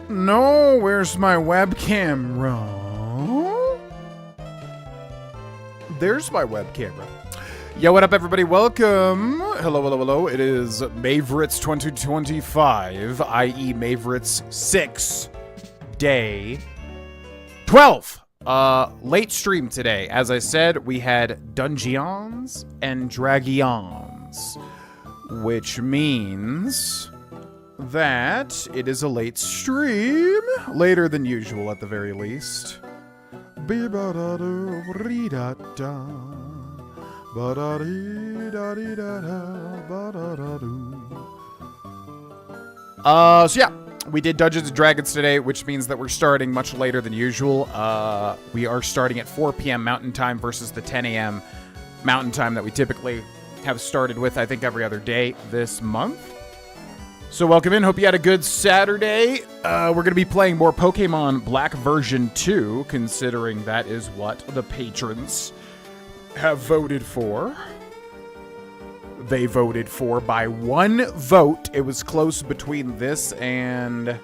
No, where's my webcam? There's my web camera. Yo, what up, everybody? Welcome. Hello, hello, hello. It is Mayvorites 2025, i.e. Mayvorites 6, day 12. Late stream today. As I said, we had Dungeons and Dragons, which means that it is a late stream. Later than usual, at the very least. So yeah, we did Dungeons & Dragons today, which means that we're starting much later than usual. We are starting at 4 p.m. Mountain Time versus the 10 a.m. Mountain Time that we typically have started with, I think, every other day this month. So welcome in. Hope you had a good Saturday. We're going to be playing more Pokemon Black version 2, considering that is what the patrons have voted for. They voted for by one vote. It was close between this and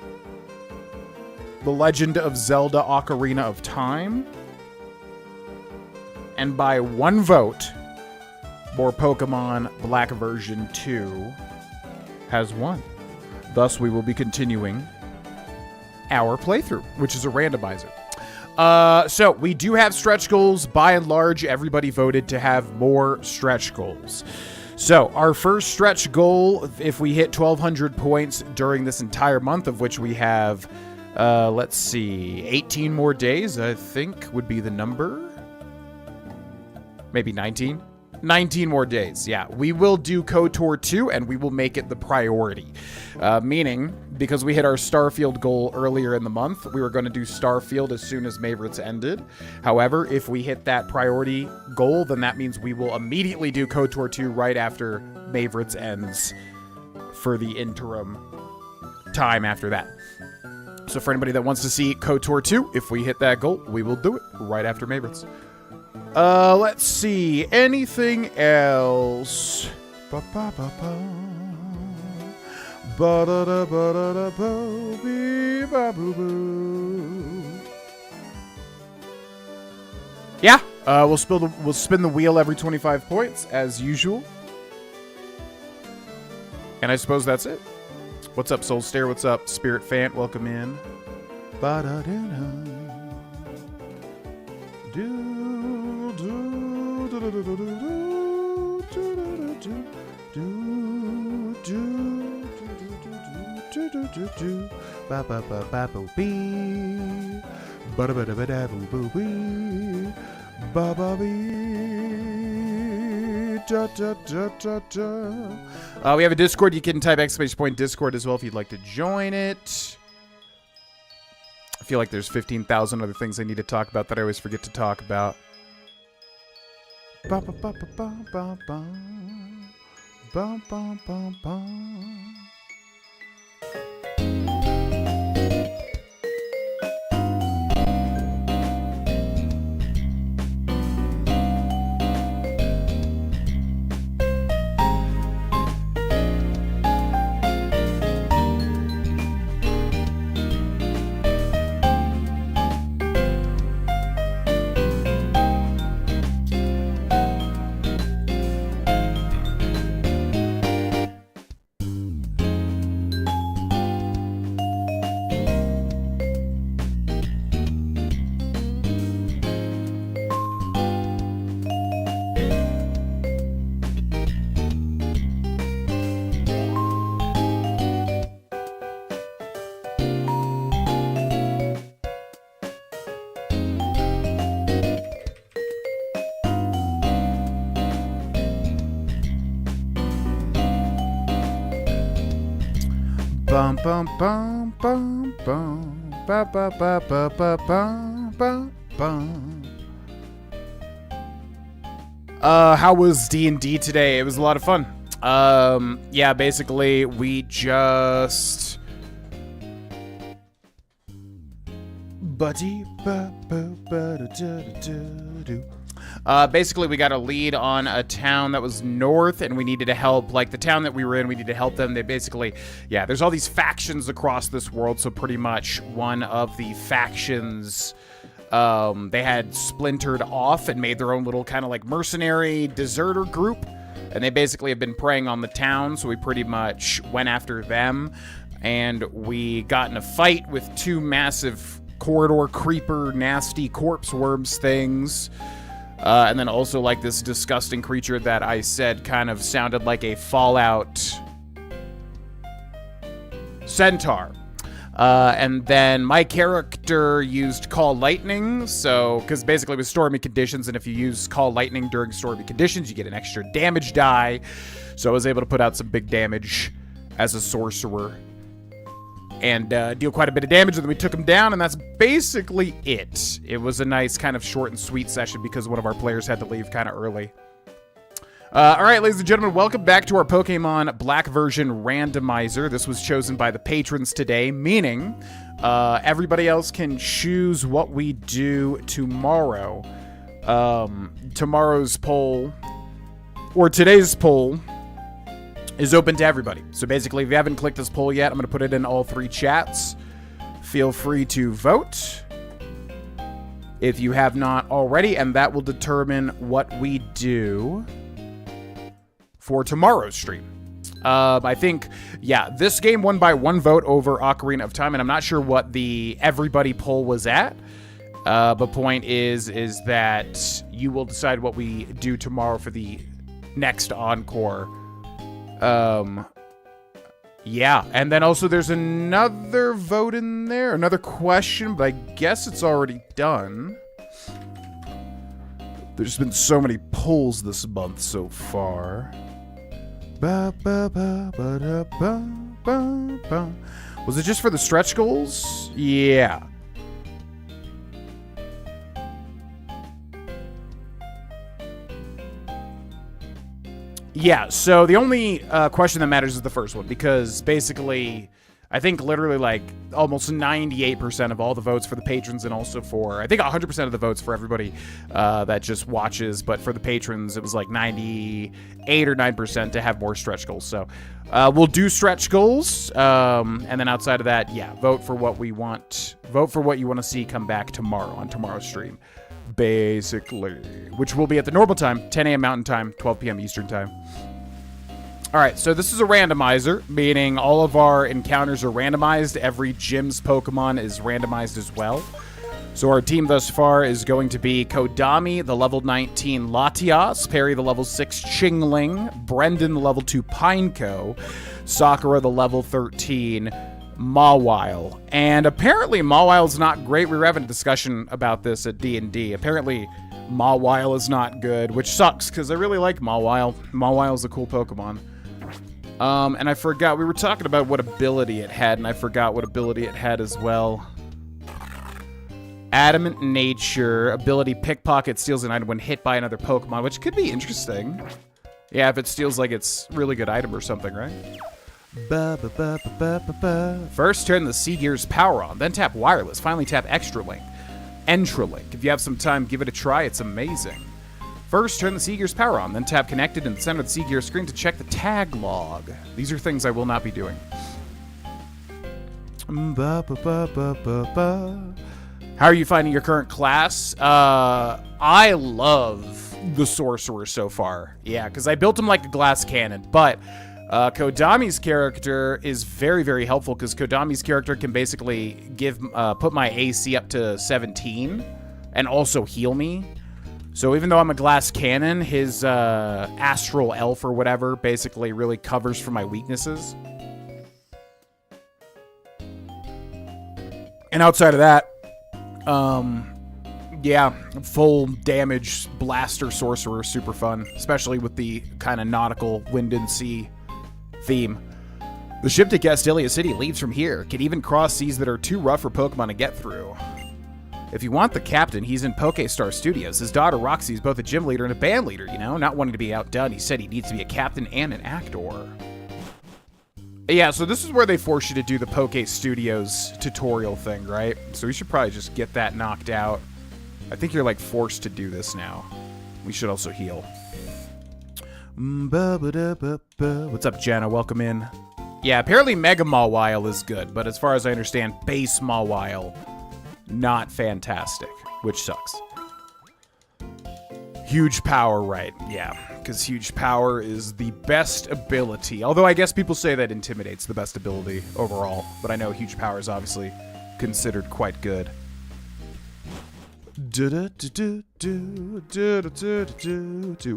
The Legend of Zelda Ocarina of Time. And by one vote, more Pokemon Black version 2 has won. Thus, we will be continuing our playthrough, which is a randomizer. So, we do have stretch goals. By and large, everybody voted to have more stretch goals. So, our first stretch goal, if we hit 1,200 points during this entire month, of which we have, let's see, 18 more days, I think, would be the number. Maybe 19? 19 more days, yeah. We will do KOTOR 2, and we will make it the priority. Meaning, because we hit our Starfield goal earlier in the month, we were going to do Starfield as soon as Mayvorites ended. However, if we hit that priority goal, then that means we will immediately do KOTOR 2 right after Mayvorites ends for the interim time after that. So for anybody that wants to see KOTOR 2, if we hit that goal, we will do it right after Mayvorites. Let's see. Anything else? Yeah. We'll spin the wheel every 25 points as usual. And I suppose that's it. What's up, Soul Stare? What's up, Spirit Fant? Welcome in. We have a Discord. You can type !Discord as well if you'd like to join it. I feel like there's 15,000 other things I need to talk about that I always forget to talk about. Bum bum bum bum bum ba ba ba ba ba ba ba bum. How was D&D today? It was a lot of fun. Yeah, basically we just Basically, we got a lead on a town that was north, and we needed to help, like, the town that we were in, we needed to help them. They basically, yeah, there's all these factions across this world, so pretty much one of the factions, they had splintered off and made their own little kind of, like, mercenary deserter group, and they basically have been preying on the town, so we pretty much went after them, and we got in a fight with two massive corridor creeper, nasty corpse worms things. And then also, like, this disgusting creature that I said kind of sounded like a Fallout centaur. And then my character used Call Lightning, so, because basically it was stormy conditions, and if you use Call Lightning during stormy conditions, you get an extra damage die. So I was able to put out some big damage as a sorcerer and deal quite a bit of damage, and then we took him down, and that's basically it. It was a nice kind of short and sweet session because one of our players had to leave kind of early. All right, ladies and gentlemen, welcome back to our Pokemon Black version randomizer. This was chosen by the patrons today, meaning everybody else can choose what we do tomorrow. Tomorrow's poll, or today's poll, is open to everybody. So basically, if you haven't clicked this poll yet, I'm going to put it in all three chats. Feel free to vote if you have not already, and that will determine what we do for tomorrow's stream. I think, yeah, this game won by 1 vote over Ocarina of Time, and I'm not sure what the everybody poll was at. But point is that you will decide what we do tomorrow for the next encore. Yeah, and then also there's another vote in there, another question, but I guess it's already done. There's been so many polls this month so far. Was it just for the stretch goals? Yeah. Yeah, so the only question that matters is the first one, because basically, I think literally like almost 98% of all the votes for the patrons, and also for, I think 100% of the votes for everybody that just watches, but for the patrons, it was like 98 or 9% to have more stretch goals. So we'll do stretch goals, and then outside of that, yeah, vote for what we want. Vote for what you want to see come back tomorrow on tomorrow's stream, basically, which will be at the normal time, 10 a.m. Mountain Time, 12 p.m. Eastern Time. All right, so this is a randomizer, meaning all of our encounters are randomized. Every gym's Pokemon is randomized as well. So our team thus far is going to be Kodami, the level 19 Latias, Perry, the level 6 Chingling, Brendan, the level 2 Pineco, Sakura, the level 13 Mawile. And apparently Mawile's not great. We were having a discussion about this at D&D. Apparently Mawile is not good, which sucks because I really like Mawile. Mawile's a cool Pokemon. And I forgot, we were talking about what ability it had, and I forgot what ability it had as well. Adamant Nature, ability Pickpocket, steals an item when hit by another Pokemon, which could be interesting. Yeah, if it steals like it's really good item or something, right? First, turn the Seagear's power on, then tap Wireless, finally tap Extra Link. Entralink. If you have some time, give it a try, it's amazing. First, turn the Seagear's power on, then tap Connected in the center of the Seagear screen to check the tag log. These are things I will not be doing. How are you finding your current class? I love the Sorcerer so far. Yeah, because I built him like a glass cannon, but Kodami's character is very, very helpful because Kodami's character can basically put my AC up to 17 and also heal me. So even though I'm a glass cannon, his astral elf or whatever basically really covers for my weaknesses. And outside of that, yeah, full damage blaster sorcerer, super fun, especially with the kind of nautical wind and sea theme. The ship to Castelia City leaves from here. Can even cross seas that are too rough for Pokemon to get through. If you want the captain, he's in PokeStar Studios. His daughter Roxy is both a gym leader and a band leader, you know, not wanting to be outdone. He said he needs to be a captain and an actor. Yeah, so this is where they force you to do the Poke Studios tutorial thing, right? So we should probably just get that knocked out. I think you're like forced to do this now. We should also heal. What's up, Jenna? Welcome in. Yeah, apparently Mega Mawile is good, but as far as I understand, Base Mawile, not fantastic, which sucks. Huge power, right? Yeah, because huge power is the best ability. Although I guess people say that Intimidate's the best ability overall, but I know huge power is obviously considered quite good.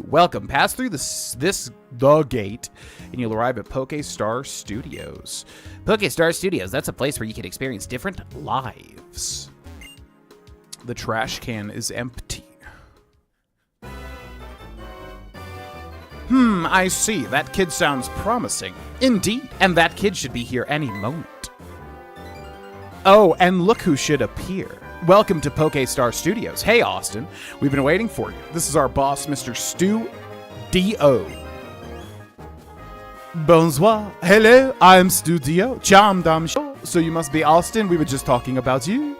Welcome. Pass through the gate, and you'll arrive at Pokestar Studios. Pokestar Studios, that's a place where you can experience different lives. The trash can is empty. I see. That kid sounds promising. Indeed, and that kid should be here any moment. Oh, and look who should appear. Welcome to Pokestar Studios. Hey, Austin. We've been waiting for you. This is our boss, Mr. Stu D.O. Bonsoir. Hello, I'm Stu D.O. Charm Dam Show. So you must be Austin. We were just talking about you.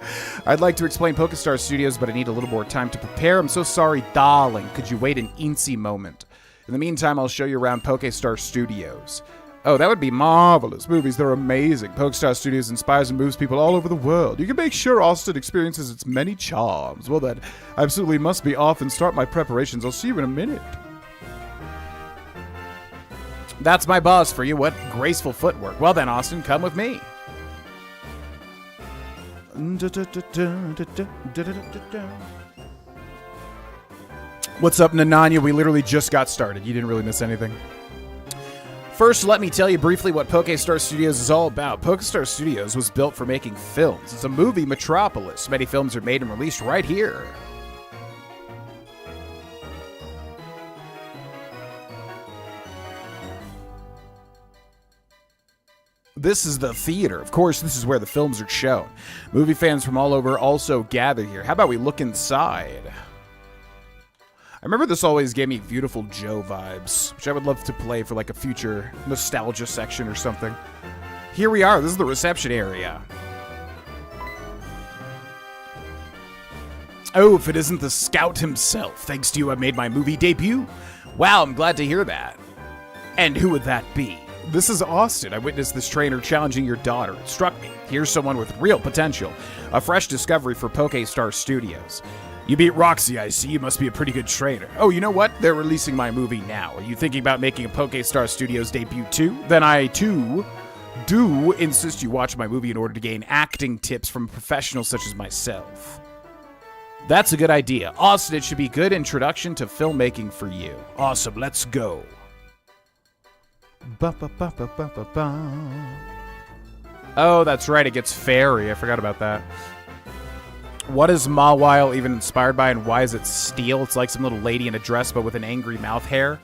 I'd like to explain Pokestar Studios, but I need a little more time to prepare. I'm so sorry, darling. Could you wait an eensy moment? In the meantime, I'll show you around Pokestar Studios. Oh, that would be marvelous. Movies, they're amazing. Pokestar Studios inspires and moves people all over the world. You can make sure Austin experiences its many charms. Well then, I absolutely must be off and start my preparations. I'll see you in a minute. That's my boss for you. What graceful footwork. Well then, Austin, come with me. What's up, Nananya? We literally just got started. You didn't really miss anything. First, let me tell you briefly what Pokestar Studios is all about. Pokestar Studios was built for making films. It's a movie metropolis. Many films are made and released right here. This is the theater. Of course, this is where the films are shown. Movie fans from all over also gather here. How about we look inside? I remember this always gave me Beautiful Joe vibes, which I would love to play for like a future nostalgia section or something. Here we are. This is the reception area. Oh, if it isn't the Scout himself. Thanks to you, I made my movie debut. Wow, I'm glad to hear that. And who would that be? This is Austin. I witnessed this trainer challenging your daughter. It struck me. Here's someone with real potential. A fresh discovery for Pokestar Studios. You beat Roxy, I see. You must be a pretty good trainer. Oh, you know what? They're releasing my movie now. Are you thinking about making a Pokestar Studios debut too? Then I, too, do insist you watch my movie in order to gain acting tips from professionals such as myself. That's a good idea. Austin, it should be a good introduction to filmmaking for you. Awesome, let's go. Oh, that's right. It gets fairy. I forgot about that. What is Mawile even inspired by, and why is it steel? It's like some little lady in a dress, but with an angry mouth hair.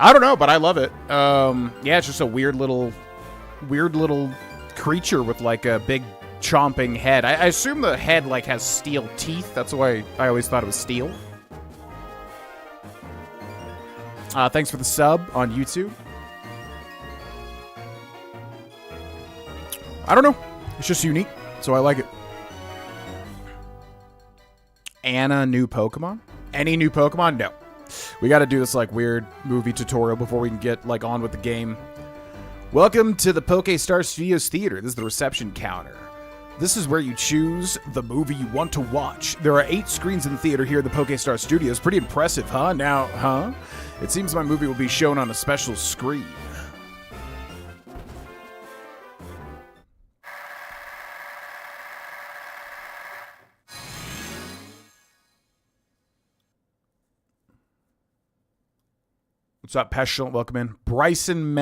I don't know, but I love it. Yeah, it's just a weird little creature with like a big chomping head. I assume the head like has steel teeth. That's why I always thought it was steel. Thanks for the sub on YouTube. I don't know. It's just unique, so I like it. Anna new Pokemon? Any new Pokemon? No. We got to do this like weird movie tutorial before we can get like on with the game. Welcome to the Pokestar Studios Theater. This is the reception counter. This is where you choose the movie you want to watch. There are 8 screens in the theater here at the Pokestar Studios. Pretty impressive, huh? Now, huh? It seems my movie will be shown on a special screen. What's up, Pestilent? Welcome in. Bryson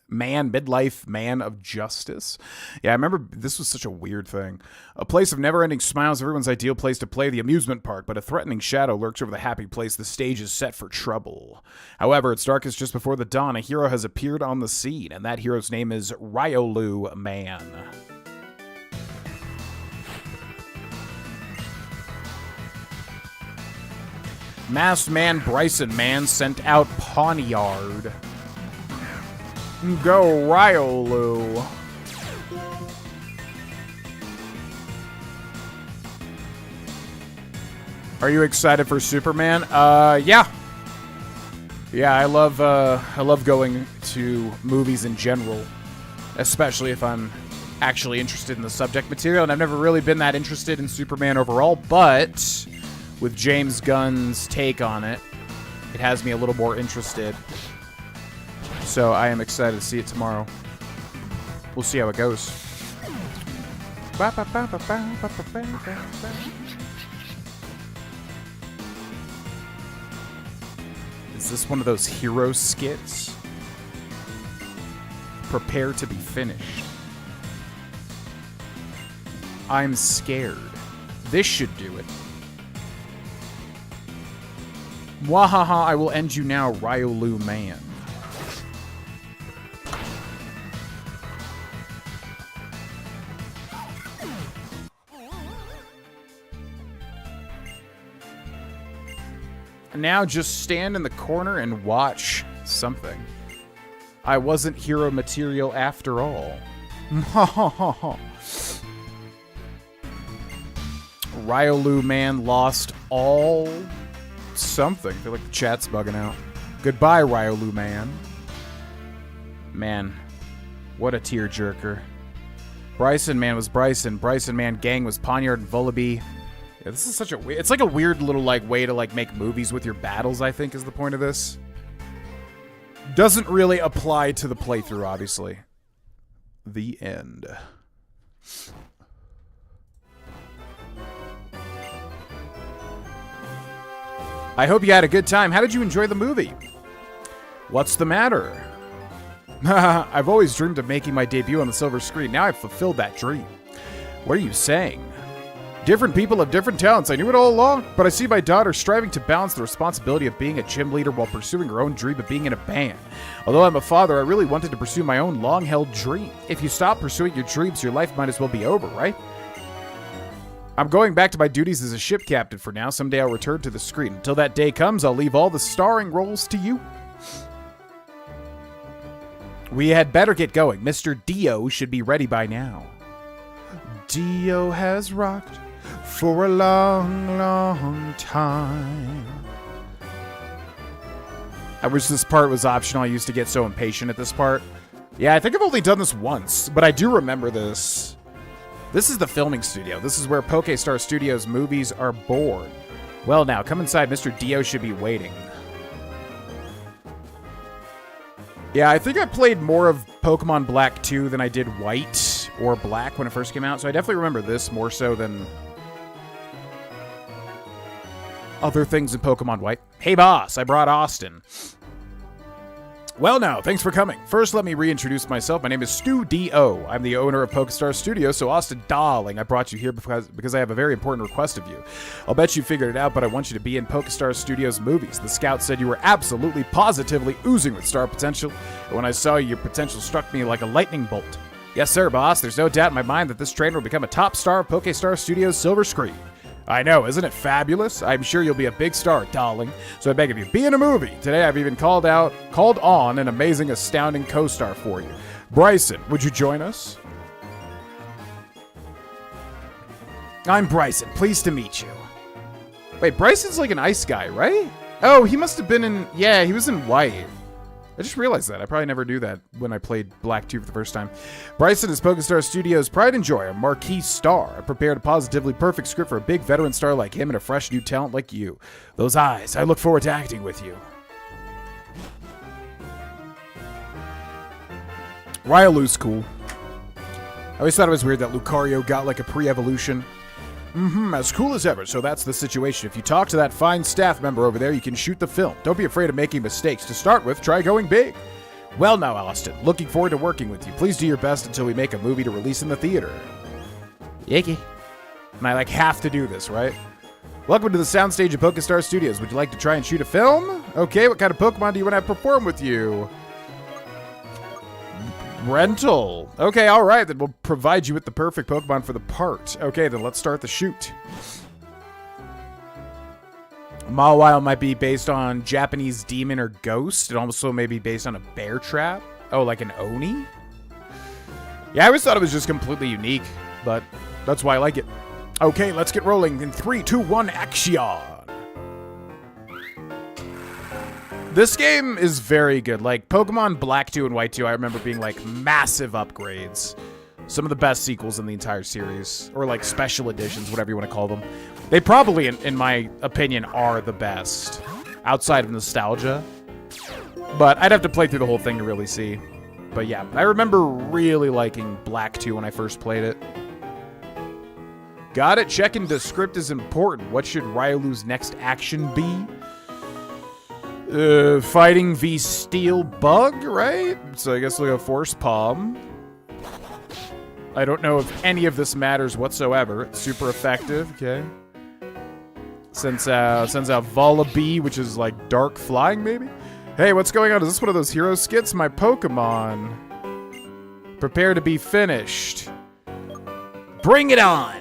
Midlife Man of Justice. Yeah, I remember this was such a weird thing. A place of never-ending smiles, everyone's ideal place to play, the amusement park, but a threatening shadow lurks over the happy place. The stage is set for trouble. However, it's darkest just before the dawn. A hero has appeared on the scene, and that hero's name is Riolu Man. Masked Man Bryson Man sent out Pawniard. Go Riolu. Are you excited for Superman? Yeah. Yeah, I love going to movies in general, especially if I'm actually interested in the subject material, and I've never really been that interested in Superman overall, but with James Gunn's take on it, it has me a little more interested. So I am excited to see it tomorrow. We'll see how it goes. Is this one of those hero skits? Prepare to be finished. I'm scared. This should do it. Wahaha, I will end you now, Ryolu Man. Now just stand in the corner and watch something. I wasn't hero material after all. Ryolu Man lost all something. I feel like the chat's bugging out. Goodbye, Ryolu Man. Man, what a tearjerker. Bryson Man was Bryson. Bryson Man gang was Poniard and Vullaby. Yeah, this is such a weird... It's like a weird little way to make movies with your battles, I think, is the point of this. Doesn't really apply to the playthrough, obviously. The end. I hope you had a good time. How did you enjoy the movie? What's the matter? I've always dreamed of making my debut on the silver screen. Now I've fulfilled that dream. What are you saying? Different people have different talents. I knew it all along, but I see my daughter striving to balance the responsibility of being a gym leader while pursuing her own dream of being in a band. Although I'm a father, I really wanted to pursue my own long-held dream. If you stop pursuing your dreams, your life might as well be over, right? I'm going back to my duties as a ship captain for now. Someday I'll return to the screen. Until that day comes, I'll leave all the starring roles to you. We had better get going. Mr. Dio should be ready by now. Dio has rocked for a long, long time. I wish this part was optional. I used to get so impatient at this part. Yeah, I think I've only done this once, but I do remember this. This is the filming studio. This is where PokeStar Studios movies are born. Well now, come inside. Mr. Dio should be waiting. Yeah, I think I played more of Pokemon Black 2 than I did White or Black when it first came out, so I definitely remember this more so than other things in Pokemon White. Hey boss, I brought Austin. Well now, thanks for coming. First, let me reintroduce myself. My name is Stu D.O. I'm the owner of PokeStar Studios, so Austin, darling, I brought you here because I have a very important request of you. I'll bet you figured it out, but I want you to be in PokeStar Studios movies. The scout said you were absolutely, positively oozing with star potential, and when I saw you, your potential struck me like a lightning bolt. Yes, sir, boss. There's no doubt in my mind that this trainer will become a top star of PokeStar Studios' silver screen. I know, isn't it fabulous? I'm sure you'll be a big star, darling. So I beg of you, be in a movie. Today I've even called on an amazing, astounding co-star for you. Bryson, would you join us? I'm Bryson. Pleased to meet you. Wait, Bryson's like an ice guy, right? Oh, he must have been in... Yeah, he was in White. I just realized that. I probably never knew that when I played Black 2 for the first time. Bryson is PokeStar Studios' pride and joy, a marquee star. I prepared a positively perfect script for a big veteran star like him and a fresh new talent like you. Those eyes, I look forward to acting with you. Ryolu's cool. I always thought it was weird that Lucario got like a pre-evolution. As cool as ever, so that's the situation. If you talk to that fine staff member over there, you can shoot the film. Don't be afraid of making mistakes. To start with, try going big. Well now, Austin, looking forward to working with you. Please do your best until we make a movie to release in the theater. Yicky. And I have to do this, right? Welcome to the soundstage of PokeStar Studios. Would you like to try and shoot a film? Okay, what kind of Pokemon do you want to have perform with you? Rental. Okay, all right. Then we'll provide you with the perfect Pokemon for the part. Okay, then let's start the shoot. Mawile might be based on Japanese demon or ghost. It also may be based on a bear trap. Oh, like an Oni? Yeah, I always thought it was just completely unique, but that's why I like it. Okay, let's get rolling in 3, 2, 1, action! This game is very good. Like, Pokemon Black 2 and White 2, I remember being, like, massive upgrades. Some of the best sequels in the entire series. Or, like, special editions, whatever you want to call them. They probably, in my opinion, are the best. Outside of nostalgia. But I'd have to play through the whole thing to really see. But yeah, I remember really liking Black 2 when I first played it. Got it. Checking the script is important. What should Ryolu's next action be? Fighting v Steel Bug, right? So I guess we'll go Force Palm. I don't know if any of this matters whatsoever. It's super effective, okay. Sends out Volibee, which is like dark flying, maybe? Hey, what's going on? Is this one of those hero skits? My Pokemon. Prepare to be finished. Bring it on!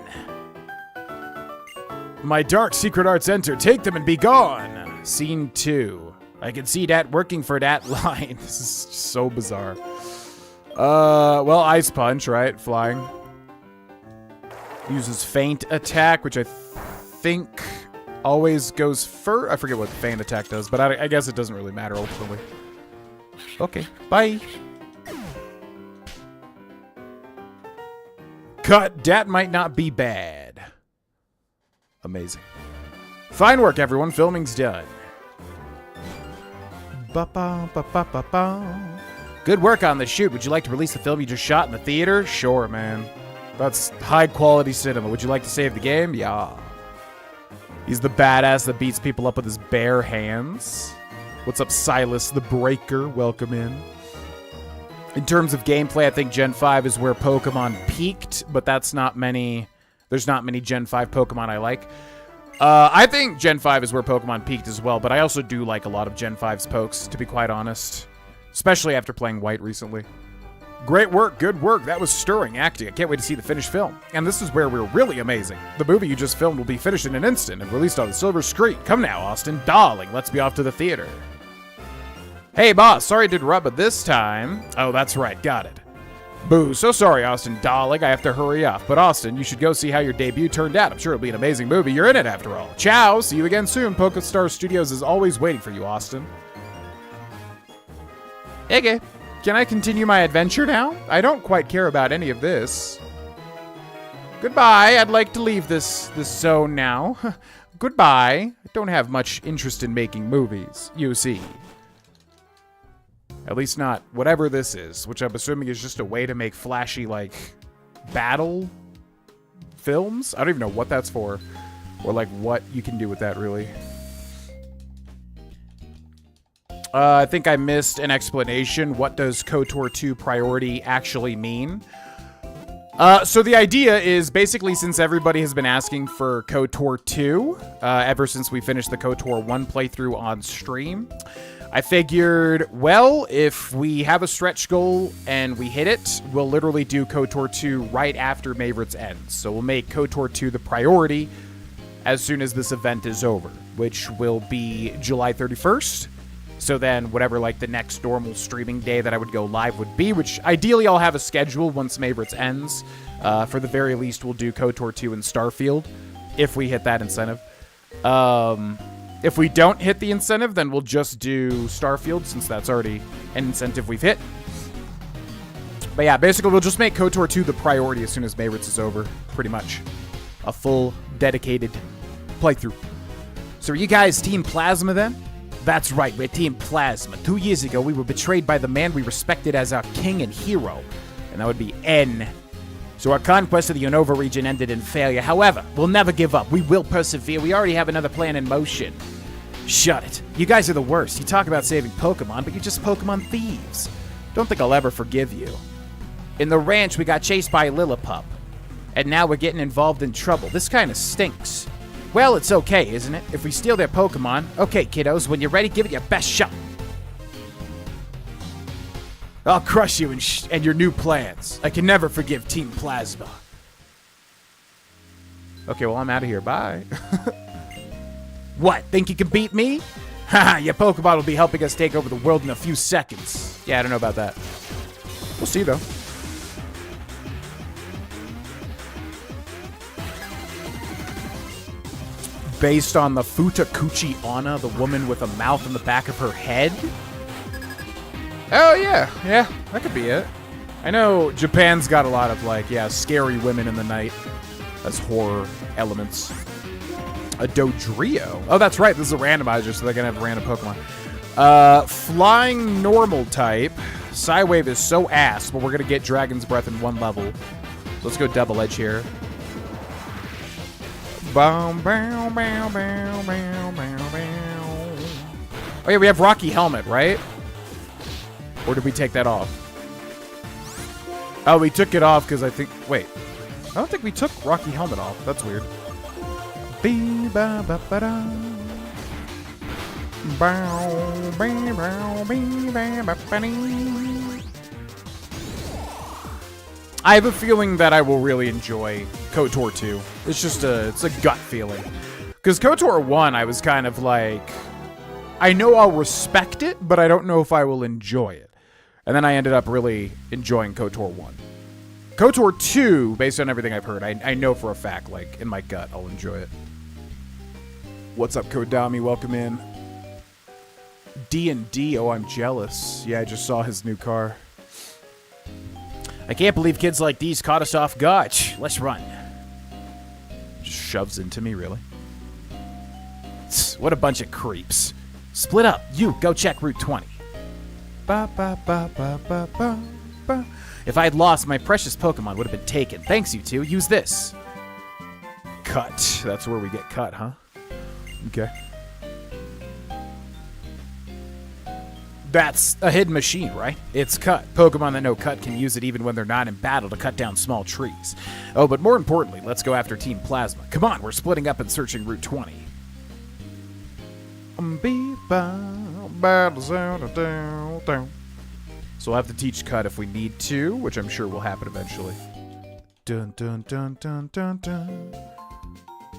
My dark secret arts enter. Take them and be gone. Scene 2. I can see that working for that line. This is so bizarre. Well, Ice Punch, right? Flying. Uses Feint Attack, which I think always goes first. I forget what Feint Attack does, but I guess it doesn't really matter ultimately. Okay, bye. Cut. That might not be bad. Amazing. Fine work, everyone. Filming's done. Good work on the shoot. Would you like to release the film you just shot in the theater? Sure, man. That's high-quality cinema. Would you like to save the game? Yeah. He's the badass that beats people up with his bare hands. What's up, Silas the Breaker? Welcome in. In terms of gameplay, I think Gen 5 is where Pokemon peaked, but that's not many... There's not many Gen 5 Pokemon I like. I think Gen 5 is where Pokemon peaked as well, but I also do like a lot of Gen 5's pokes, to be quite honest. Especially after playing White recently. Great work, good work. That was stirring acting. I can't wait to see the finished film. And this is where we're really amazing. The movie you just filmed will be finished in an instant and released on the silver screen. Come now, Austin. Darling, let's be off to the theater. Hey, boss. Sorry to interrupt, but this time... Oh, that's right. Got it. Boo, so sorry, Austin, darling. I have to hurry off. But, Austin, you should go see how your debut turned out. I'm sure it'll be an amazing movie. You're in it, after all. Ciao. See you again soon. PokeStar Studios is always waiting for you, Austin. Okay. Can I continue my adventure now? I don't quite care about any of this. Goodbye. I'd like to leave this zone now. Goodbye. I don't have much interest in making movies, you see. At least not whatever this is, which I'm assuming is just a way to make flashy, like, battle films? I don't even know what that's for. Or, like, what you can do with that, really. I think I missed an explanation. What does KOTOR 2 priority actually mean? So the idea is basically since everybody has been asking for KOTOR 2, ever since we finished the KOTOR 1 playthrough on stream, I figured, well, if we have a stretch goal and we hit it, we'll literally do KOTOR 2 right after Mayvorites ends. So we'll make KOTOR 2 the priority as soon as this event is over, which will be July 31st. So then whatever, like, the next normal streaming day that I would go live would be, which ideally I'll have a schedule once Mayvorites ends. For the very least, we'll do KOTOR 2 in Starfield, if we hit that incentive. If we don't hit the incentive, then we'll just do Starfield, since that's already an incentive we've hit. But yeah, basically we'll just make KOTOR 2 the priority as soon as Mayvorites is over, pretty much. A full, dedicated playthrough. So are you guys Team Plasma then? That's right, we're Team Plasma. 2 years ago, we were betrayed by the man we respected as our king and hero. And that would be N. So our conquest of the Unova region ended in failure. However, we'll never give up. We will persevere. We already have another plan in motion. Shut it. You guys are the worst. You talk about saving Pokemon, but you're just Pokemon thieves. Don't think I'll ever forgive you. In the ranch, we got chased by Lillipup. And now we're getting involved in trouble. This kind of stinks. Well, it's okay, isn't it? If we steal their Pokemon. Okay, kiddos, when you're ready, give it your best shot. I'll crush you and your new plans. I can never forgive Team Plasma. Okay, well, I'm out of here. Bye. What? Think you can beat me? Haha, your Pokemon will be helping us take over the world in a few seconds. Yeah, I don't know about that. We'll see, though. based on the Futakuchi Onna, the woman with a mouth in the back of her head. Oh, yeah. Yeah, that could be it. I know Japan's got a lot of, like, yeah, scary women in the night as horror elements. A Dodrio. Oh, that's right. This is a randomizer, so they're going to have random Pokemon. Flying normal type. Psywave is so ass, but we're going to get Dragon's Breath in one level. So let's go double edge here. Oh, yeah, we have Rocky Helmet, right? Or did we take that off? Oh, we took it off because I think... Wait. I don't think we took Rocky Helmet off. That's weird. I have a feeling that I will really enjoy KOTOR 2. It's a gut feeling. Because KOTOR 1, I was kind of like, I know I'll respect it, but I don't know if I will enjoy it. And then I ended up really enjoying KOTOR 1. KOTOR 2, based on everything I've heard, I know for a fact, like, in my gut, I'll enjoy it. What's up, Kodami? Welcome in. D&D, oh, I'm jealous. Yeah, I just saw his new car. I can't believe kids like these caught us off guard. Let's run. Just shoves into me, really. What a bunch of creeps. Split up. You, go check Route 20. Ba, ba, ba, ba, ba, ba, ba. If I had lost, my precious Pokemon would have been taken. Thanks, you two. Use this. Cut. That's where we get cut, huh? Okay. That's a hidden machine, right? It's cut. Pokemon that know cut can use it even when they're not in battle to cut down small trees. Oh, but more importantly, let's go after Team Plasma. Come on, we're splitting up and searching Route 20. So we'll have to teach cut if we need to, which I'm sure will happen eventually. Dun dun dun dun dun dun.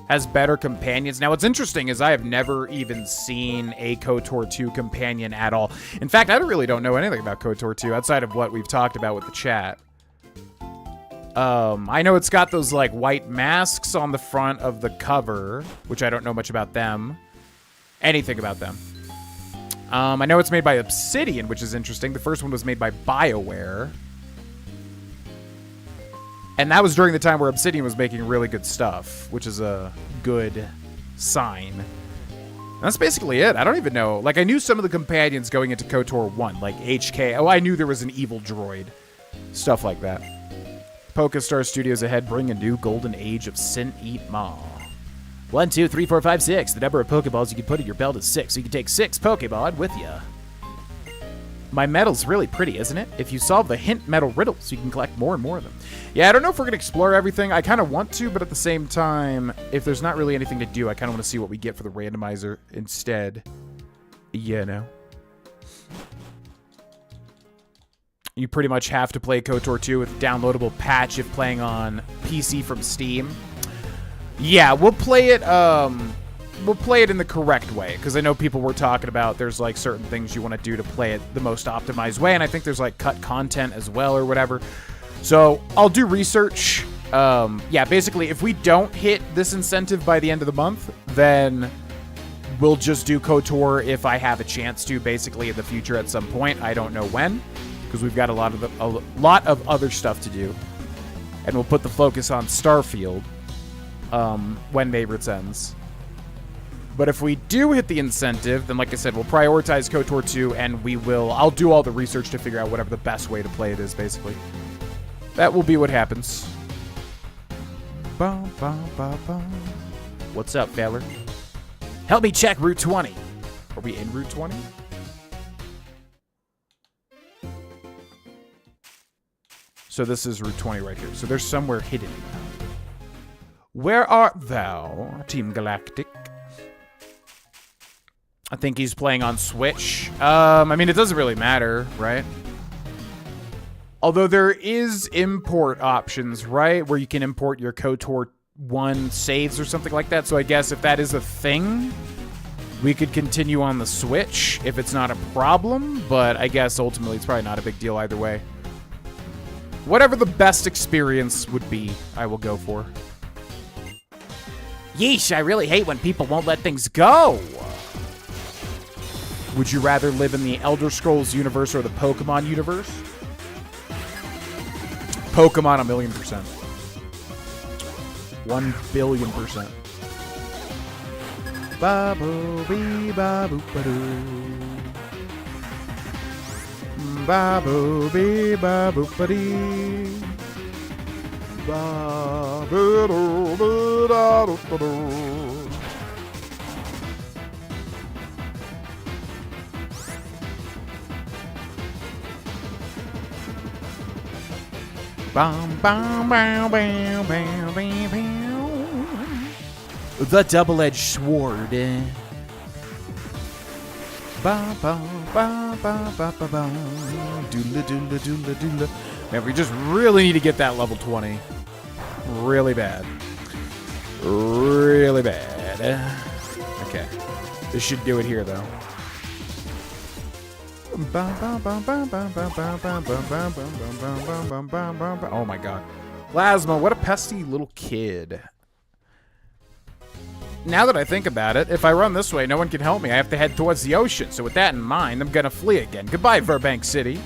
Has better companions. Now, what's interesting is I have never even seen a KOTOR 2 companion at all. In fact, I really don't know anything about KOTOR 2 outside of what we've talked about with the chat. I know it's got those, like, white masks on the front of the cover, which I don't know much about them. Anything about them. I know it's made by Obsidian, which is interesting. The first one was made by BioWare. And that was during the time where Obsidian was making really good stuff, which is a good sign. And that's basically it. I don't even know. Like, I knew some of the companions going into KOTOR 1, like HK. Oh, I knew there was an evil droid. Stuff like that. PokeStar Studios ahead, bring a new golden age of Sin Eat Ma. 1, 2, 3, 4, 5, 6. The number of Pokeballs you can put in your belt is 6, so you can take 6 Pokemon with you. My medal's really pretty, isn't it? If you solve the hint medal riddles, you can collect more and more of them. Yeah, I don't know if we're going to explore everything. I kind of want to, but at the same time, if there's not really anything to do, I kind of want to see what we get for the randomizer instead. You know? You pretty much have to play KOTOR 2 with downloadable patch if playing on PC from Steam. Yeah, we'll play it, we'll play it in the correct way, because I know people were talking about there's, like, certain things you want to do to play it the most optimized way, and I think there's, like, cut content as well or whatever. So I'll do research. Yeah, basically, if we don't hit this incentive by the end of the month, then we'll just do KOTOR if I have a chance to, basically, in the future at some point. I don't know when, because we've got a lot of other stuff to do. And we'll put the focus on Starfield when Mayvorites ends. But if we do hit the incentive, then like I said, we'll prioritize KOTOR 2, and I'll do all the research to figure out whatever the best way to play it is, basically. That will be what happens. Bum, bum, bum, bum. What's up, Fowler? Help me check Route 20. Are we in Route 20? So this is Route 20 right here. So there's somewhere hidden. Where art thou, Team Galactic? I think he's playing on Switch. I mean, it doesn't really matter, right? Although there is import options, right? Where you can import your KOTOR 1 saves or something like that. So I guess if that is a thing, we could continue on the Switch if it's not a problem. But I guess ultimately it's probably not a big deal either way. Whatever the best experience would be, I will go for. Yeesh, I really hate when people won't let things go. Would you rather live in the Elder Scrolls universe or the Pokemon universe? Pokemon 1,000,000%. 1,000,000,000%. Ba-boo bee ba-boop ba-doo. Ba-boo bee ba-boop ba-dee. Ba-ba-doo ba-da-doo-ba-doo. Bam, bam, bam, bam, bam, bam, bam. The double-edged sword. Ba ba ba ba ba ba ba. Doodla doodla doodla doodla. Man, we just really need to get that level 20. Really bad. Really bad. Okay. This should do it here, though. Oh my god. Plasma, what a pesky little kid. Now that I think about it, if I run this way, no one can help me. I have to head towards the ocean. So with that in mind, I'm gonna flee again. Goodbye, Burbank City.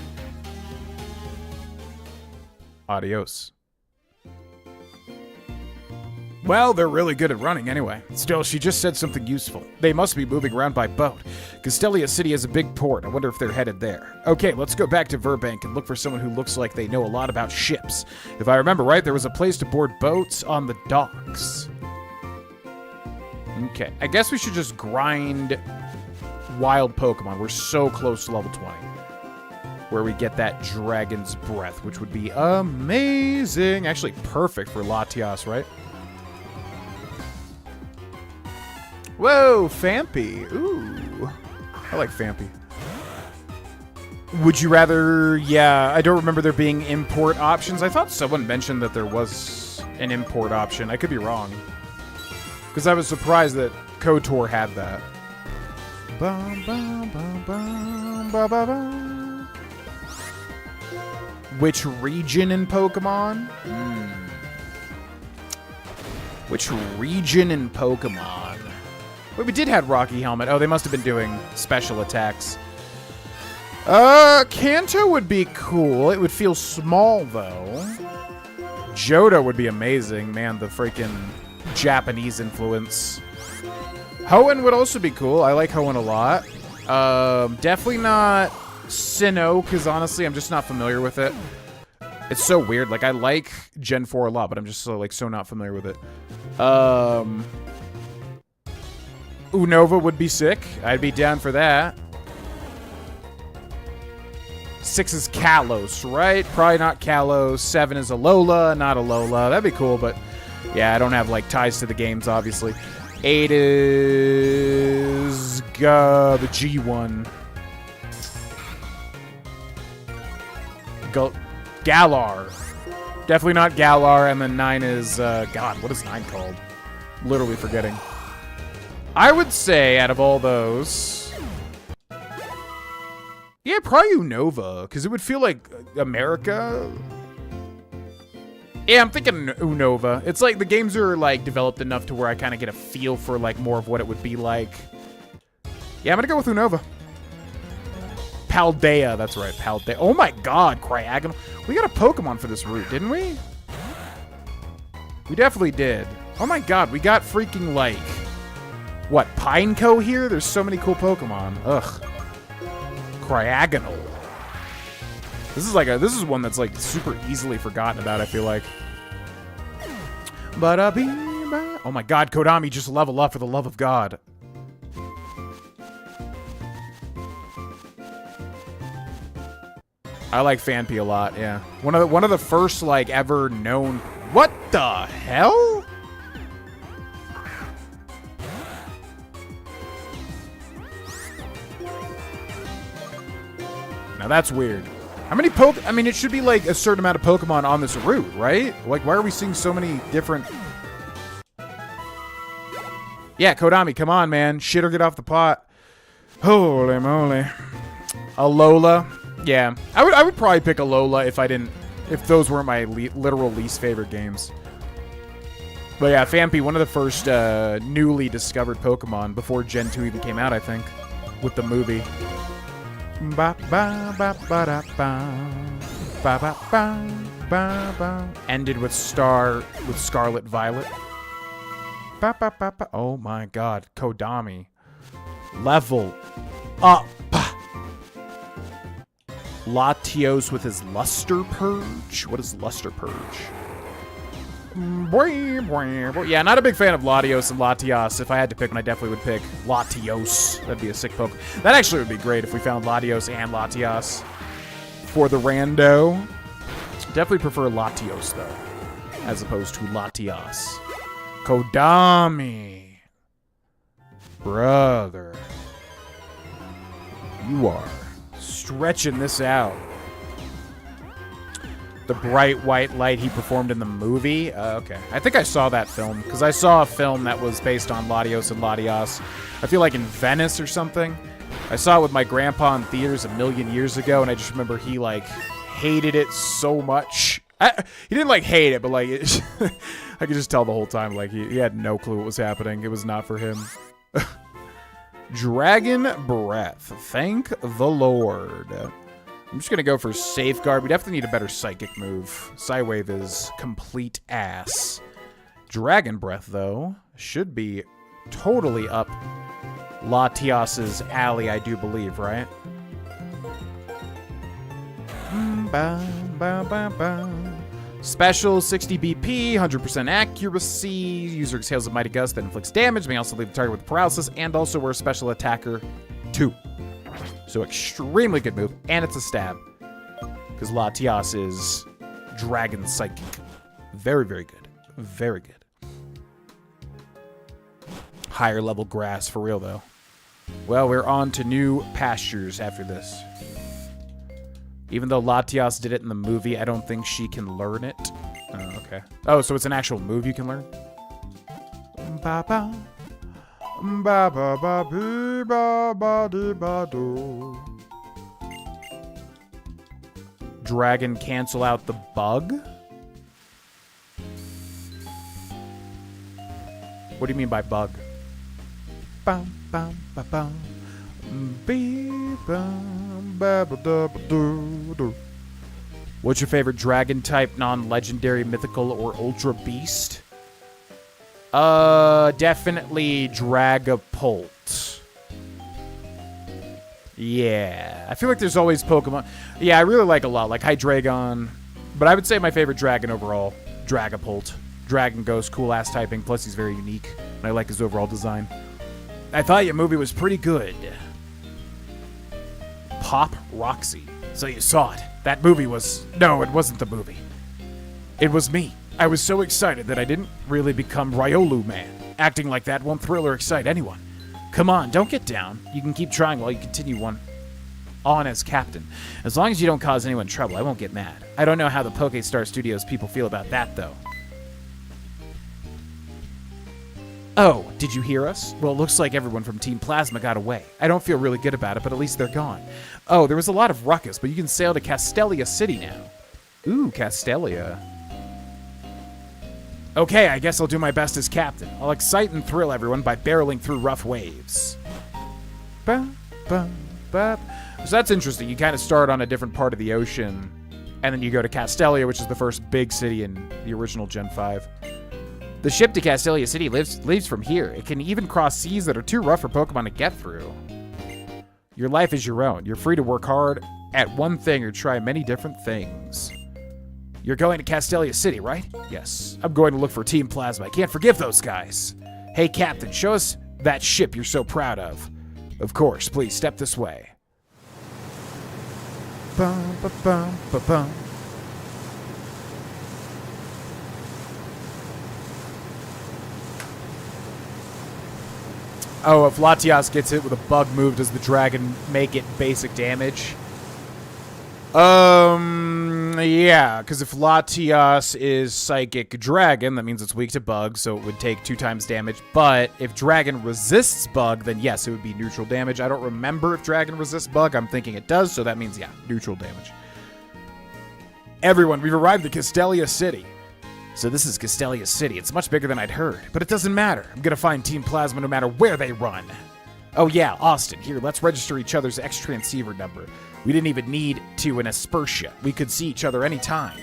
Adios. Well, they're really good at running anyway. Still, she just said something useful. They must be moving around by boat. Castelia City has a big port. I wonder if they're headed there. Okay, let's go back to Burbank and look for someone who looks like they know a lot about ships. If I remember right, there was a place to board boats on the docks. Okay, I guess we should just grind wild Pokemon. We're so close to level 20. Where we get that Dragon's Breath, which would be amazing. Actually, perfect for Latias, right? Whoa, Fampy. Ooh. I like Fampy. Would you rather... Yeah, I don't remember there being import options. I thought someone mentioned that there was an import option. I could be wrong. Because I was surprised that KOTOR had that. Bum, bum, bum, bum, ba, ba, ba. Which region in Pokemon? Which region in Pokemon? Wait, we did have Rocky Helmet. Oh, they must have been doing special attacks. Kanto would be cool. It would feel small, though. Johto would be amazing. Man, the freaking Japanese influence. Hoenn would also be cool. I like Hoenn a lot. Definitely not Sinnoh, because honestly, I'm just not familiar with it. It's so weird. Like, I like Gen 4 a lot, but I'm just so not familiar with it. Unova would be sick. I'd be down for that. 6 is Kalos, right? Probably not Kalos. 7 is Alola, not Alola. That'd be cool, but yeah, I don't have like ties to the games, obviously. 8 is the G1. Galar. Definitely not Galar. And then 9 is, God, what is 9 called? Literally forgetting. I would say out of all those, yeah, probably Unova, because it would feel like America. Yeah, I'm thinking Unova. It's like the games are like developed enough to where I kind of get a feel for like more of what it would be like. Yeah, I'm gonna go with Unova. Paldea, that's right, Paldea. Oh my god, Cryogonal. We got a Pokemon for this route, didn't we? We definitely did. Oh my god, we got freaking like... What, Pineco here? There's so many cool Pokemon. Ugh. Cryogonal. This is one that's like super easily forgotten about, I feel like. Oh my god, Kodami, just level up for the love of God. I like Phanpy a lot, yeah. One of the first like ever known... What the hell? Now that's weird. How many I mean, it should be like a certain amount of Pokemon on this route, right? Like, why are we seeing so many different... Yeah, Kodami, come on, man. Shit or get off the pot. Holy moly. Alola. Yeah. I would probably pick Alola if those weren't my literal least favorite games. But yeah, Phanpy, one of the first newly discovered Pokemon before Gen 2 even came out, I think, with the movie. Ba ba ba ba da ba ba ba ba ba ba. Ended with Scarlet Violet. Ba ba ba ba. Oh my God, Kodami, level up. Latios with his Luster Purge. What is Luster Purge? Yeah, not a big fan of Latios and Latias. If I had to pick one, I definitely would pick Latios. That'd be a sick Pokemon. That actually would be great if we found Latios and Latias for the rando. Definitely prefer Latios, though, as opposed to Latias. Kodami. Brother. You are stretching this out. The bright white light he performed in the movie? Okay. I think I saw that film, because I saw a film that was based on Latios and Latias. I feel like in Venice or something. I saw it with my grandpa in theaters a million years ago, and I just remember he, like, hated it so much. He didn't, like, hate it, but, like, I could just tell the whole time, like, he had no clue what was happening. It was not for him. Dragon Breath. Thank the Lord. I'm just going to go for Safeguard. We definitely need a better Psychic move. Psywave is complete ass. Dragon Breath, though, should be totally up Latias's alley, I do believe, right? Special, 60 BP, 100% accuracy. User exhales a Mighty Gust that inflicts damage. May also leave the target with paralysis, and also we're a special attacker 2. So extremely good move, and it's a stab. Because Latias is Dragon Psychic. Very, very good. Very good. Higher level grass for real, though. Well, we're on to new pastures after this. Even though Latias did it in the movie, I don't think she can learn it. Oh, okay. Oh, so it's an actual move you can learn? Ba-ba. Ba-ba-ba-bee-ba-ba-dee-ba-doo. Dragon cancel out the bug? What do you mean by bug? Bum, bum, ba, bum. What's your favorite dragon type, non-legendary, mythical, or ultra beast? Definitely Dragapult. Yeah, I feel like there's always Pokemon. Yeah, I really like a lot, like Hydreigon. But I would say my favorite dragon overall, Dragapult. Dragon Ghost, cool-ass typing, plus he's very unique. And I like his overall design. I thought your movie was pretty good. Pop Roxy. So you saw it. That movie was... No, it wasn't the movie. It was me. I was so excited that I didn't really become Riolu Man. Acting like that won't thrill or excite anyone. Come on, don't get down. You can keep trying while you continue on as captain. As long as you don't cause anyone trouble, I won't get mad. I don't know how the PokeStar Studios people feel about that, though. Oh, did you hear us? Well, it looks like everyone from Team Plasma got away. I don't feel really good about it, but at least they're gone. Oh, there was a lot of ruckus, but you can sail to Castelia City now. Ooh, Castelia. Okay, I guess I'll do my best as captain. I'll excite and thrill everyone by barreling through rough waves. Ba, ba, ba. So that's interesting. You kind of start on a different part of the ocean, and then you go to Castelia, which is the first big city in the original Gen 5. The ship to Castelia City leaves from here. It can even cross seas that are too rough for Pokemon to get through. Your life is your own. You're free to work hard at one thing or try many different things. You're going to Castelia City, right? Yes. I'm going to look for Team Plasma. I can't forgive those guys. Hey, Captain, show us that ship you're so proud of. Of course. Please, step this way. Bum, ba, bum, ba, bum. Oh, if Latias gets hit with a bug move, does the dragon make it basic damage? Yeah, because if Latias is Psychic Dragon, that means it's weak to Bug, so it would take 2 times damage. But if Dragon resists Bug, then yes, it would be neutral damage. I don't remember if Dragon resists Bug. I'm thinking it does, so that means, yeah, neutral damage. Everyone, we've arrived at Castelia City. So this is Castelia City. It's much bigger than I'd heard, but it doesn't matter. I'm gonna find Team Plasma no matter where they run. Oh yeah, Austin, here, let's register each other's X-transceiver number. We didn't even need to in Aspertia. We could see each other anytime.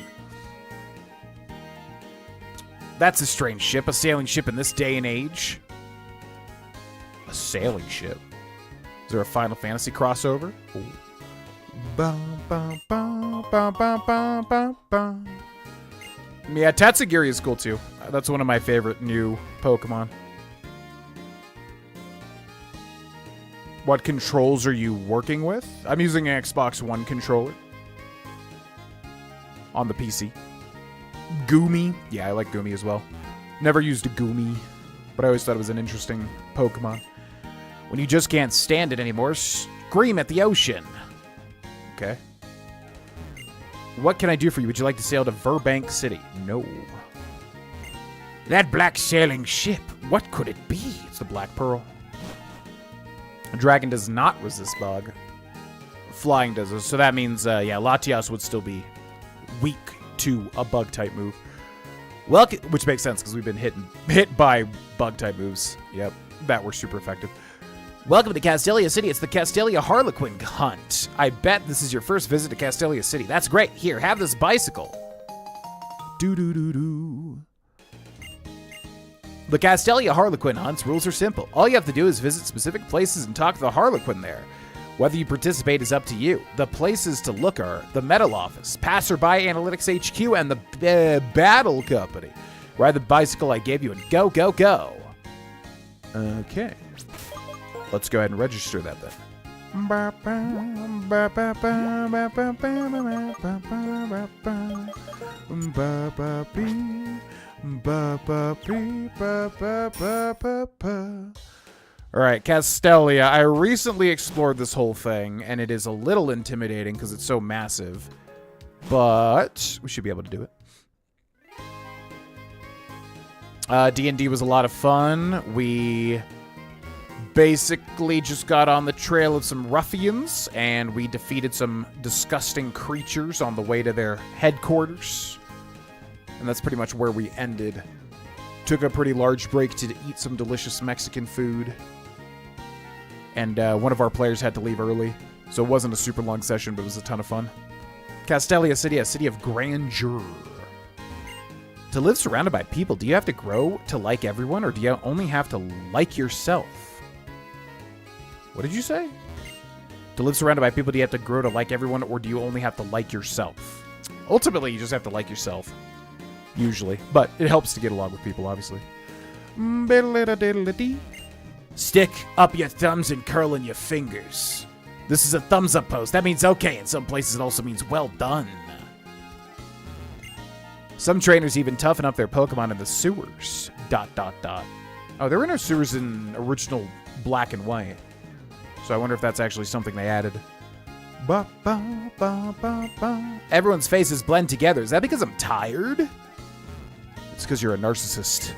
That's a strange ship, a sailing ship in this day and age. A sailing ship? Is there a Final Fantasy crossover? Ooh. Yeah, Tatsugiri is cool too. That's one of my favorite new Pokemon. What controls are you working with? I'm using an Xbox One controller. On the PC. Goomy. Yeah, I like Goomy as well. Never used a Goomy, but I always thought it was an interesting Pokemon. When you just can't stand it anymore, scream at the ocean. Okay. What can I do for you? Would you like to sail to Burbank City? No. That black sailing ship. What could it be? It's the Black Pearl. A dragon does not resist bug. Flying does. So that means, yeah, Latias would still be weak to a bug-type move. Well, which makes sense, because we've been hit by bug-type moves. Yep, that were super effective. Welcome to Castelia City. It's the Castelia Harlequin Hunt. I bet this is your first visit to Castelia City. That's great. Here, have this bicycle. Do-do-do-do. The Castelia Harlequin Hunt's rules are simple. All you have to do is visit specific places and talk to the Harlequin there. Whether you participate is up to you. The places to look are the Metal Office, Passerby Analytics HQ, and the Battle Company. Ride the bicycle I gave you and go, go, go. Okay. Let's go ahead and register that then. Alright, Castelia. I recently explored this whole thing, and it is a little intimidating because it's so massive. But we should be able to do it. D&D was a lot of fun. We basically just got on the trail of some ruffians, and we defeated some disgusting creatures on the way to their headquarters. And that's pretty much where we ended. Took a pretty large break to eat some delicious Mexican food. And one of our players had to leave early, so it wasn't a super long session, but it was a ton of fun. Castelia City, a city of grandeur. To live surrounded by people, do you have to grow to like everyone, or do you only have to like yourself? What did you say? To live surrounded by people, do you have to grow to like everyone, or do you only have to like yourself? Ultimately, you just have to like yourself. Usually. But it helps to get along with people, obviously. Stick up your thumbs and curl in your fingers. This is a thumbs up pose. That means okay. In some places, it also means well done. Some trainers even toughen up their Pokemon in the sewers. ... Oh, there were no sewers in original Black and White. So I wonder if that's actually something they added. Everyone's faces blend together. Is that because I'm tired? It's because you're a narcissist.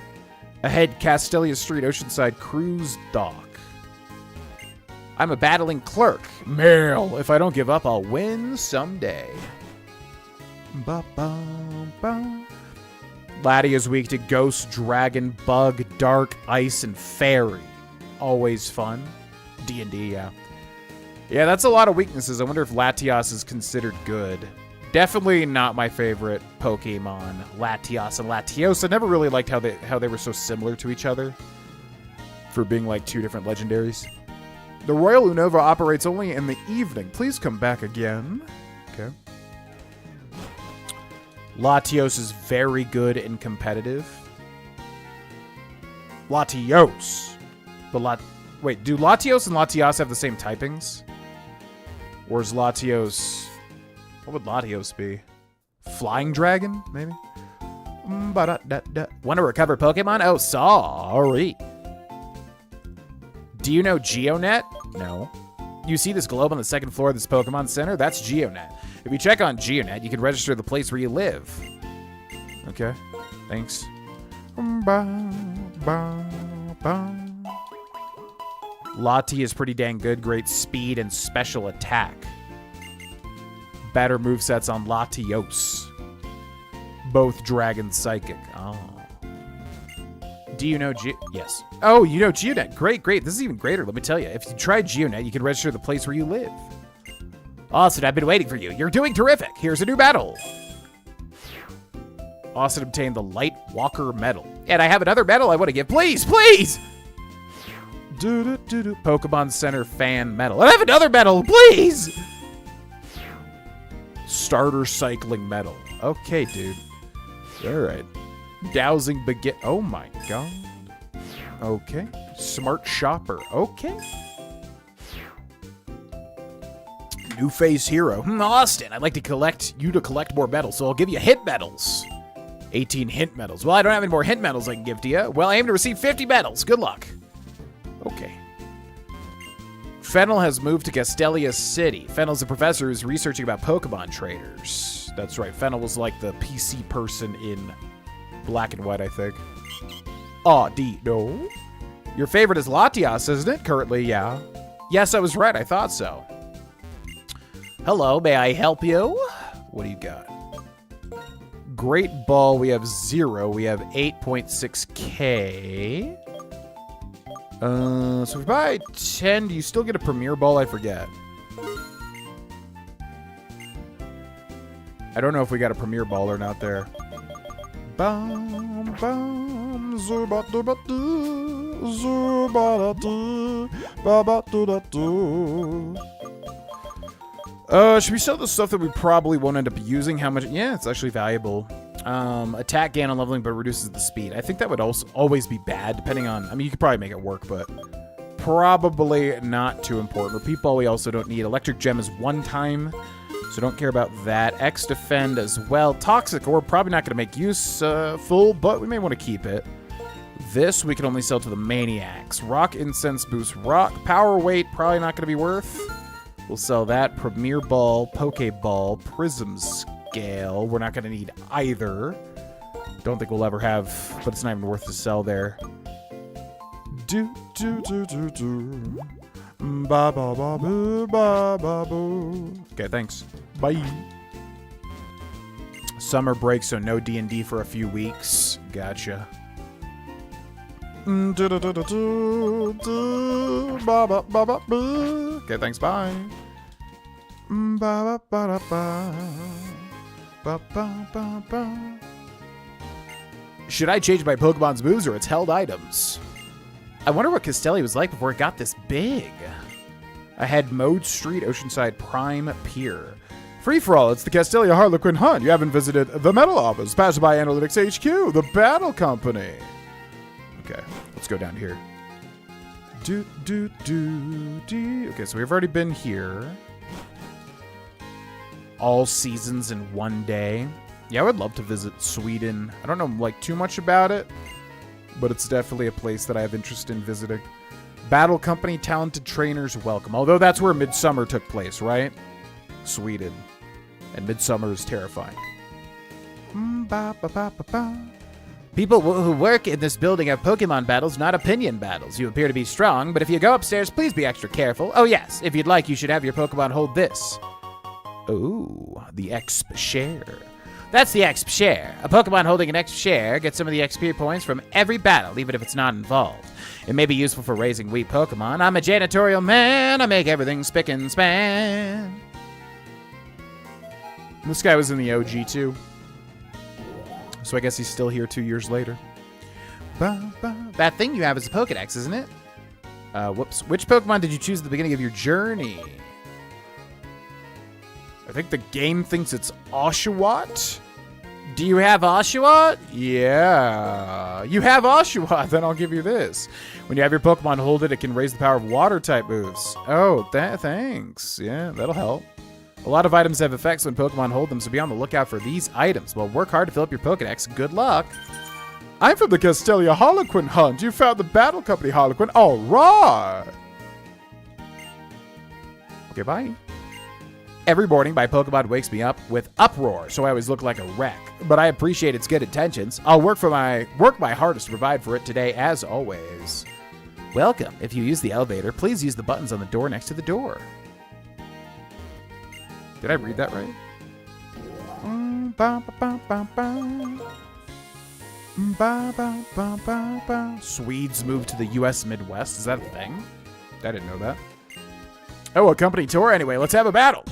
Ahead, Castelia Street, Oceanside Cruise Dock. I'm a battling clerk. Male. If I don't give up, I'll win someday. Laddie is weak to Ghost, Dragon, Bug, Dark, Ice, and Fairy. Always fun. D&D, yeah. Yeah, that's a lot of weaknesses. I wonder if Latias is considered good. Definitely not my favorite Pokemon, Latias and Latios. I never really liked how they were so similar to each other for being like two different legendaries. The Royal Unova operates only in the evening. Please come back again. Okay. Latios is very good and competitive. Latios. Wait, do Latios and Latias have the same typings? Or is Latios... What would Latios be? Flying Dragon, maybe? Want to recover Pokemon? Oh, sorry. Do you know GeoNet? No. You see this globe on the second floor of this Pokemon Center? That's GeoNet. If you check on GeoNet, you can register the place where you live. Okay. Thanks. Lati is pretty dang good. Great speed and special attack. Better movesets on Latios. both dragon psychic. Oh. Do you know Yes. Oh, you know Geonet. Great. This is even greater, let me tell you. If you try Geonet, you can register the place where you live. Austin, I've been waiting for you. You're doing terrific. Here's a new medal. Austin obtained the Light Walker medal. And I have another medal I want to give. Please! Pokemon Center fan medal. I have another medal, please! Starter cycling medal. Okay, dude. All right. Dowsing begin. Oh my god. Okay. Smart shopper. Okay. New phase hero. Austin, I'd like to collect more medals, so I'll give you hint medals. 18 hint medals. Well, I don't have any more hint medals I can give to you. Well, I aim to receive 50 medals. Good luck. Okay. Fennel has moved to Castelia City. Fennel's a professor who's researching about Pokemon traders. That's right. Fennel was like the PC person in Black and White, I think. No. Your favorite is Latias, isn't it? Currently, yeah. Yes, I was right. I thought so. Hello, may I help you? What do you got? Great Ball, we have 0. We have 8.6k. So if we buy 10, do you still get a Premier Ball? I forget. I don't know if we got a Premier Ball or not there. Bum, bum, zubatu-batu, zubatu, babatu-datu. Should we sell the stuff that we probably won't end up using? How much? Yeah, it's actually valuable. Attack gain on leveling, but reduces the speed. I think that would also always be bad, depending on... I mean, you could probably make it work, but probably not too important. Repeat Ball we also don't need. Electric Gem is 1 time, so don't care about that. X Defend as well. Toxic Orb, probably not going to make use full, but we may want to keep it. This we can only sell to the Maniacs. Rock Incense boosts rock. Power Weight, probably not going to be worth. We'll sell that. Premier Ball, Pokeball, Prism Scale. We're not going to need either. Don't think we'll ever have, but it's not even worth to sell there. Ba ba ba boo ba ba boo. Okay, thanks. Bye. Summer break, so no D&D for a few weeks. Gotcha. Okay, thanks, bye. Should I change my Pokemon's moves or its held items? I wonder what Castelia was like before it got this big. I had Mode Street, Oceanside Prime Pier. Free-for-all, it's the Castelia Harlequin Hunt. You haven't visited the Metal Office. Pass by Analytics HQ, the Battle Company. Okay, let's go down here. Okay, so we've already been here. All seasons in one day. Yeah, I would love to visit Sweden. I don't know like too much about it, but it's definitely a place that I have interest in visiting. Battle Company, talented trainers welcome. Although that's where Midsummer took place, right? Sweden. And Midsummer is terrifying. People who work in this building have Pokemon battles, not opinion battles. You appear to be strong, but if you go upstairs, please be extra careful. Oh yes, if you'd like, you should have your Pokemon hold this. Oh, the Exp Share. That's the Exp Share. A Pokemon holding an Exp Share gets some of the XP points from every battle, even if it's not involved. It may be useful for raising weak Pokemon. I'm a janitorial man. I make everything spick and span. This guy was in the OG too. So I guess he's still here 2 years later. That thing you have is a Pokedex, isn't it? Whoops. Which Pokemon did you choose at the beginning of your journey? I think the game thinks it's Oshawott. Do you have Oshawott? Yeah. You have Oshawott, then I'll give you this. When you have your Pokemon hold it, it can raise the power of water-type moves. Oh, thanks. Yeah, that'll help. A lot of items have effects when Pokemon hold them, so be on the lookout for these items. Well, work hard to fill up your Pokedex. Good luck. I'm from the Castelia Harlequin Hunt. You found the Battle Company Harlequin. All right. Okay, bye. Every morning, my Pokemon wakes me up with uproar, so I always look like a wreck. But I appreciate its good intentions. I'll work my hardest to provide for it today, as always. Welcome. If you use the elevator, please use the buttons on the door next to the door. Did I read that right? Swedes moved to the U.S. Midwest. Is that a thing? I didn't know that. Oh, a company tour? Anyway, let's have a battle.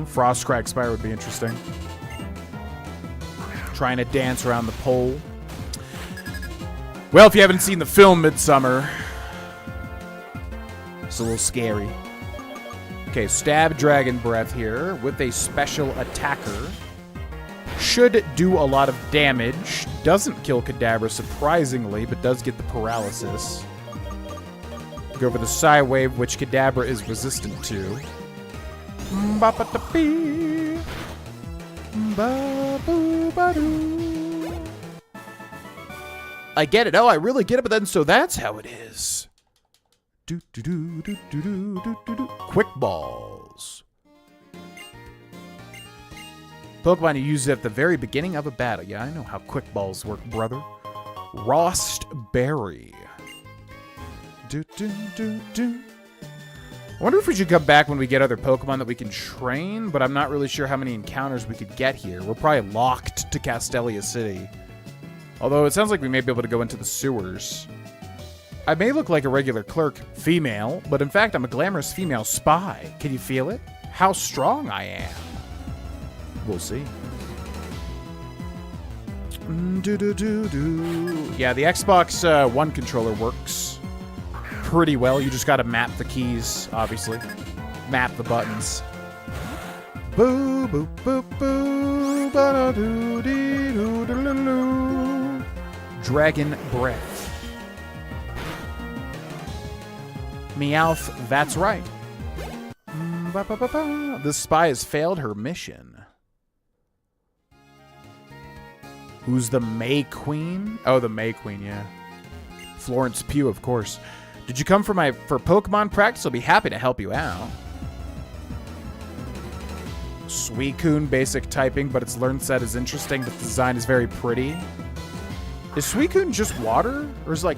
Frostcrack Spire would be interesting. Trying to dance around the pole. Well, if you haven't seen the film Midsummer, it's a little scary. Okay, Stab Dragon Breath here with a special attacker. Should do a lot of damage. Doesn't kill Kadabra, surprisingly, but does get the paralysis. Go for the Psy Wave, which Kadabra is resistant to. I get it. Oh, I really get it, but then so that's how it is. Quick Balls. Pokemon you use it at the very beginning of a battle. Yeah, I know how Quick Balls work, brother. Rost Berry. I wonder if we should come back when we get other Pokemon that we can train, but I'm not really sure how many encounters we could get here. We're probably locked to Castelia City. Although it sounds like we may be able to go into the sewers. I may look like a regular clerk, female, but in fact I'm a glamorous female spy. Can you feel it? How strong I am. We'll see. Yeah, the Xbox One controller works pretty well. You just gotta map the keys, obviously. Map the buttons. Boo, boo, boo, boo, ba-da-doo, dee, doo, doo, doo, doo. Dragon Breath. Meowth, that's right. The spy has failed her mission. Who's the May Queen? Oh, the May Queen, yeah. Florence Pugh, of course. Did you come for Pokemon practice? I'll be happy to help you out. Suicune, basic typing, but its learn set is interesting. The design is very pretty. Is Suicune just water? Or is it like...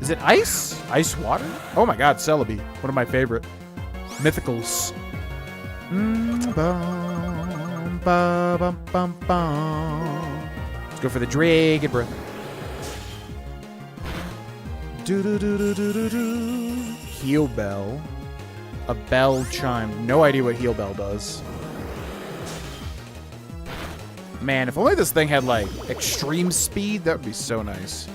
Is it ice? Ice water? Oh my god, Celebi. One of my favorite mythicals. Let's go for the Dragon Breath. Heal Bell. A bell chime. No idea what Heal Bell does. Man, if only this thing had, like, extreme speed, that would be so nice.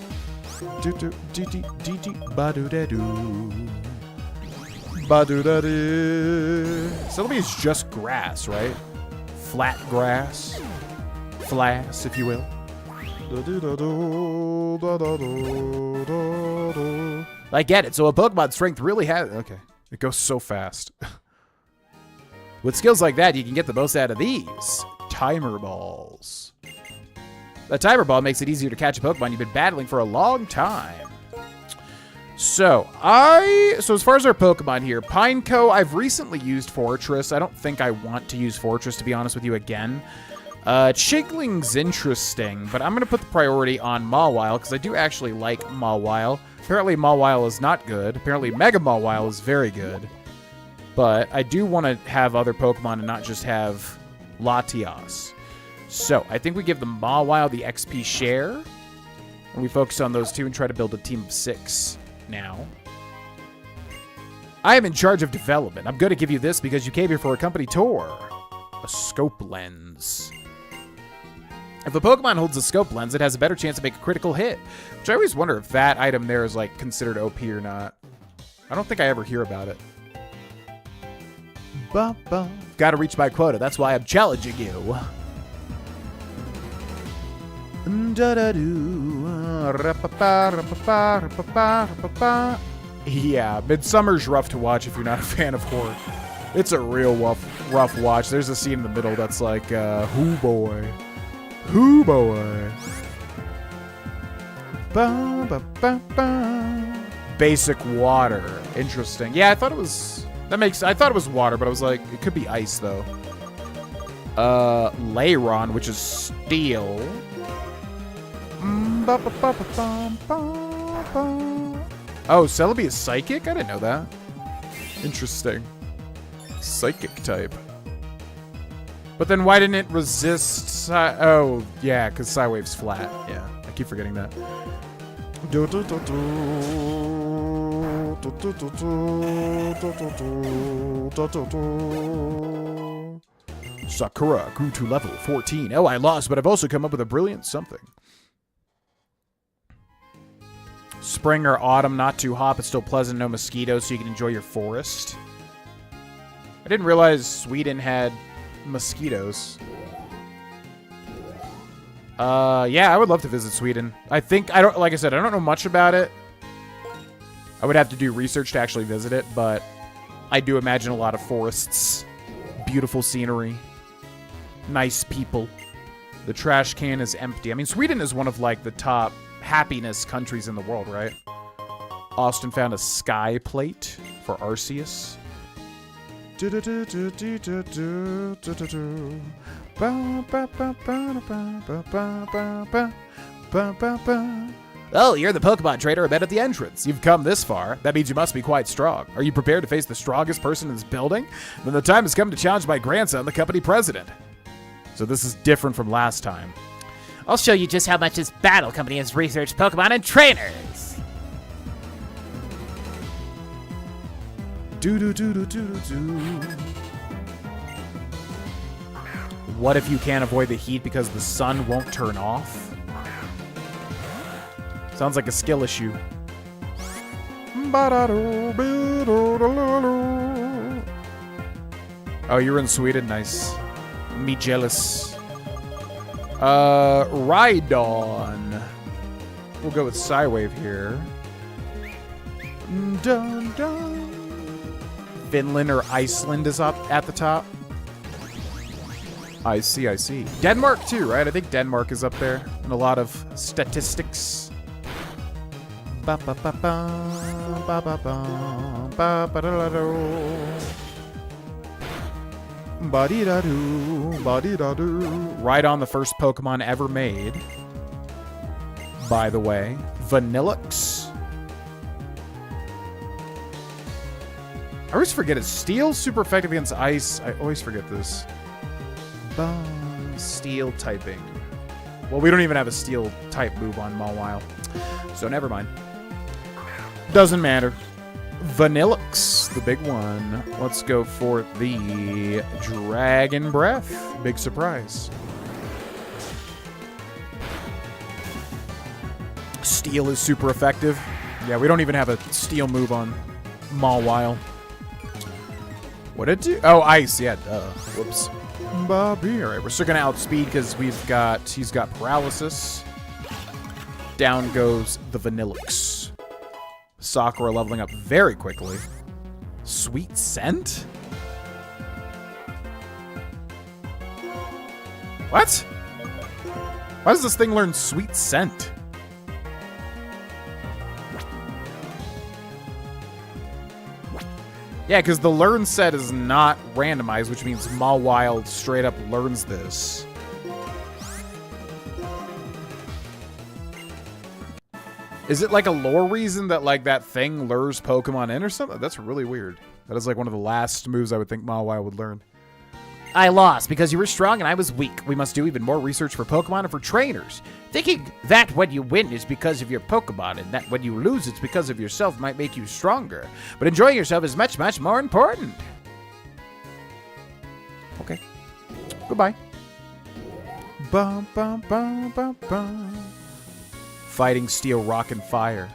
Celebi is just grass, right? Flat grass. Flass, if you will. I get it. So a Pokemon strength really has... Okay. It goes so fast. With skills like that, you can get the most out of these. Timer Balls. A Timer Ball makes it easier to catch a Pokemon you've been battling for a long time. So as far as our Pokemon here, Pineco, I've recently used Fortress. I don't think I want to use Fortress, to be honest with you, again. Chigling's interesting, but I'm going to put the priority on Mawile, because I do actually like Mawile. Apparently Mawile is not good. Apparently Mega Mawile is very good. But I do want to have other Pokemon and not just have Latias. So I think we give the Mawile the XP share. And we focus on those two and try to build a team of 6 now. I am in charge of development. I'm going to give you this because you came here for a company tour. A scope lens. If a Pokemon holds a scope lens, it has a better chance to make a critical hit. Which I always wonder if that item there is, like, considered OP or not. I don't think I ever hear about it. Gotta reach my quota. That's why I'm challenging you. Yeah, Midsummer's rough to watch if you're not a fan of horror. It's a real rough watch. There's a scene in the middle that's like, hoo boy. Hoo boy. Basic water. Interesting. Yeah, I thought it was... I thought it was water, but I was like, it could be ice, though. Lairon, which is steel. Oh, Celebi is psychic? I didn't know that. Interesting. Psychic type. But then why didn't it resist oh, yeah, because Psywave's flat. Yeah, I keep forgetting that. Sakura grew to level 14. Oh, I lost, but I've also come up with a brilliant something. Spring or autumn, not too hot, but still pleasant, no mosquitoes, so you can enjoy your forest. I didn't realize Sweden had mosquitoes. Yeah, I would love to visit Sweden. Like I said, I don't know much about it. I would have to do research to actually visit it, but I do imagine a lot of forests, beautiful scenery, nice people. The trash can is empty. I mean, Sweden is one of, like, the top happiness countries in the world, right? Austin found a sky plate for Arceus. Oh, you're the Pokemon trader I met at the entrance. You've come this far. That means you must be quite strong. Are you prepared to face the strongest person in this building? Then the time has come to challenge my grandson, the company president. So this is different from last time. I'll show you just how much this battle company has researched Pokemon and trainers. What if you can't avoid the heat because the sun won't turn off? Sounds like a skill issue. Oh, you're in Sweden? Nice. Me jealous. Rhydon. We'll go with Psywave here. Dun, dun. Finland or Iceland is up at the top. I see, I see. Denmark too, right? I think Denmark is up there in a lot of statistics. Rhydon, the first Pokemon ever made. By the way, Vanillux. I always forget it. Steel super effective against ice. I always forget this. Steel typing. Well, we don't even have a steel type move on Mawile, so never mind. Doesn't matter. Vanillux, the big one. Let's go for the Dragon Breath. Big surprise. Steel is super effective. Yeah, we don't even have a steel move on Mawile. What did it do? Oh, ice. Yeah, duh. Whoops. Bobby. All right, we're still going to outspeed because he's got paralysis. Down goes the Vanillux. Sakura leveling up very quickly. Sweet Scent? What? Why does this thing learn Sweet Scent? Yeah, because the learn set is not randomized, which means Mawile straight up learns this. Is it like a lore reason that like that thing lures Pokemon in or something? That's really weird. That is like one of the last moves I would think Mawile would learn. I lost because you were strong and I was weak. We must do even more research for Pokemon and for trainers. Thinking that when you win is because of your Pokemon and that when you lose it's because of yourself might make you stronger. But enjoying yourself is much, much more important. Okay. Goodbye. Bum, bum, bum, bum, bum. Fighting Steel, Rock, and Fire.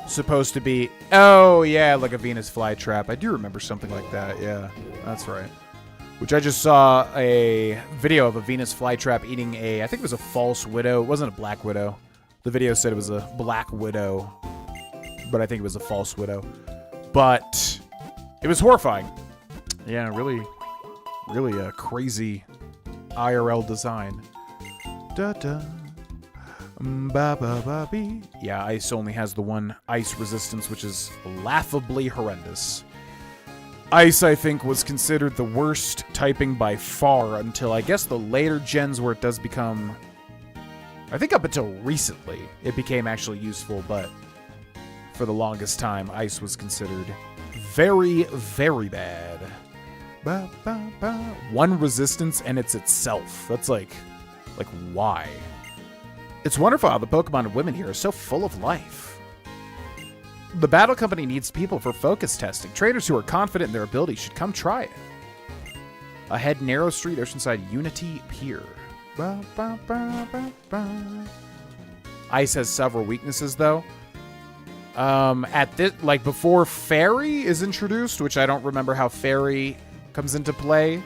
Supposed to be... Oh, yeah, like a Venus flytrap. I do remember something like that. Yeah, that's right. Which I just saw a video of a Venus flytrap eating a... I think it was a false widow. It wasn't a black widow. The video said it was a black widow. But I think it was a false widow. But it was horrifying. Yeah, really a crazy IRL design. Da-da. Ba-ba-ba-bee. Yeah, ice only has the one ice resistance, which is laughably horrendous. Ice, I think, was considered the worst typing by far until I guess the later gens where it does become... I think up until recently it became actually useful, but for the longest time, ice was considered very, very bad. Ba, ba, ba. 1 resistance and it's itself. That's like why? It's wonderful how the Pokemon and women here are so full of life. The Battle Company needs people for focus testing. Trainers who are confident in their abilities should come try it. Ahead, Narrow Street, Oceanside Unity Pier. Ba, ba, ba, ba, ba. Ice has several weaknesses, though. At this, like before Fairy is introduced, which I don't remember how Fairy comes into play,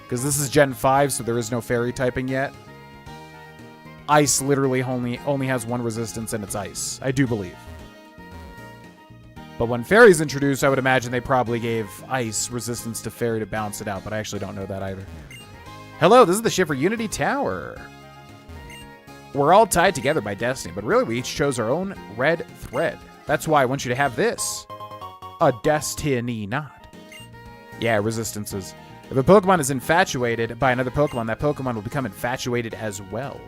because this is Gen 5, so there is no Fairy typing yet. Ice literally only has 1 resistance, and it's Ice. I do believe. But when Fairy's introduced, I would imagine they probably gave Ice resistance to Fairy to balance it out, but I actually don't know that either. Hello, this is the ship for Unity Tower. We're all tied together by destiny, but really we each chose our own red thread. That's why I want you to have this. A destiny knot. Yeah, resistances. If a Pokemon is infatuated by another Pokemon, that Pokemon will become infatuated as well.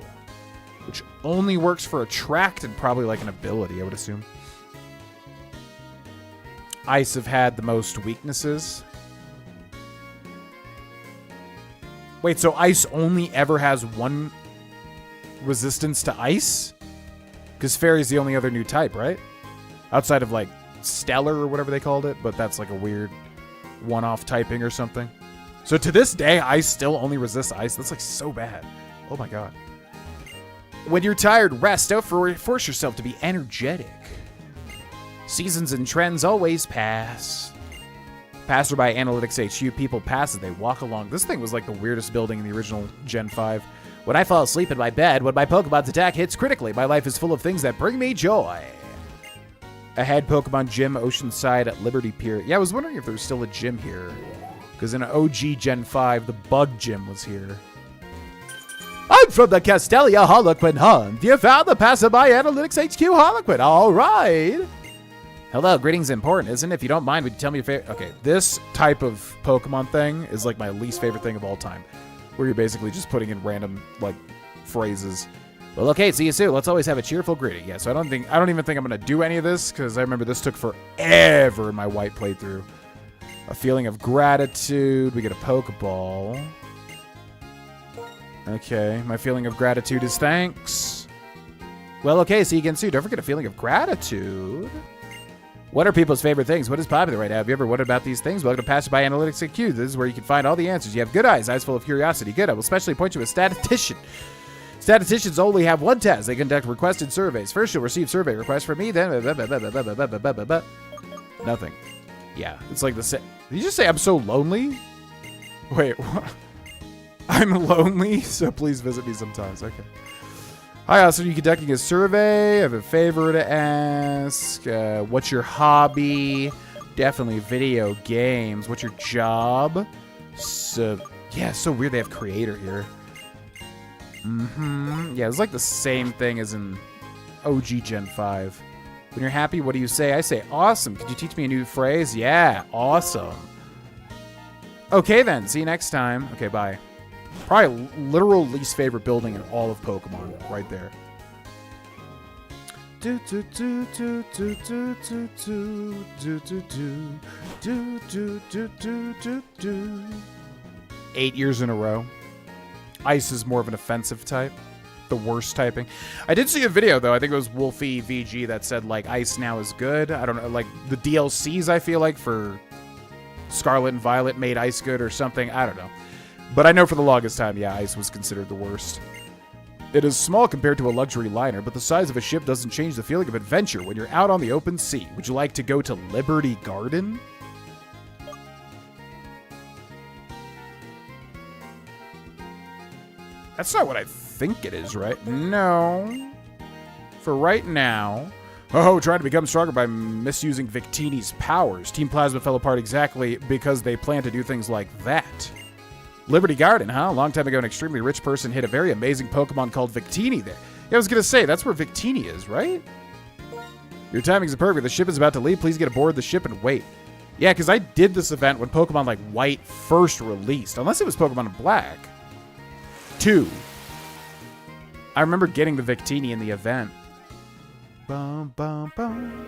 Which only works for Attract and probably like an ability, I would assume. Ice have had the most weaknesses. Wait, so Ice only ever has 1 resistance to Ice? Because Fairy's the only other new type, right? Outside of like Stellar or whatever they called it, but that's like a weird one-off typing or something. So to this day, Ice still only resists Ice. That's like so bad. Oh my god. When you're tired, rest. Don't force yourself to be energetic. Seasons and trends always pass. Passerby Analytics HQ. People pass as they walk along. This thing was like the weirdest building in the original Gen 5. When I fall asleep in my bed, when my Pokemon's attack hits critically, my life is full of things that bring me joy. Ahead, Pokemon Gym, Oceanside at Liberty Pier. Yeah, I was wondering if there's still a gym here. Because in OG Gen 5, the Bug Gym was here. I'm from the Castelia Holoquin Hunt. You found the Passerby Analytics HQ Holoquin. All right. Hello, greetings important, isn't it? If you don't mind, would you tell me your favorite? Okay, this type of Pokemon thing is like my least favorite thing of all time. Where you're basically just putting in random, like, phrases. Well, okay, see you soon. Let's always have a cheerful greeting. Yeah, so I don't even think I'm going to do any of this, because I remember this took forever in my white playthrough. A feeling of gratitude. We get a Pokeball. Okay, my feeling of gratitude is thanks. Well, okay, see you again soon. Don't forget a feeling of gratitude. What are people's favorite things? What is popular right now? Have you ever wondered about these things? Welcome to Passerby Analytics HQ. This is where you can find all the answers. You have good eyes full of curiosity. Good. I will especially point you to a statistician. Statisticians only have 1 task. They conduct requested surveys. First, you'll receive survey requests from me, then... Nothing. Yeah, it's like the... Did you just say I'm so lonely? Wait, what? I'm lonely, so please visit me sometimes. Okay. Hi, also, you conducting a survey. I have a favor to ask. What's your hobby? Definitely video games. What's your job? So, yeah, it's so weird they have creator here. Yeah, it's like the same thing as in OG Gen 5. When you're happy, what do you say? I say, awesome. Could you teach me a new phrase? Yeah, awesome. Okay, then. See you next time. Okay, bye. Probably literal least favorite building in all of Pokemon, right there. 8 years in a row. Ice is more of an offensive type. The worst typing. I did see a video, though. I think it was Wolfie VG that said, like, Ice now is good. I don't know. Like, the DLCs, I feel like, for Scarlet and Violet made Ice good or something. I don't know. But I know for the longest time, yeah, Ice was considered the worst. It is small compared to a luxury liner, but the size of a ship doesn't change the feeling of adventure when you're out on the open sea. Would you like to go to Liberty Garden? That's not what I think it is, right? No. For right now... Oh, trying to become stronger by misusing Victini's powers. Team Plasma fell apart exactly because they plan to do things like that. Liberty Garden, huh? A long time ago, an extremely rich person hid a very amazing Pokemon called Victini there. Yeah, I was going to say, that's where Victini is, right? Your timing's perfect. The ship is about to leave. Please get aboard the ship and wait. Yeah, because I did this event when Pokemon, like, White first released. Unless it was Pokemon Black. 2. I remember getting the Victini in the event. Bum, bum, bum.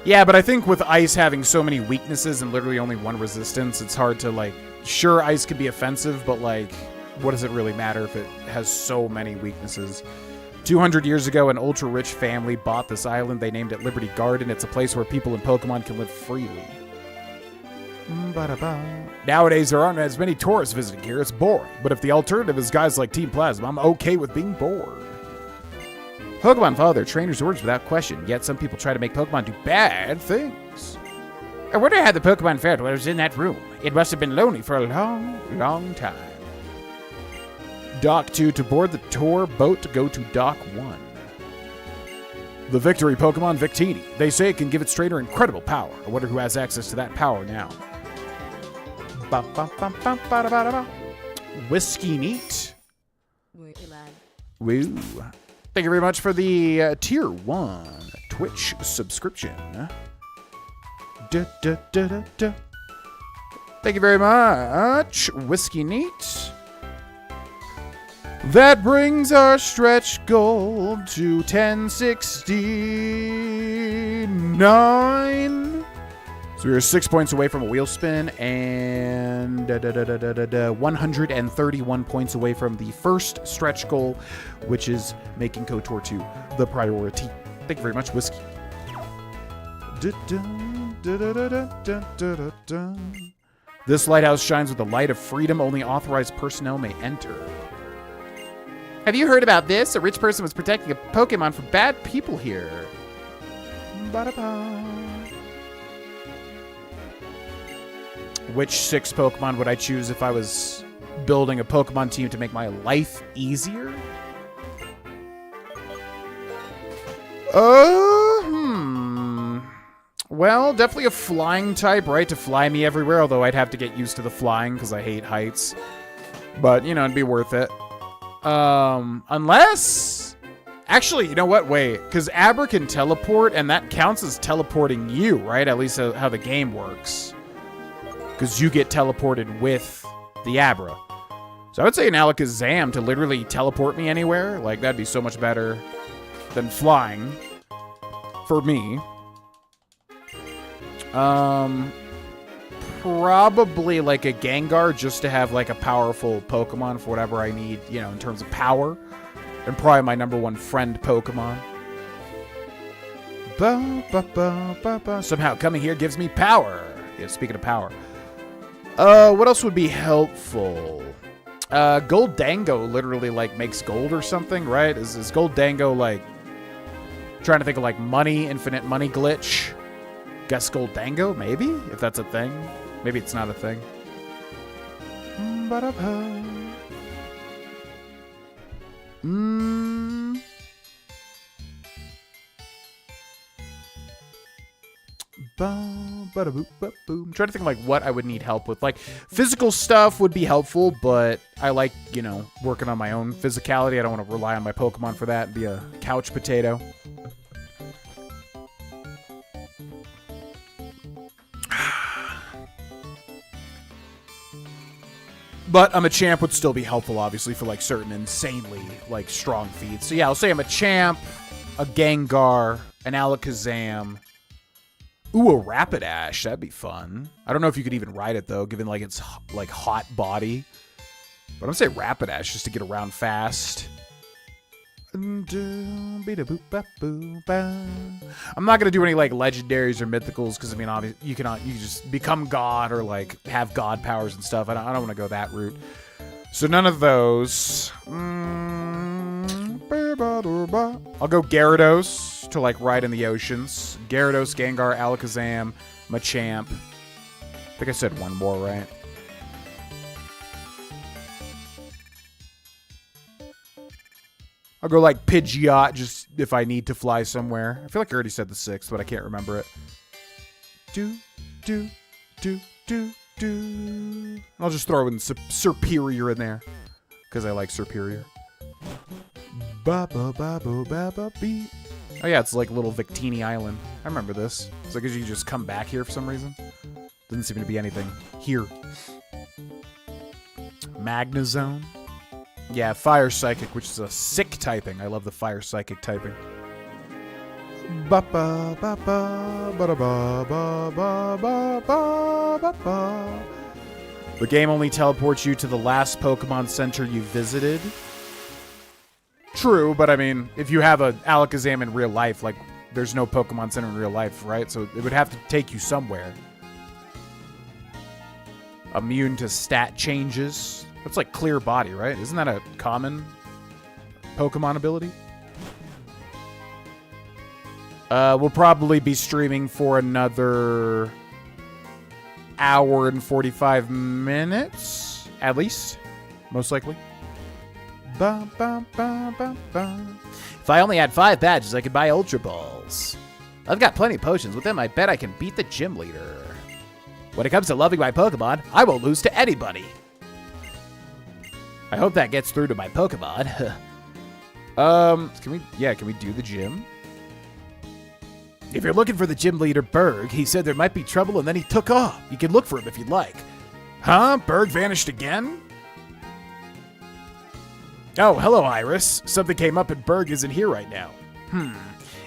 Yeah, but I think with ice having so many weaknesses and literally only one resistance, it's hard to, like... Sure, ice could be offensive, but, like, what does it really matter if it has so many weaknesses? 200 years ago, an ultra-rich family bought this island. They named it Liberty Garden. It's a place where people and Pokemon can live freely. Nowadays, there aren't as many tourists visiting here. It's boring. But if the alternative is guys like Team Plasma, I'm okay with being bored. Pokemon follow their trainers' orders without question, yet some people try to make Pokemon do bad things. I wonder how the Pokemon felt when I was in that room. It must have been lonely for a long, long time. Dock 2 to board the tour boat to go to Dock 1. The victory Pokemon Victini. They say it can give its trainer incredible power. I wonder who has access to that power now. Whiskey Neat. Woo. Thank you very much for the Tier 1 Twitch subscription. Thank you very much, Whiskey Neat. That brings our stretch goal to 1069. So we are 6 points away from a wheel spin and 131 points away from the first stretch goal, which is making KOTOR 2 the priority. Thank you very much, Whiskey. This lighthouse shines with the light of freedom. Only authorized personnel may enter. Have you heard about this? A rich person was protecting a Pokemon from bad people here. Ba-da-ba. Which 6 Pokemon would I choose if I was building a Pokemon team to make my life easier? Well, definitely a flying type, right? To fly me everywhere, although I'd have to get used to the flying because I hate heights. But, you know, it'd be worth it. Unless... Actually, you know what? Wait. Because Abra can teleport, and that counts as teleporting you, right? At least how the game works. Because you get teleported with the Abra. So I would say an Alakazam to literally teleport me anywhere. Like, that'd be so much better than flying. For me. Probably like a Gengar just to have like a powerful Pokemon for whatever I need, you know, in terms of power. And probably my #1 friend Pokemon. Somehow coming here gives me power. Yeah, speaking of power. What else would be helpful? Gold Dango literally like makes gold or something, right? Is Gold Dango like trying to think of like money, infinite money glitch? Guess Gold Dango, maybe? If that's a thing. Maybe it's not a thing. I'm trying to think of like what I would need help with. Like physical stuff would be helpful, but I like, you know, working on my own physicality. I don't want to rely on my Pokemon for that and be a couch potato. But I'm a champ would still be helpful, obviously, for like certain insanely like strong feats. So yeah, I'll say I'm a champ, a Gengar, an Alakazam. Ooh, a Rapidash. That'd be fun. I don't know if you could even ride it though, given like its like hot body. But I'm gonna say Rapidash just to get around fast. I'm not gonna do any like legendaries or mythicals because I mean, obviously, you can just become God or like have God powers and stuff. I don't want to go that route. So none of those. I'll go Gyarados to like ride in the oceans. Gyarados, Gengar, Alakazam, Machamp. I think I said one more, right? I'll go like Pidgeot just if I need to fly somewhere. I feel like I already said the 6th, but I can't remember it. I'll just throw in Serperior in there because I like Serperior. Oh yeah, it's like little Victini Island. I remember this. It's like you can just come back here for some reason. Doesn't seem to be anything here. Magnezone. Yeah, Fire Psychic, which is a sick typing. I love the Fire Psychic typing. Ba ba ba ba ba ba ba ba ba ba ba. The game only teleports you to the last Pokemon Center you visited. True, but I mean, if you have a Alakazam in real life, like, there's no Pokemon Center in real life, right? So it would have to take you somewhere. Immune to stat changes. That's like Clear Body, right? Isn't that a common Pokemon ability? We'll probably be streaming for another hour and 45 minutes, at least, most likely. Ba, ba, ba, ba, ba. If I only had 5 badges, I could buy Ultra Balls. I've got plenty of potions. With them, I bet I can beat the gym leader. When it comes to loving my Pokemon, I won't lose to anybody. I hope that gets through to my Pokemon. Can we do the gym? If you're looking for the gym leader, Berg, he said there might be trouble and then he took off. You can look for him if you'd like. Huh? Berg vanished again? Oh, hello, Iris. Something came up and Berg isn't here right now.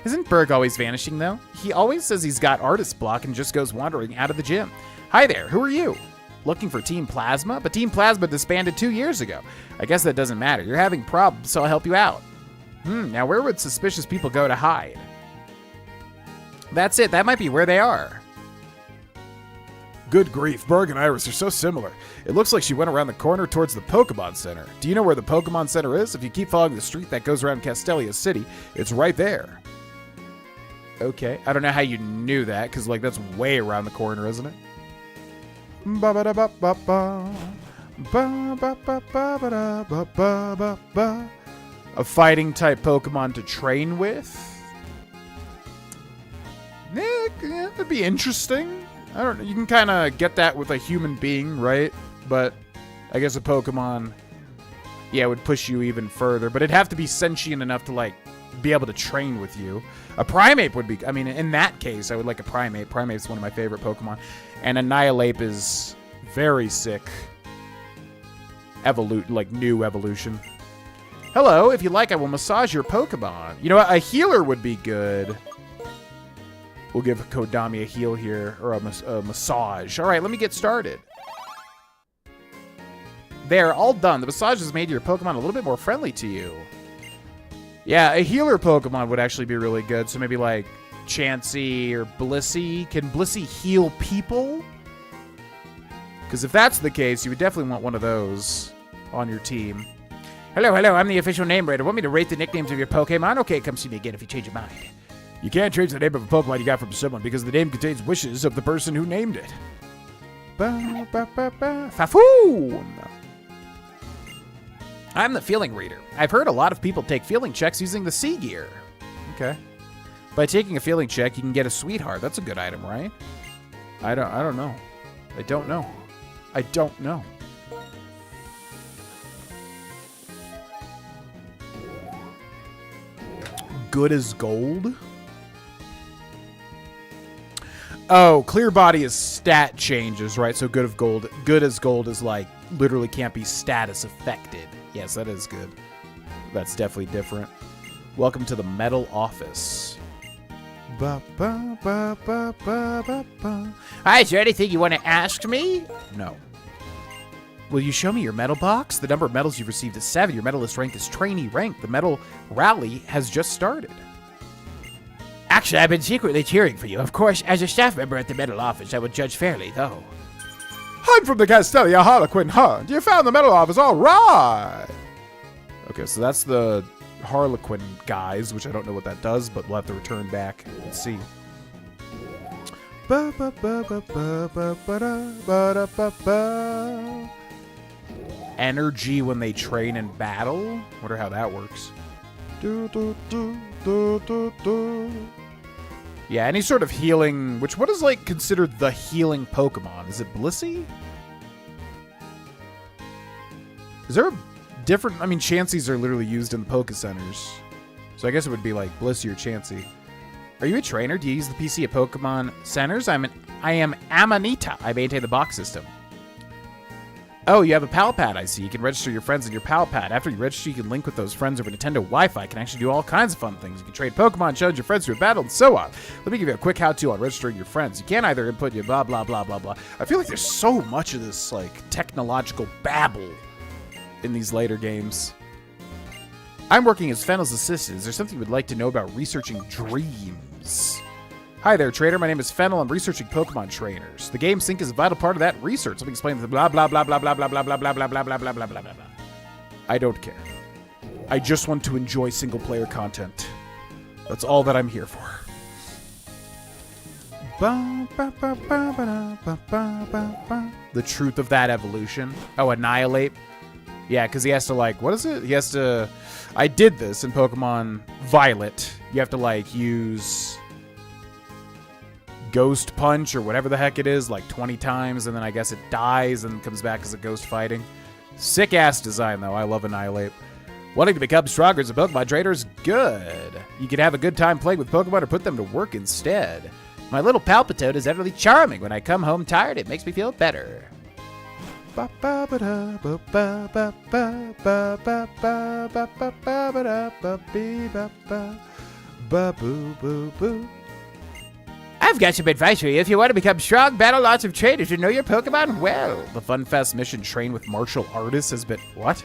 Isn't Berg always vanishing, though? He always says he's got artist block and just goes wandering out of the gym. Hi there, who are you? Looking for Team Plasma? But Team Plasma disbanded 2 years ago. I guess that doesn't matter. You're having problems, so I'll help you out. Now where would suspicious people go to hide? That's it. That might be where they are. Good grief, Berg and Iris are so similar. It looks like she went around the corner towards the Pokemon Center. Do you know where the Pokemon Center is? If you keep following the street that goes around Castelia City, it's right there. Okay. I don't know how you knew that, because, like, that's way around the corner, isn't it? Ba ba da ba ba ba. Ba ba ba ba ba ba ba ba ba. A fighting type Pokemon to train with? That'd be interesting. I don't know. You can kind of get that with a human being, right? But I guess a Pokemon, yeah, would push you even further. But it'd have to be sentient enough to, like, be able to train with you. A Primeape would be, I mean, in that case, I would like a Primeape. Primeape's one of my favorite Pokemon. And Annihilape is very sick. New evolution. Hello, if you like, I will massage your Pokemon. You know what? A healer would be good. We'll give Kodami a heal here, or a massage. All right, let me get started. There, all done. The massage has made your Pokemon a little bit more friendly to you. Yeah, a healer Pokemon would actually be really good. So maybe like Chansey or Blissey. Can Blissey heal people? Because if that's the case, you would definitely want one of those on your team. Hello, I'm the official name rater. Want me to rate the nicknames of your Pokemon? Okay, come see me again if you change your mind. You can't change the name of a Pokemon you got from someone because the name contains wishes of the person who named it. Ba, ba, ba, ba. Fafoon! I'm the feeling reader. I've heard a lot of people take feeling checks using the sea gear. Okay. By taking a feeling check, you can get a sweetheart. That's a good item, right? I don't know. I don't know. Good as gold? Oh, Clear Body is stat changes, right? So good as gold is like literally can't be status affected. Yes, that is good. That's definitely different. Welcome to the Metal Office. Ba, ba, ba, ba, ba, ba, ba. Hi, is there anything you want to ask me? No. Will you show me your medal box? The number of medals you've received is 7. Your medalist rank is trainee rank. The medal rally has just started. Actually, I've been secretly cheering for you. Of course, as a staff member at the medal office, I would judge fairly, though. I'm from the Castelia Harlequin Hunt. You found the medal office, all right. Okay, so that's the Harlequin guys, which I don't know what that does, but we'll have to return back and see. Ba, ba, ba, ba, ba, ba, ba, da, ba, da, ba, ba. Energy when they train in battle? Wonder how that works. Do, do, do, do, do, do. Yeah, any sort of healing, what is like considered the healing Pokemon? Is it Blissey? Is there a different, I mean, Chanseys are literally used in the Poké Centers. So I guess it would be like Blissey or Chansey. Are you a trainer? Do you use the PC at Pokemon Centers? I am Amanita. I maintain the box system. Oh, you have a pal pad, I see. You can register your friends in your pal pad. After you register, you can link with those friends over Nintendo Wi-Fi. You can actually do all kinds of fun things. You can trade Pokemon, challenge your friends through a battle, and so on. Let me give you a quick how-to on registering your friends. You can either input your blah, blah, blah, blah, blah. I feel like there's so much of this, like, technological babble in these later games. I'm working as Fennel's assistant. Is there something you would like to know about researching dreams? Hi there, trader. My name is Fennel. I'm researching Pokemon trainers. The game sync is a vital part of that research. Let me explain the blah blah blah blah blah blah blah blah blah blah blah blah blah blah blah blah. I don't care. I just want to enjoy single player content. That's all that I'm here for. The truth of that evolution. Oh, annihilate. Yeah, because he has to, like, what is it? He has to... I did this in Pokemon Violet. You have to, like, use Ghost Punch or whatever the heck it is, like 20 times, and then I guess it dies and comes back as a ghost fighting. Sick-ass design, though. I love Annihilate. Wanting to become stronger as a Pokemon trainer is good. You can have a good time playing with Pokemon or put them to work instead. My little Palpitoad is utterly charming. When I come home tired, it makes me feel better. I've got some advice for you. If you want to become strong, battle lots of trainers, and know your Pokemon well. The FunFest mission train with martial artists has been... What?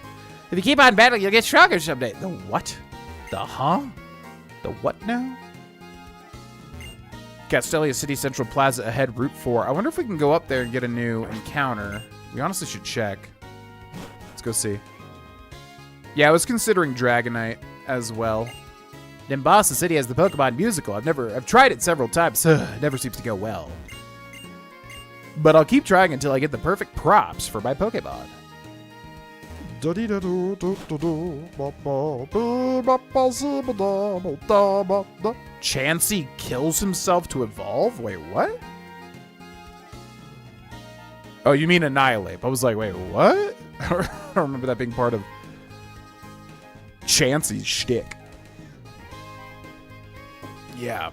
If you keep on battling, you'll get stronger someday. The what? The huh? The what now? Castelia City Central Plaza ahead, Route 4. I wonder if we can go up there and get a new encounter. We honestly should check. Let's go see. Yeah, I was considering Dragonite as well. Nimbasa City has the Pokemon musical. I've tried it several times. It never seems to go well. But I'll keep trying until I get the perfect props for my Pokemon. Chansey kills himself to evolve? Wait, what? Oh, you mean Annihilate. I was like, wait, what? I don't remember that being part of Chansey's shtick. Yeah.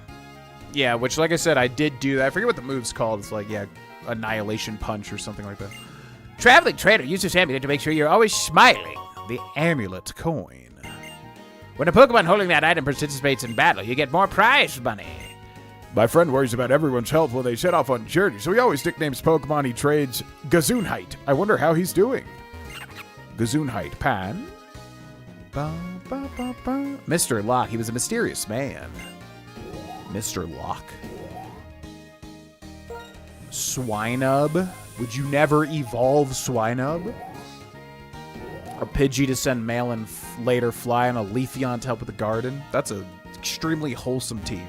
Yeah, which, like I said, I did do that. I forget what the move's called. It's like, yeah, Annihilation Punch or something like that. Traveling trainer, use this amulet to make sure you're always smiling. The amulet coin. When a Pokemon holding that item participates in battle, you get more prize money. My friend worries about everyone's health when they set off on journeys, so he always nicknames Pokemon he trades Gazoonhite. I wonder how he's doing. Gazoonhite, Pan. Mr. Locke, he was a mysterious man. Mr. Locke. Swinub. Would you never evolve Swinub? A Pidgey to send mail and later fly on a Leafeon to help with the garden? That's an extremely wholesome team.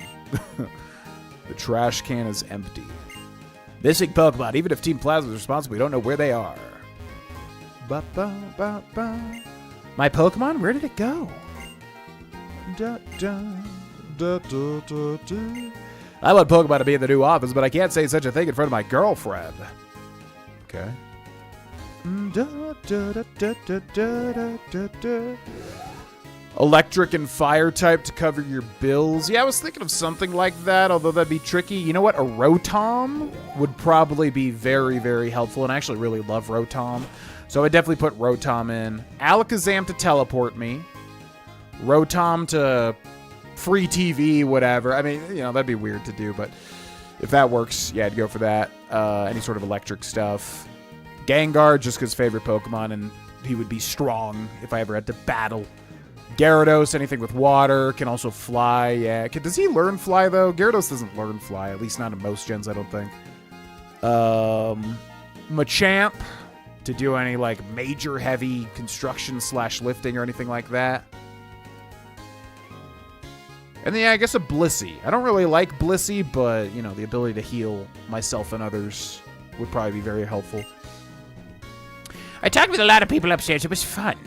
The trash can is empty. Missing Pokemon. Even if Team Plasma is responsible, we don't know where they are. My Pokemon? Where did it go? I want Pokemon to be in the new office, but I can't say such a thing in front of my girlfriend. Okay. Electric and fire type to cover your bills. Yeah, I was thinking of something like that, although that'd be tricky. You know what? A Rotom would probably be very, very helpful, and I actually really love Rotom. So I'd definitely put Rotom in. Alakazam to teleport me. Rotom to free TV, whatever. I mean, you know, that'd be weird to do, but if that works, yeah, I'd go for that. Any sort of electric stuff. Gengar, just because favorite Pokemon, and he would be strong if I ever had to battle. Gyarados, anything with water, can also fly. Yeah, does he learn fly, though? Gyarados doesn't learn fly, at least not in most gens, I don't think. Machamp, to do any, like, major heavy construction / lifting or anything like that. And then, yeah, I guess a Blissey. I don't really like Blissey, but, you know, the ability to heal myself and others would probably be very helpful. I talked with a lot of people upstairs. It was fun.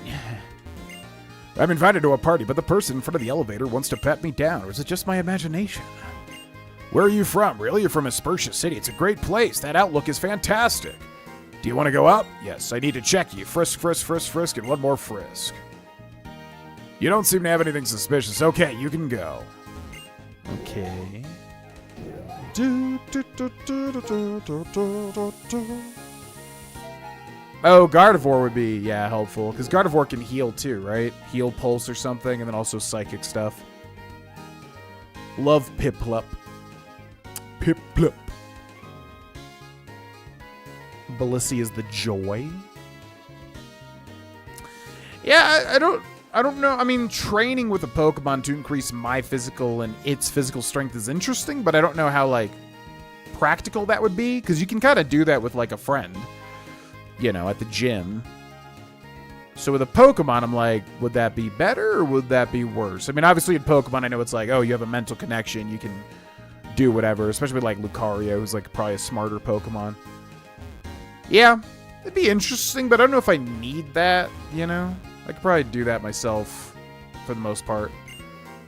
I'm invited to a party, but the person in front of the elevator wants to pat me down, or is it just my imagination? Where are you from? Really? You're from Aspertia City. It's a great place. That outlook is fantastic. Do you want to go up? Yes, I need to check you. Frisk, frisk, frisk, frisk, and one more frisk. You don't seem to have anything suspicious. Okay, you can go. Okay. Oh, Gardevoir would be, yeah, helpful. Because Gardevoir can heal too, right? Heal Pulse or something, and then also Psychic stuff. Love Piplup. Piplup. Bellissi is the joy. Yeah, I don't know. I mean, training with a Pokemon to increase my physical and its physical strength is interesting, but I don't know how, like, practical that would be. Because you can kind of do that with, like, a friend. You know, at the gym. So with a Pokemon, I'm like, would that be better or would that be worse? I mean, obviously in Pokemon, I know it's like, oh, you have a mental connection. You can do whatever, especially with like Lucario, who's like probably a smarter Pokemon. Yeah, it'd be interesting, but I don't know if I need that, you know? I could probably do that myself for the most part.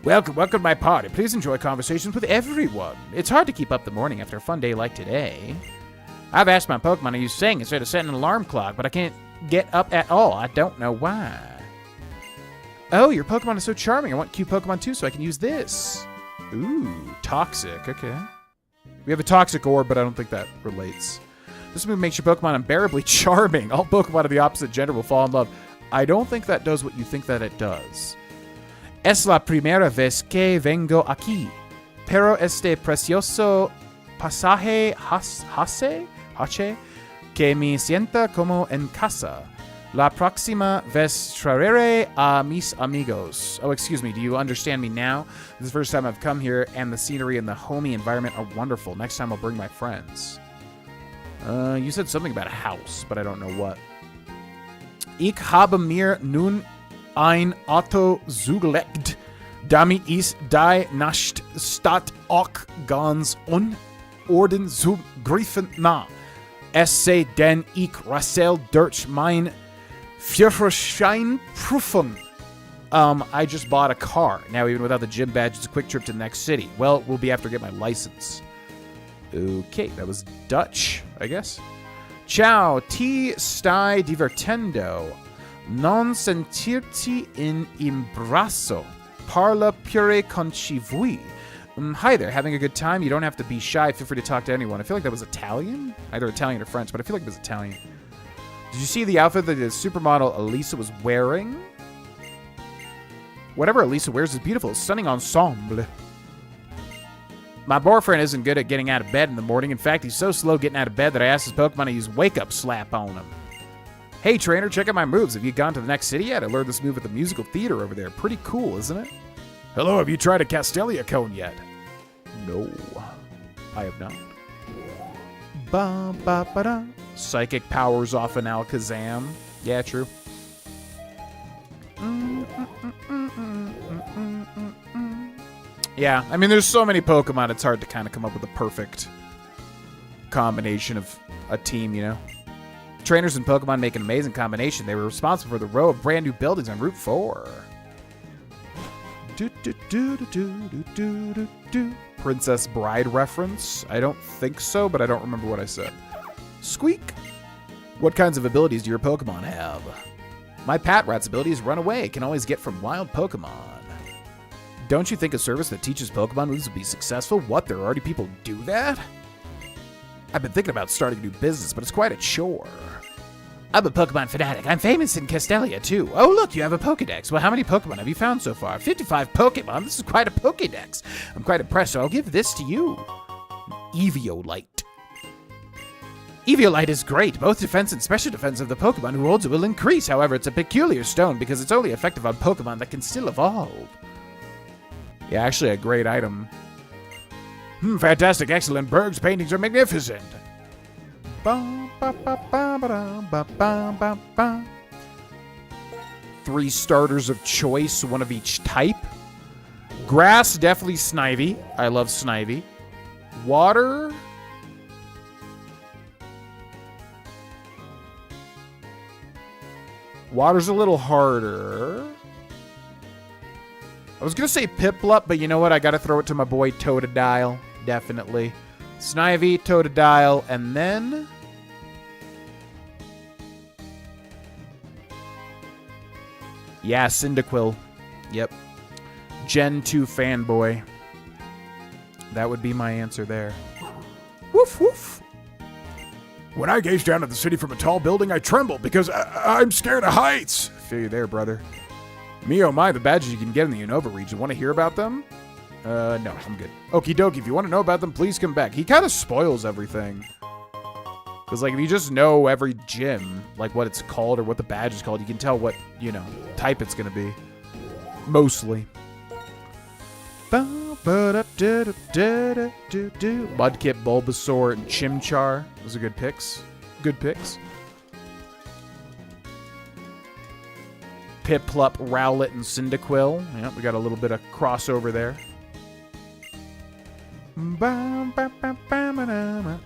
Welcome to my party. Please enjoy conversations with everyone. It's hard to keep up the morning after a fun day like today. I've asked my Pokemon to use Sing instead of setting an alarm clock, but I can't get up at all. I don't know why. Oh, your Pokemon is so charming. I want cute Pokemon too, so I can use this. Ooh, Toxic. Okay. We have a Toxic Orb, but I don't think that relates. This move makes your Pokemon unbearably charming. All Pokemon of the opposite gender will fall in love. I don't think that does what you think that it does. Es la primera vez que vengo aquí. Pero este precioso pasaje hace que me sienta como en casa. La próxima vez traeré a mis amigos. Oh, excuse me, do you understand me now? This is the first time I've come here, and the scenery and the homey environment are wonderful. Next time I'll bring my friends. You said something about a house, but I don't know what. Ich habe mir nun ein Auto zugelegt, damit ich die Nacht statt auch ganz unorden zugreifen na. Es sei denn, ich rassel durch mein Führerschein prüfen. I just bought a car. Now, even without the gym badge, it's a quick trip to the next city. Well, it will be after I get my license. Okay, that was Dutch, I guess. Ciao, ti stai divertendo. Non sentirti in imbarazzo. Parla pure con chi vuoi. Hi there, having a good time? You don't have to be shy. Feel free to talk to anyone. I feel like that was Italian? Either Italian or French, but I feel like it was Italian. Did you see the outfit that the supermodel Elisa was wearing? Whatever Elisa wears is beautiful. Stunning ensemble. My boyfriend isn't good at getting out of bed in the morning. In fact, he's so slow getting out of bed that I asked his Pokemon to use Wake Up Slap on him. Hey, trainer, check out my moves. Have you gone to the next city yet? I learned this move at the musical theater over there. Pretty cool, isn't it? Hello, have you tried a Castelia cone yet? No, I have not. Ba-ba-ba-da. Psychic powers off an Alakazam. Yeah, true. Yeah, I mean, there's so many Pokemon, it's hard to kind of come up with a perfect combination of a team, you know? Trainers and Pokemon make an amazing combination. They were responsible for the row of brand new buildings on Route 4. Princess Bride reference? I don't think so, but I don't remember what I said. Squeak! What kinds of abilities do your Pokemon have? My Patrat's ability is Run Away. It can always get from wild Pokemon. Don't you think a service that teaches Pokemon moves would be successful? What, there are already people who do that? I've been thinking about starting a new business, but it's quite a chore. I'm a Pokemon fanatic. I'm famous in Castelia, too. Oh, look, you have a Pokedex. Well, how many Pokemon have you found so far? 55 Pokemon? This is quite a Pokedex. I'm quite impressed, so I'll give this to you. Eviolite. Eviolite is great. Both defense and special defense of the Pokemon who holds it will increase. However, it's a peculiar stone because it's only effective on Pokemon that can still evolve. Yeah, actually a great item. Fantastic, excellent. Berg's paintings are magnificent. Three starters of choice, one of each type. Grass, definitely Snivy. I love Snivy. Water. Water's a little harder. I was going to say Piplup, but you know what? I got to throw it to my boy Totodile. Definitely. Snivy, Totodile, and then... yeah, Cyndaquil. Yep. Gen 2 fanboy. That would be my answer there. Woof, woof. When I gaze down at the city from a tall building, I tremble because I'm scared of heights. Feel you there, brother. Me, oh my, the badges you can get in the Unova region. Want to hear about them? No, I'm good. Okie dokie, if you want to know about them, please come back. He kind of spoils everything. Because, like, if you just know every gym, like what it's called or what the badge is called, you can tell what, you know, type it's going to be. Mostly. Mudkip, Bulbasaur, and Chimchar. Those are good picks. Good picks. Piplup, Rowlet, and Cyndaquil. Yep, we got a little bit of crossover there.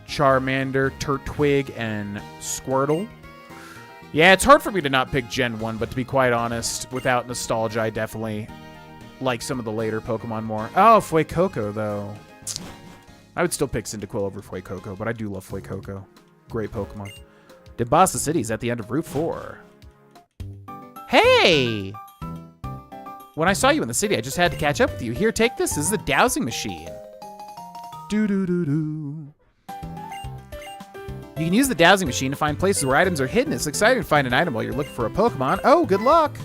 Charmander, Turtwig, and Squirtle. Yeah, it's hard for me to not pick Gen 1, but to be quite honest, without nostalgia, I definitely like some of the later Pokemon more. Oh, Fuecoco, though. I would still pick Cyndaquil over Fuecoco, but I do love Fuecoco. Great Pokemon. Debasa City's at the end of Route 4. Hey! When I saw you in the city, I just had to catch up with you. Here, take this. This is the dowsing machine. Do-do-do-do. You can use the dowsing machine to find places where items are hidden. It's exciting to find an item while you're looking for a Pokemon. Oh, good luck!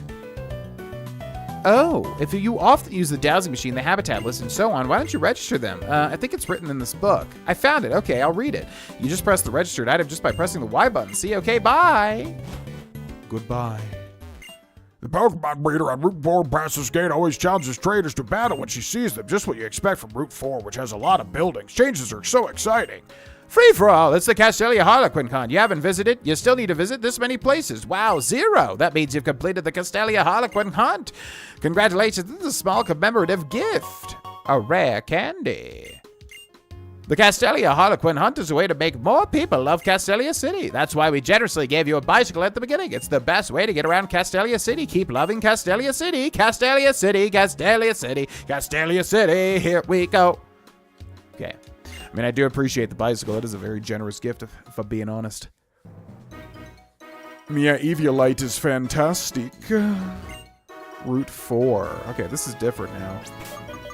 Oh, if you often use the dowsing machine, the habitat list, and so on, why don't you register them? I think it's written in this book. I found it. Okay, I'll read it. You just press the registered item just by pressing the Y button. See? Okay, bye! Goodbye. The Pokemon breeder on Route 4 Passes Gate always challenges traders to battle when she sees them. Just what you expect from Route 4, which has a lot of buildings. Changes are so exciting. Free-for-all, it's the Castelia Harlequin Con. You haven't visited, you still need to visit this many places. Wow, 0. That means you've completed the Castelia Harlequin Hunt. Congratulations, this is a small commemorative gift. A rare candy. The Castelia Harlequin Hunt is a way to make more people love Castelia City. That's why we generously gave you a bicycle at the beginning. It's the best way to get around Castelia City. Keep loving Castelia City. Castelia City, Castelia City, Castelia City. Here we go. Okay. I mean, I do appreciate the bicycle. It is a very generous gift, if I'm being honest. Yeah, Eviolite is fantastic. Route 4. Okay, this is different now.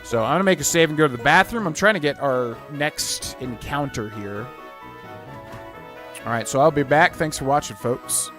So I'm going to make a save and go to the bathroom. I'm trying to get our next encounter here. All right, so I'll be back. Thanks for watching, folks.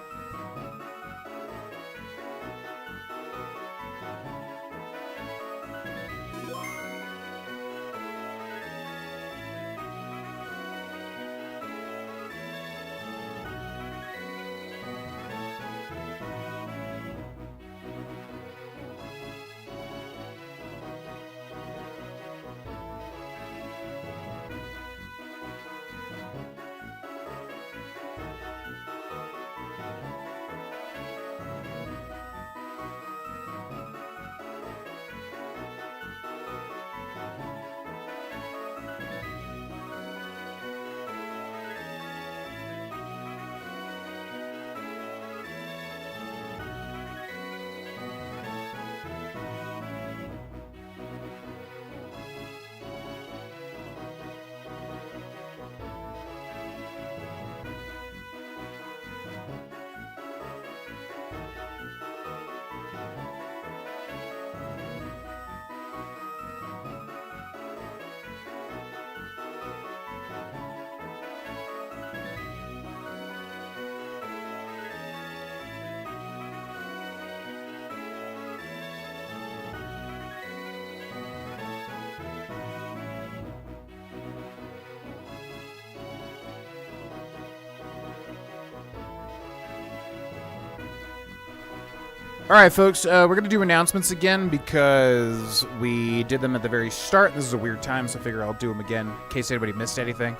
All right, folks, we're going to do announcements again because we did them at the very start. This is a weird time, so I figure I'll do them again in case anybody missed anything.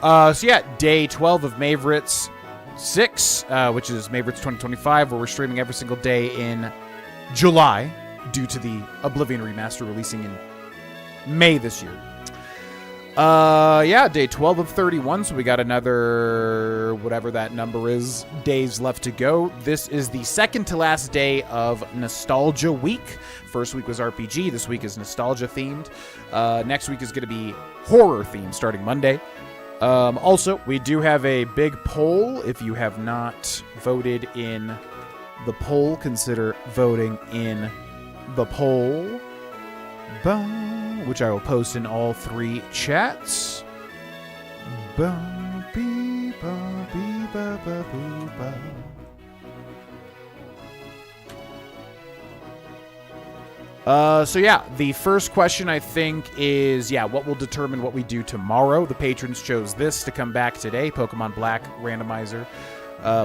So yeah, day 12 of Mayvorites 6, which is Mayvorites 2025, where we're streaming every single day in July due to the Oblivion remaster releasing in May this year. Yeah, day 12 of 31, so we got another, whatever that number is, days left to go. This is the second to last day of Nostalgia Week. First week was RPG, this week is Nostalgia themed. Next week is going to be horror themed starting Monday. Also, we do have a big poll. If you have not voted in the poll, consider voting in the poll. Which I will post in all 3 chats. So yeah, the first question I think is, what will determine what we do tomorrow? The patrons chose this to come back today, Pokemon Black Randomizer,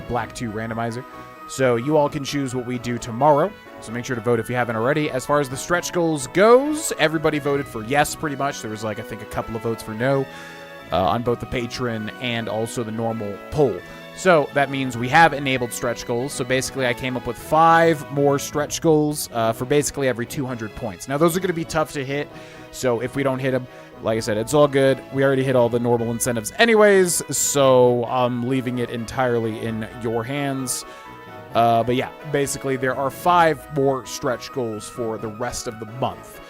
Black 2 Randomizer. So you all can choose what we do tomorrow. So make sure to vote if you haven't already. As far as the stretch goals goes, everybody voted for yes pretty much. There was like, I think, a couple of votes for no on both the patron and also the normal poll. So that means we have enabled stretch goals. So basically I came up with 5 more stretch goals for basically every 200 points. Now those are going to be tough to hit. So if we don't hit them, like I said, it's all good. We already hit all the normal incentives anyways. So I'm leaving it entirely in your hands. But yeah, basically there are 5 more stretch goals for the rest of the month.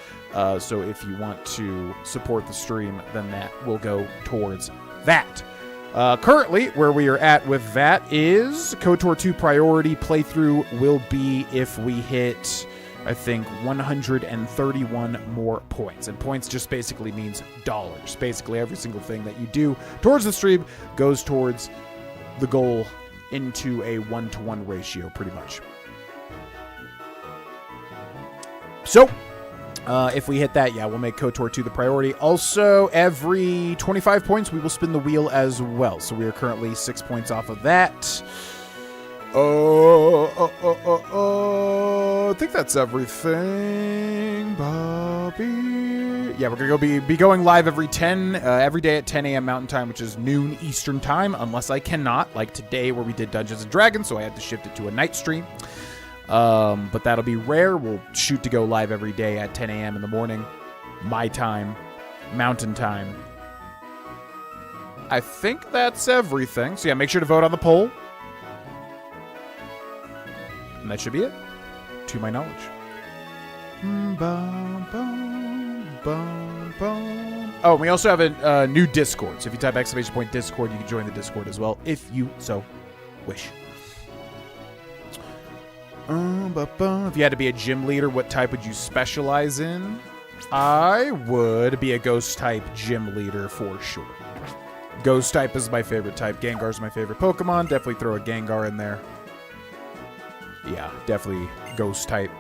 So if you want to support the stream, then that will go towards that. Currently, where we are at with that is KOTOR 2 priority playthrough will be if we hit, I think, 131 more points. And points just basically means dollars. Basically, every single thing that you do towards the stream goes towards the goal into a 1-to-1 ratio, pretty much. So, if we hit that, we'll make KOTOR 2 the priority. Also, every 25 points, we will spin the wheel as well. So we are currently 6 points off of that. I think that's everything, Bobby. Yeah, we're going to be going live every day at 10 a.m. Mountain Time, which is noon Eastern Time, unless I cannot, like today where we did Dungeons and Dragons, so I had to shift it to a night stream. But that'll be rare. We'll shoot to go live every day at 10 a.m. in the morning, my time, Mountain Time. I think that's everything. So yeah, make sure to vote on the poll. And that should be it, to my knowledge. Oh, and we also have a new Discord. So if you type !Discord, you can join the Discord as well, if you so wish. If you had to be a gym leader, what type would you specialize in? I would be a ghost type gym leader for sure. Ghost type is my favorite type. Gengar's my favorite Pokemon. Definitely throw a Gengar in there. Yeah, definitely ghost type.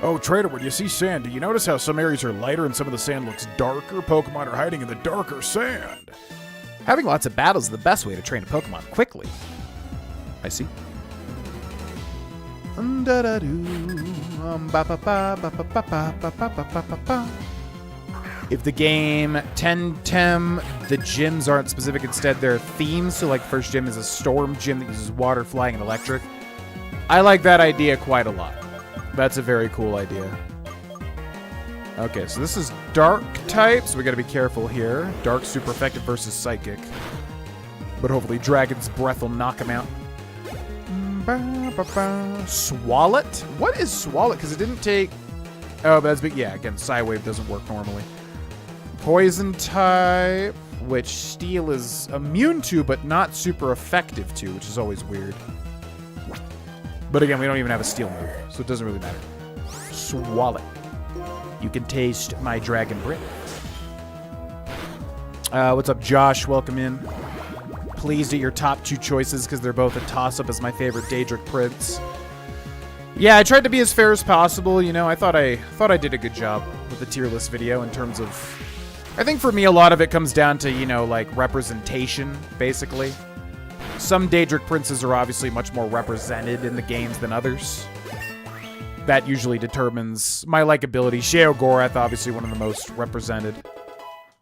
Oh, Trader, when you see sand, do you notice how some areas are lighter and some of the sand looks darker? Pokemon are hiding in the darker sand. Having lots of battles is the best way to train a Pokemon quickly. I see. If the game Temtem, the gyms aren't specific, instead they're themes. So like the first gym is a storm gym that uses water, flying, and electric. I like that idea quite a lot. That's a very cool idea. Okay, so this is dark type, so we gotta be careful here. Dark super effective versus psychic. But hopefully Dragon's Breath will knock him out. Swalot? What is Swalot? Because it didn't take... Oh, but that's big. Yeah, again, Psywave doesn't work normally. Poison type, which Steel is immune to, but not super effective to, which is always weird. But again, we don't even have a Steel move, so it doesn't really matter. Swalot. You can taste my Dragon Breath. What's up, Josh? Welcome in. Pleased at your top 2 choices because they're both a toss-up as my favorite Daedric Prince. Yeah, I tried to be as fair as possible. You know, I thought I did a good job with the tier list video in terms of... I think for me, a lot of it comes down to, you know, like representation, basically. Some Daedric Princes are obviously much more represented in the games than others. That usually determines my likability. Sheogorath, obviously one of the most represented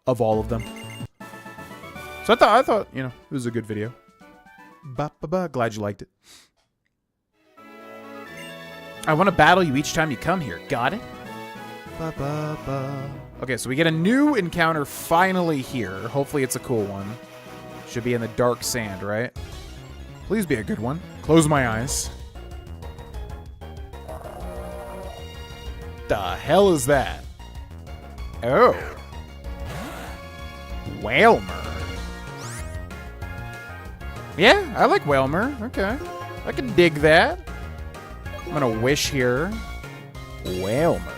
of all of them. So I thought, you know, it was a good video. Glad you liked it. I want to battle you each time you come here. Got it? Okay, so we get a new encounter finally here. Hopefully it's a cool one. Should be in the dark sand, right? Please be a good one. Close my eyes. The hell is that? Oh. Whalmer. Yeah, I like Whalmer. Okay. I can dig that. I'm gonna wish here. Whalmer.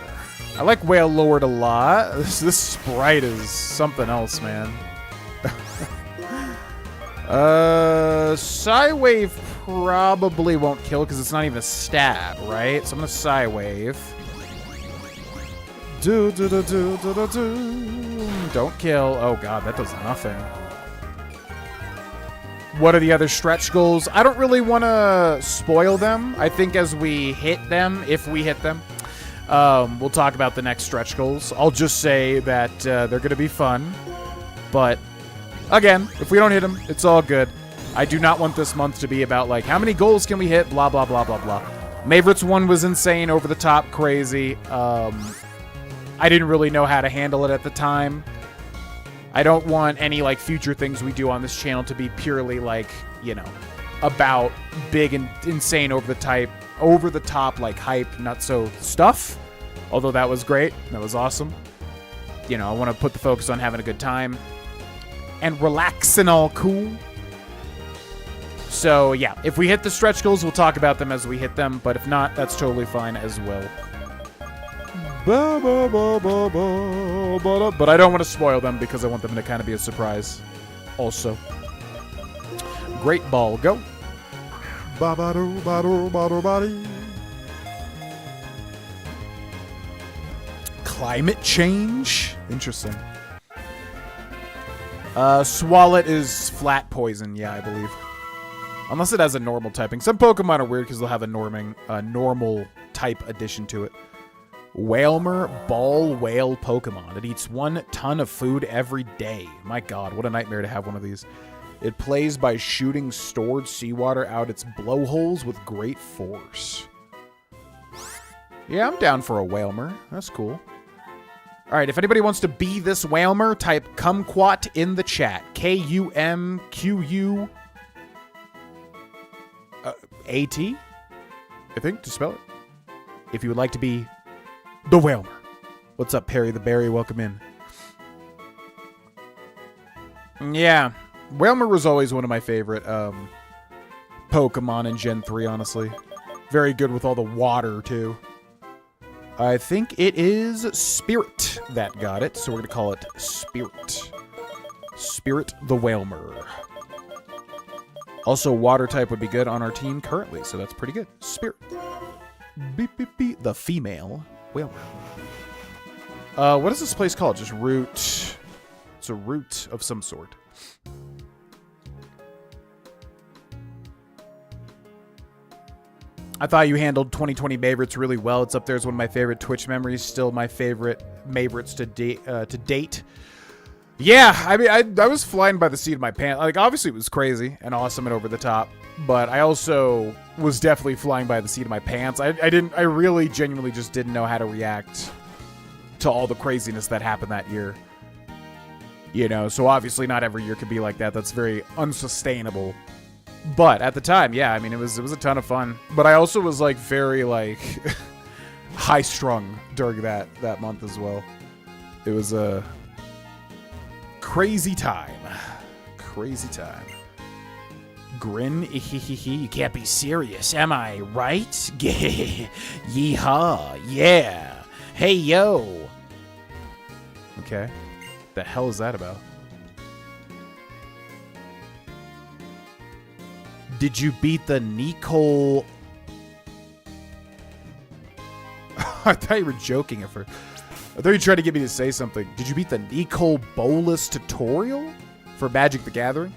I like Whale Lord a lot. This sprite is something else, man. Psywave probably won't kill because it's not even a stab, right? So I'm gonna Psywave. Don't kill. Oh god, that does nothing. What are the other stretch goals? I don't really want to spoil them. I think as we hit them, if we hit them, we'll talk about the next stretch goals. I'll just say that they're going to be fun. But, again, if we don't hit them, it's all good. I do not want this month to be about, like, how many goals can we hit, blah, blah, blah, blah, blah. Mayvorites 1 was insane, over the top, crazy. I didn't really know how to handle it at the time. I don't want any, like, future things we do on this channel to be purely, like, you know, about big and insane over the top, like, hype, nutso stuff. Although that was great. That was awesome. You know, I want to put the focus on having a good time and relax and all cool. So, yeah, if we hit the stretch goals, we'll talk about them as we hit them. But if not, that's totally fine as well. But I don't want to spoil them because I want them to kind of be a surprise. Also. Great ball. Go. Climate change? Interesting. Swalot is flat poison. Yeah, I believe. Unless it has a normal typing. Some Pokemon are weird because they'll have a normal type addition to it. Whalmer Ball Whale Pokemon. It eats 1 ton of food every day. My god, what a nightmare to have one of these. It plays by shooting stored seawater out its blowholes with great force. Yeah, I'm down for a Whalmer. That's cool. Alright, if anybody wants to be this Whalmer, type Kumquat in the chat. Kumqu... A-T? I think, to spell it. If you would like to be... the Whalmer. What's up, Perry the Berry? Welcome in. Yeah. Whalmer was always one of my favorite Pokemon in Gen 3, honestly. Very good with all the water, too. I think it is Spirit that got it, so we're going to call it Spirit. Spirit the Whalmer. Also, water type would be good on our team currently, so that's pretty good. Spirit. Beep, beep, beep. The female Whalmer. What is this place called? Just root. It's a root of some sort. I thought you handled 2020 Mayvorites really well. It's up there as one of my favorite Twitch memories. Still my favorite Mayvorites to date. Yeah, I mean, I was flying by the seat of my pants. Like, obviously it was crazy and awesome and over the top, but I also was definitely flying by the seat of my pants. I really genuinely just didn't know how to react to all the craziness that happened that year. You know, so obviously not every year could be like that. That's very unsustainable. But at the time, yeah, I mean, it was a ton of fun. But I also was, like, very, like, high-strung during that month as well. It was a crazy time. Crazy time. Grin, you can't be serious, am I right? Yeehaw, yeah. Hey, yo. Okay. The hell is that about? Did you beat the Nicole? I thought you were joking at first. I thought you tried to get me to say something. Did you beat the Nicole Bolas tutorial for Magic the Gathering?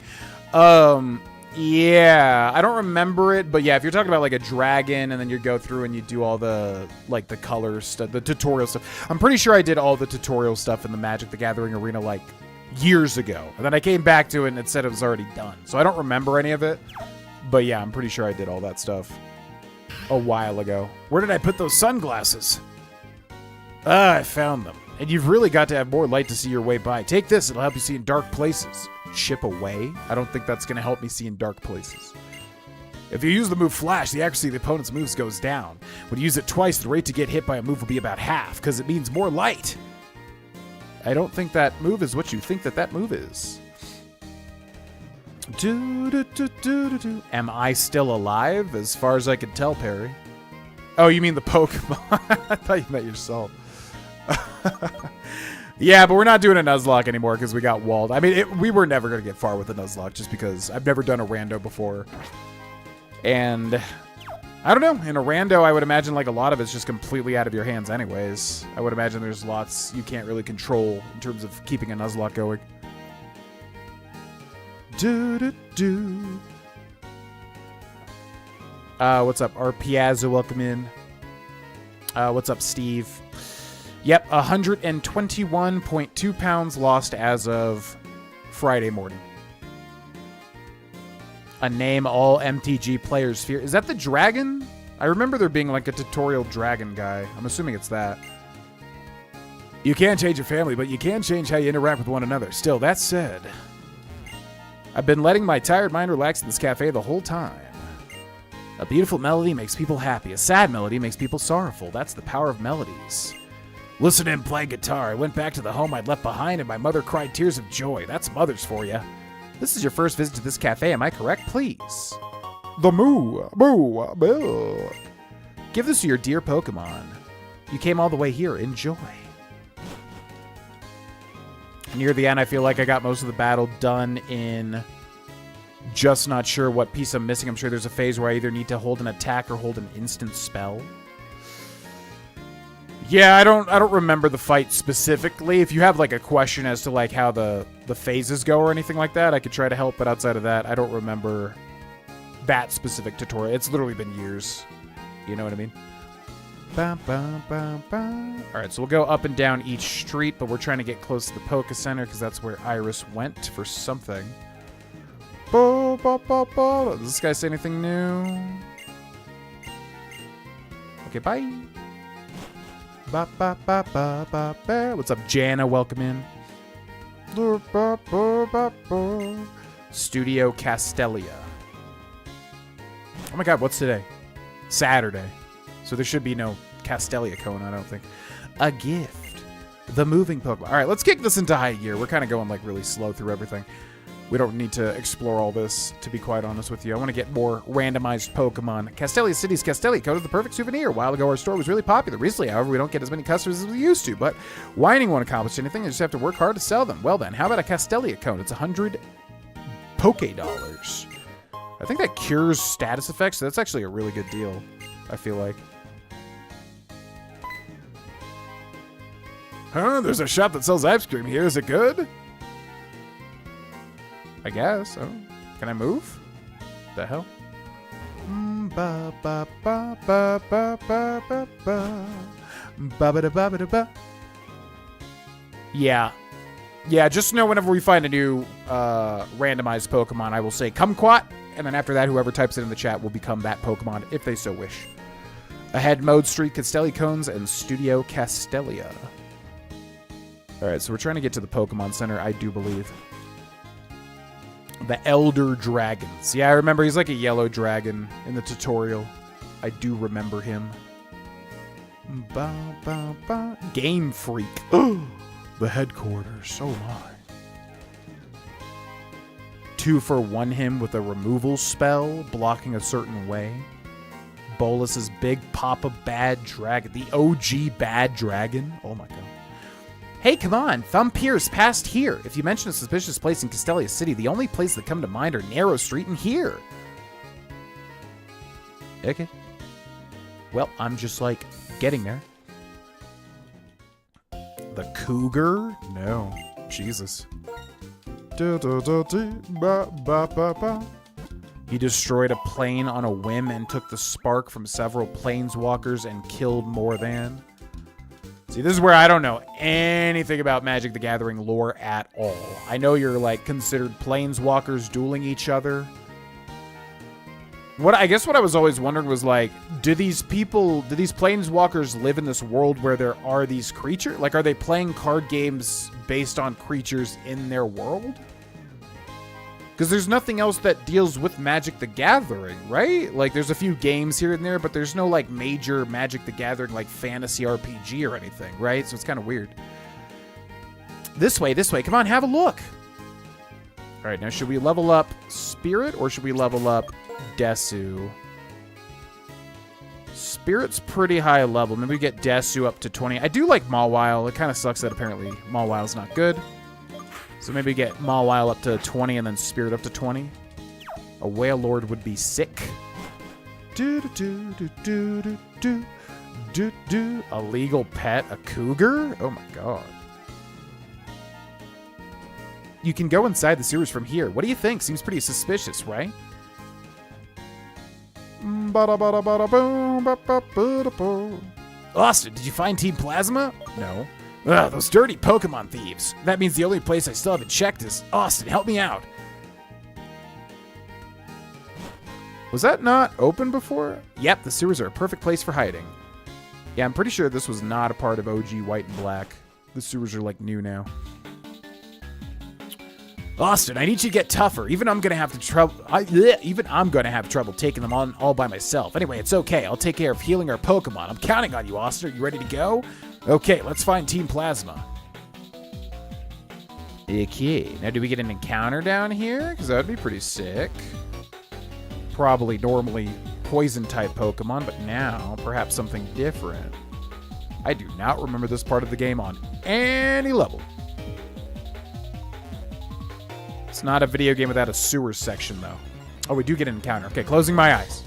Yeah, I don't remember it, but yeah, if you're talking about like a dragon and then you go through and you do all the like the color stuff, the tutorial stuff. I'm pretty sure I did all the tutorial stuff in the Magic the Gathering arena like years ago. And then I came back to it and it said it was already done. So I don't remember any of it. But yeah, I'm pretty sure I did all that stuff a while ago. Where did I put those sunglasses? Ah, I found them. And you've really got to have more light to see your way by. Take this, it'll help you see in dark places. Chip away? I don't think that's going to help me see in dark places. If you use the move Flash, the accuracy of the opponent's moves goes down. When you use it twice, the rate to get hit by a move will be about half, because it means more light. I don't think that move is what you think that move is. Am I still alive? As far as I can tell, Perry. Oh, you mean the Pokemon? I thought you meant yourself. Yeah, but we're not doing a Nuzlocke anymore because we got walled. I mean, we were never going to get far with a Nuzlocke just because I've never done a rando before. And I don't know. In a rando, I would imagine like a lot of it's just completely out of your hands anyways. I would imagine there's lots you can't really control in terms of keeping a Nuzlocke going. Do-do-do. What's up? Our Piazza, welcome in. What's up, Steve? Yep, 121.2 pounds lost as of Friday morning. A name all MTG players fear. Is that the dragon? I remember there being like a tutorial dragon guy. I'm assuming it's that. You can't change your family, but you can change how you interact with one another. Still, that said, I've been letting my tired mind relax in this cafe the whole time. A beautiful melody makes people happy. A sad melody makes people sorrowful. That's the power of melodies. Listen to him play guitar. I went back to the home I'd left behind, and my mother cried tears of joy. That's mothers for you. This is your first visit to this cafe, am I correct? Please. The moo. Give this to your dear Pokemon. You came all the way here. Enjoy. Near the end, I feel like I got most of the battle done in just not sure what piece I'm missing. I'm sure there's a phase where I either need to hold an attack or hold an instant spell. Yeah, I don't remember the fight specifically. If you have like a question as to like how the phases go or anything like that, I could try to help, but outside of that, I don't remember that specific tutorial. It's literally been years. You know what I mean? Alright, so we'll go up and down each street, but we're trying to get close to the Poké Center because that's where Iris went for something. Does this guy say anything new? Okay, bye. What's up, Jana? Welcome in. Studio Castelia. Oh my god, what's today? Saturday. So there should be no Castelia Cone, I don't think. A gift. The moving Pokemon. Alright, let's kick this into high gear. We're kind of going like really slow through everything. We don't need to explore all this, to be quite honest with you. I want to get more randomized Pokemon. Castelia City's Castelia Code is the perfect souvenir. A while ago, our store was really popular. Recently, however, we don't get as many customers as we used to. But whining won't accomplish anything. You just have to work hard to sell them. Well then, how about a Castelia Code? It's 100 Poké Dollars. I think that cures status effects, so that's actually a really good deal, I feel like. Huh? There's a shop that sells ice cream here. Is it good? I guess. Oh, can I move? The hell? Yeah. Yeah, just know whenever we find a new randomized Pokemon, I will say Kumquat, and then after that, whoever types it in the chat will become that Pokemon if they so wish. Ahead, Mode Street, Castelia Cones, and Studio Castelia. Alright, so we're trying to get to the Pokemon Center, I do believe. The Elder Dragons. Yeah, I remember he's like a yellow dragon in the tutorial. I do remember him. Game Freak. The headquarters. Oh my. 2 for 1 him with a removal spell, blocking a certain way. Bolus's Big Papa Bad Dragon. The OG Bad Dragon. Oh my god. Hey, come on. Thumpier's past here. If you mention a suspicious place in Castelia City, the only place that come to mind are Narrow Street and here. Okay. Well, I'm just, like, getting there. The Cougar? No. Jesus. He destroyed a plane on a whim and took the spark from several planeswalkers and killed more than... See, this is where I don't know anything about Magic the Gathering lore at all. I know you're, like, considered planeswalkers dueling each other. I guess what I was always wondering was, like, do these planeswalkers live in this world where there are these creatures? Like, are they playing card games based on creatures in their world? Because there's nothing else that deals with Magic the Gathering, right? Like, there's a few games here and there, but there's no, like, major Magic the Gathering, like, fantasy RPG or anything, right? So it's kind of weird. This way. Come on, have a look. All right, now should we level up Spirit or should we level up Desu? Spirit's pretty high level. Maybe we get Desu up to 20. I do like Mawile. It kind of sucks that apparently Mawile's not good. So maybe get Mawile up to 20 and then Spirit up to 20. A Whale Lord would be sick. A legal pet, a cougar? Oh my god. You can go inside the sewers from here. What do you think? Seems pretty suspicious, right? Austin, did you find Team Plasma? No. Ugh, those dirty Pokemon thieves. That means the only place I still haven't checked is... Austin, help me out. Was that not open before? Yep, the sewers are a perfect place for hiding. Yeah, I'm pretty sure this was not a part of OG White and Black. The sewers are like new now. Austin, I need you to get tougher. Even I'm gonna have trouble taking them on all by myself. Anyway, it's okay. I'll take care of healing our Pokemon. I'm counting on you, Austin. Are you ready to go? Okay, let's find Team Plasma. Okay, now do we get an encounter down here? Because that would be pretty sick. Probably normally poison-type Pokemon, but now perhaps something different. I do not remember this part of the game on any level. It's not a video game without a sewers section, though. Oh, we do get an encounter. Okay, closing my eyes.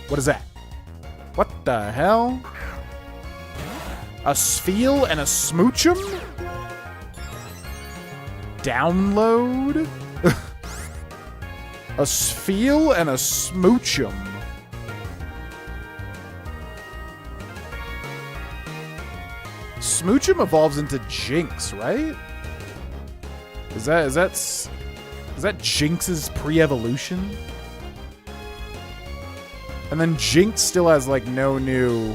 What is that? What the hell? A Spheal and a Smoochum? Download? A Spheal and a Smoochum. Smoochum evolves into Jinx, right? Is that Jinx's pre-evolution? And then Jinx still has like no new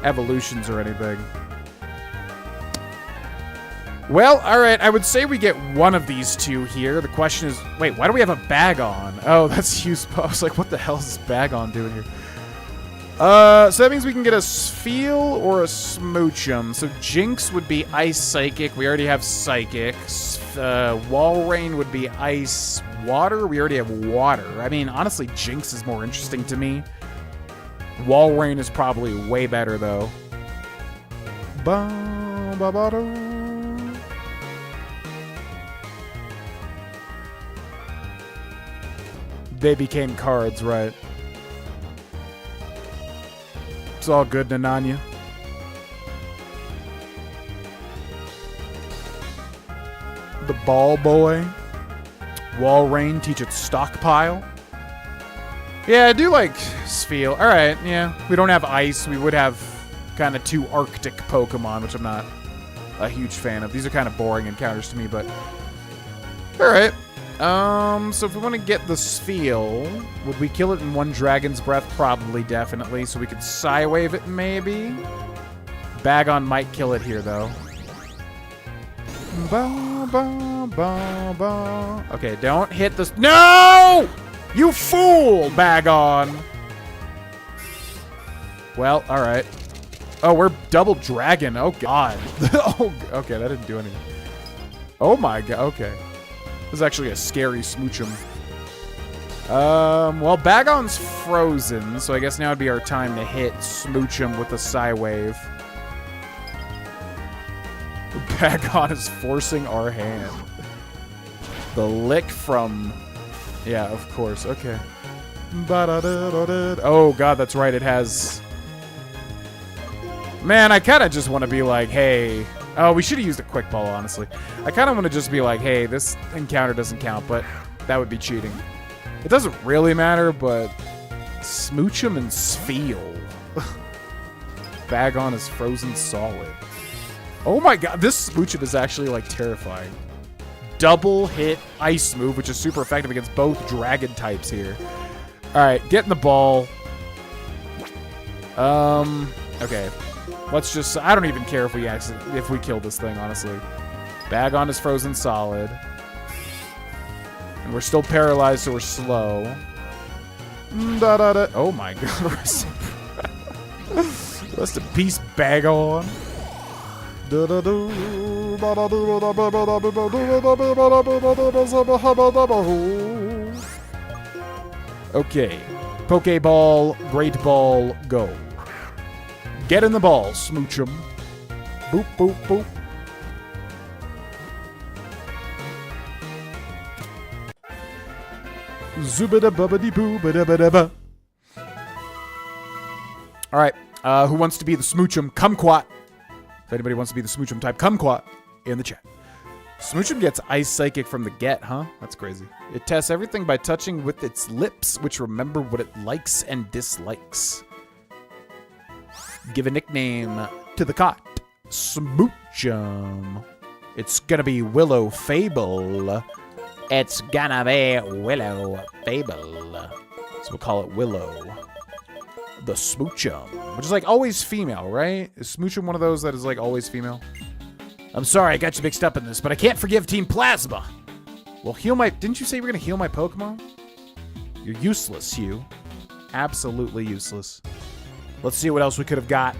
evolutions or anything. Well, alright, I would say we get one of these two here. The question is, wait, why do we have a bag on? Oh, that's useful. I was like, what the hell is this bag on doing here? So that means we can get a Spheal or a Smoochum. So Jinx would be Ice Psychic. We already have Psychic. Walrein would be Ice Water. We already have Water. I mean, honestly, Jinx is more interesting to me. Walrein is probably way better, though. They became cards, right? It's all good, Nananya. The Ball Boy. Walrein, teach its Stockpile. Yeah, I do like Spheal. Alright, yeah. We don't have Ice. We would have kind of two Arctic Pokemon, which I'm not a huge fan of. These are kind of boring encounters to me, but... Alright. So if we want to get the Spheal, would we kill it in one Dragon's Breath? Probably, definitely. So we could Psywave it, maybe? Bagon might kill it here, though. Okay, don't hit this. No! You fool, Bagon! Well, alright. Oh, we're double dragon. Oh, God. Oh, okay, that didn't do anything. Oh, my God. Okay. This is actually a scary Smoochum. Well, Bagon's frozen, so I guess now would be our time to hit Smoochum with the Psywave. Bagon is forcing our hand. The lick from... Yeah, of course. Okay. Oh, God, that's right. It has... Man, I kind of just want to be like, hey... Oh, we should have used a quick ball, honestly. I kind of want to just be like, hey, this encounter doesn't count, but that would be cheating. It doesn't really matter, but Smoochum and Spheal. Bagon is frozen solid. Oh my God, this Smoochum is actually like terrifying. Double hit ice move, which is super effective against both dragon types here. All right, get in the ball. Okay. Let's just... I don't even care if we kill this thing, honestly. Bagon is frozen solid. And we're still paralyzed, so we're slow. Oh my God. Rest in peace, Bagon. Okay. Pokeball, Great Ball, go. Get in the ball, smooch 'em. Boop, boop, boop. Zubada bubbity boo bada bada ba. All right. Who wants to be the smoochum? Kumquat. If anybody wants to be the smoochum, type kumquat in the chat. Smoochum gets Ice Psychic from the get, huh? That's crazy. It tests everything by touching with its lips, which remember what it likes and dislikes. Give a nickname to the cot. Smoochum. It's gonna be Willow Fable. It's gonna be Willow Fable. So we'll call it Willow. The Smoochum. Which is like always female, right? Is Smoochum one of those that is like always female? I'm sorry, I got you mixed up in this, but I can't forgive Team Plasma. Well, heal my... Didn't you say you were gonna heal my Pokemon? You're useless, Hugh. Absolutely useless. Let's see what else we could have got.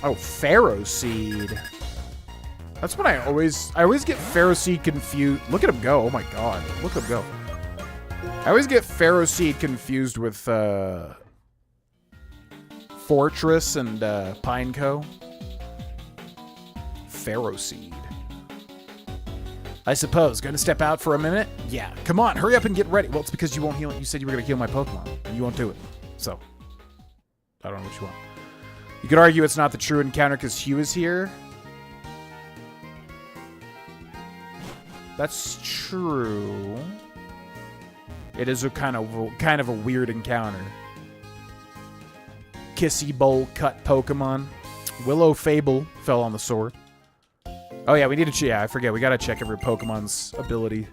Oh, Pharaoh Seed. That's what I always get Pharaoh Seed confused. Look at him go. Oh my god. Look at him go. I always get Pharaoh Seed confused with Fortress and Pineco. Pharaoh Seed. I suppose. Gonna step out for a minute? Yeah. Come on, hurry up and get ready. Well, it's because you won't heal it. You said you were gonna heal my Pokemon, and you won't do it. So, I don't know what you want. You could argue it's not the true encounter because Hugh is here. That's true. It is a kind of a weird encounter. Kissy Bowl cut Pokemon. Willow Fable fell on the sword. Oh yeah, we need to I forget. We gotta check every Pokemon's ability.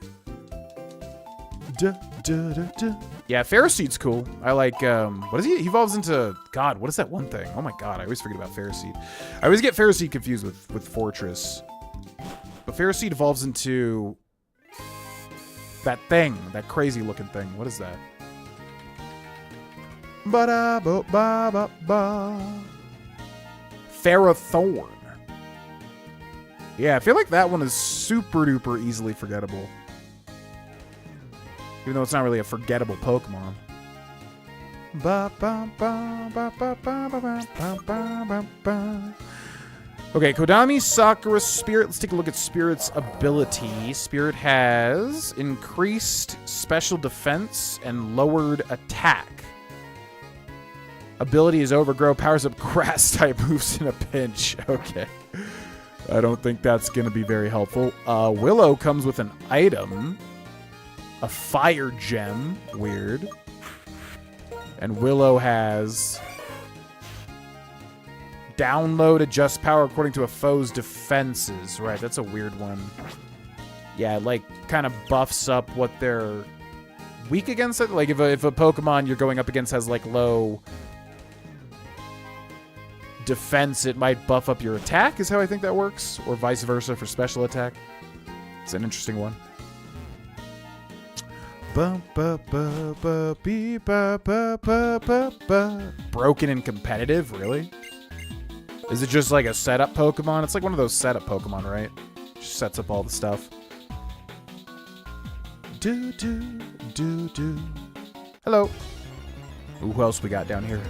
Yeah, Ferroseed's cool. I like, what is he? He evolves into, God, what is that one thing? Oh my god, I always forget about Ferroseed. I always get Ferroseed confused with Fortress. But Ferroseed evolves into that thing, that crazy looking thing. What is that? Ferrothorn. Yeah, I feel like that one is super duper easily forgettable. Even though it's not really a forgettable Pokemon. Okay, Kodami, Sakura, Spirit. Let's take a look at Spirit's ability. Spirit has increased special defense and lowered attack. Ability is Overgrow, powers up grass type moves in a pinch. Okay. I don't think that's going to be very helpful. Willow comes with an item. A fire gem. Weird. And Willow has... download, adjust power according to a foe's defenses. Right, that's a weird one. Yeah, like, kind of buffs up what they're weak against. It. Like, if a Pokemon you're going up against has, like, low defense, it might buff up your attack, is how I think that works. Or vice versa for special attack. It's an interesting one. Broken and competitive? Really? Is it just like a setup Pokemon? It's like one of those setup Pokemon, right? Just sets up all the stuff. Hello. Ooh, who else we got down here?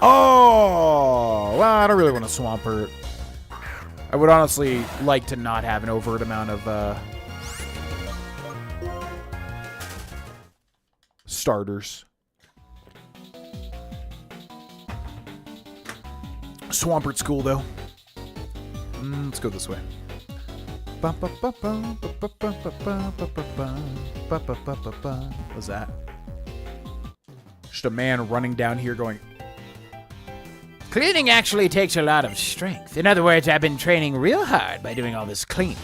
Oh! Well, I don't really want to Swampert. I would honestly like to not have an overt amount of starters. Swampert's cool, though. Let's go this way. What's that? Just a man running down here going... Cleaning actually takes a lot of strength. In other words, I've been training real hard by doing all this cleaning.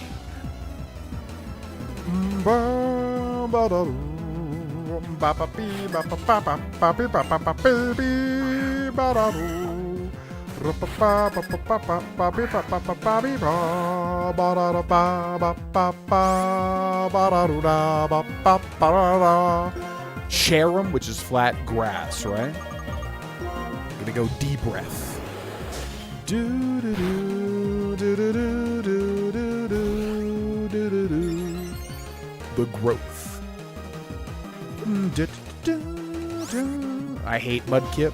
Cherim, which is flat grass, right? Gonna go deep breath. the growth. I hate Mudkip.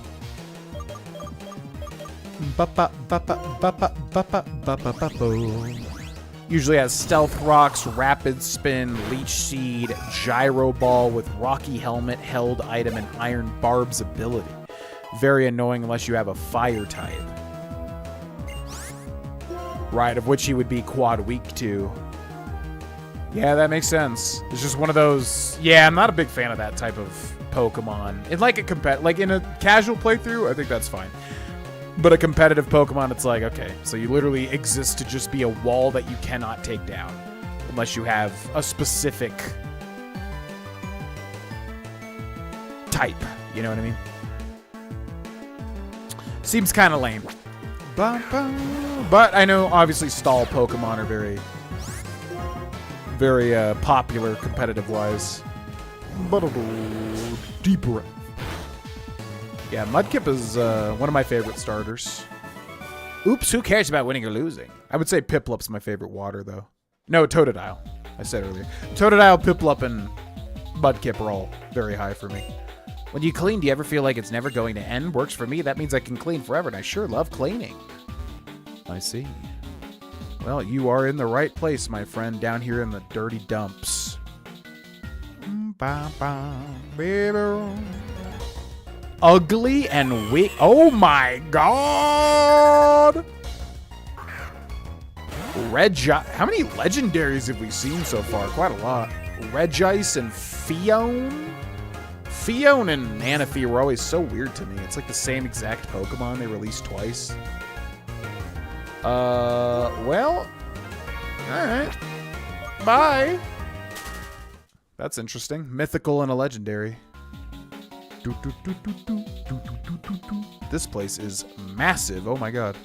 Usually has Stealth Rocks, Rapid Spin, Leech Seed, Gyro Ball with Rocky Helmet, Held Item, and Iron Barb's ability. Very annoying unless you have a Fire type. Right, of which he would be quad weak to. Yeah, that makes sense. It's just one of those... Yeah, I'm not a big fan of that type of Pokemon. In like in a casual playthrough, I think that's fine. But a competitive Pokemon, it's like, okay, so you literally exist to just be a wall that you cannot take down. Unless you have a specific type. You know what I mean? Seems kind of lame. But I know, obviously, stall Pokemon are very popular competitive-wise. Deep breath. Yeah, Mudkip is one of my favorite starters. Oops, who cares about winning or losing? I would say Piplup's my favorite water, though. No, Totodile. I said earlier. Totodile, Piplup, and Mudkip are all very high for me. When you clean, do you ever feel like it's never going to end? Works for me. That means I can clean forever, and I sure love cleaning. I see. Well, you are in the right place, my friend, down here in the dirty dumps. Ugly and weak. Oh my god! How many legendaries have we seen so far? Quite a lot. Regice and Fione? Fione and Manaphy were always so weird to me. It's like the same exact Pokemon they released twice. Well, alright. Bye. That's interesting. Mythical and a legendary. This place is massive. Oh my god.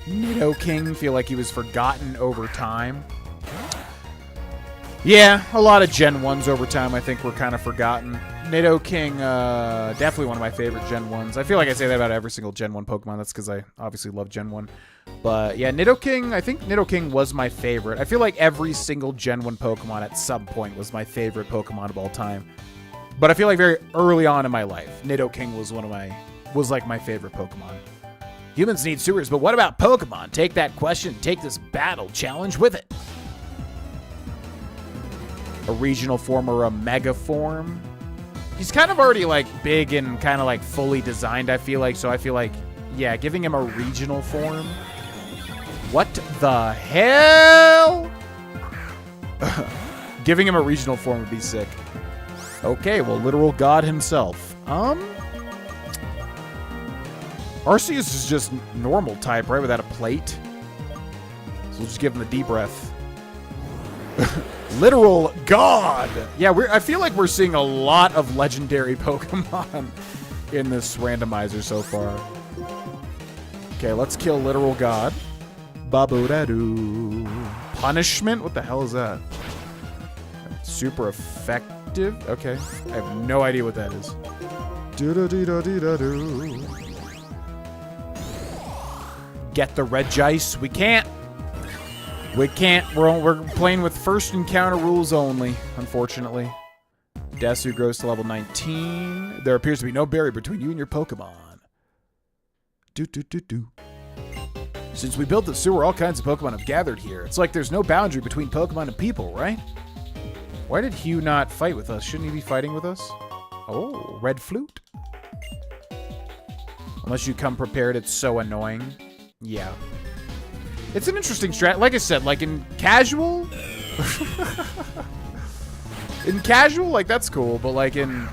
Nidoking, feel like he was forgotten over time. Yeah, a lot of Gen 1s over time I think were kind of forgotten. Nidoking, definitely one of my favorite Gen 1s. I feel like I say that about every single Gen 1 Pokemon. That's because I obviously love Gen 1. But yeah, Nidoking, I think Nidoking was my favorite. I feel like every single Gen 1 Pokemon at some point was my favorite Pokemon of all time. But I feel like very early on in my life, Nidoking was like my favorite Pokemon. Humans need sewers, but what about Pokemon? Take that question, take this battle challenge with it. A regional form or a mega form? He's kind of already like big and kind of like fully designed, I feel like. So I feel like, yeah, giving him a regional form. What the hell? Giving him a regional form would be sick. Okay, well, literal god himself. Arceus is just normal type, right? Without a plate. So we'll just give him the deep breath. Literal god! Yeah, I feel like we're seeing a lot of legendary Pokemon in this randomizer so far. Okay, let's kill literal god. Babu-da-doo. Punishment? What the hell is that? Super effective? Okay. I have no idea what that is. Do-da-dee-da-dee-da-doo. Get the Regice. We can't. We can't. We're playing with first encounter rules only, unfortunately. Desu grows to level 19. There appears to be no barrier between you and your Pokemon. Since we built the sewer, all kinds of Pokemon have gathered here. It's like there's no boundary between Pokemon and people, right? Why did Hugh not fight with us? Shouldn't he be fighting with us? Oh, red flute. Unless you come prepared, it's so annoying. Yeah. It's an interesting strat. Like I said, like in casual... in casual, like, that's cool. But, like, in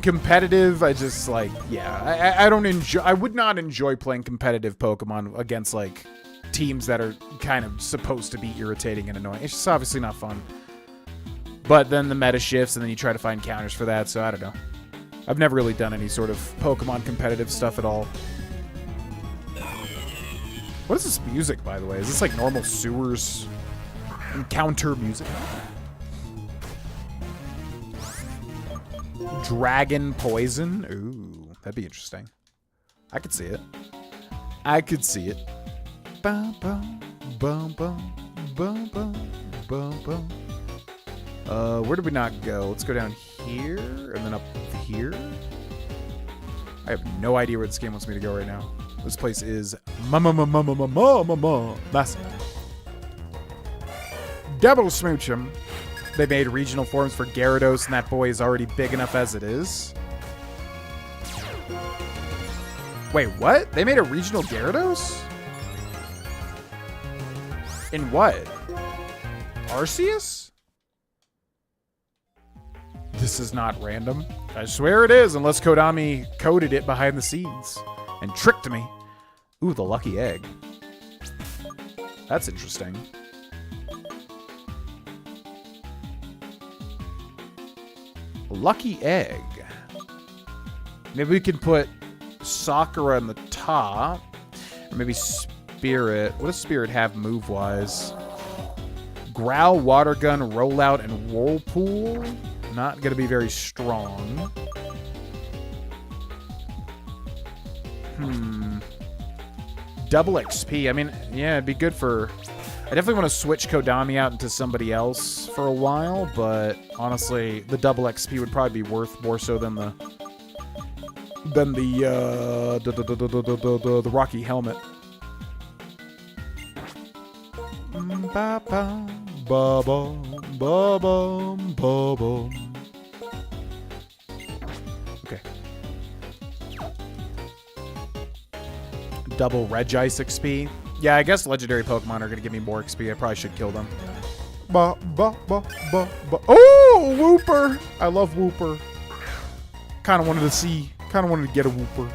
competitive, I just, like, yeah. I don't enjoy... I would not enjoy playing competitive Pokemon against, like, teams that are kind of supposed to be irritating and annoying. It's just obviously not fun. But then the meta shifts, and then you try to find counters for that, so I don't know. I've never really done any sort of Pokemon competitive stuff at all. What is this music, by the way? Is this like normal sewers encounter music? Dragon poison? Ooh, that'd be interesting. I could see it. I could see it. Bum, bum, bum, bum, bum, bum, bum, bum. Where did we not go? Let's go down here and then up here. I have no idea where this game wants me to go right now. This place is massive. Double Smoochum. They made regional forms for Gyarados, and that boy is already big enough as it is. Wait, what? They made a regional Gyarados? In what? Arceus? This is not random. I swear it is, unless Konami coded it behind the scenes and tricked me. Ooh, the lucky egg. That's interesting. Lucky egg. Maybe we can put Sakura on the top. Or maybe Spirit. What does Spirit have move-wise? Growl, Water Gun, Rollout, and Whirlpool. Not going to be very strong. Double XP. I mean, yeah, it'd be good for... I definitely want to switch Kodami out into somebody else for a while, but honestly, the double XP would probably be worth more so than the Rocky Helmet. Okay. Double Regice XP. Yeah, I guess legendary Pokemon are going to give me more XP. I probably should kill them. Oh, Wooper! I love Wooper. Kind of wanted to get a Wooper.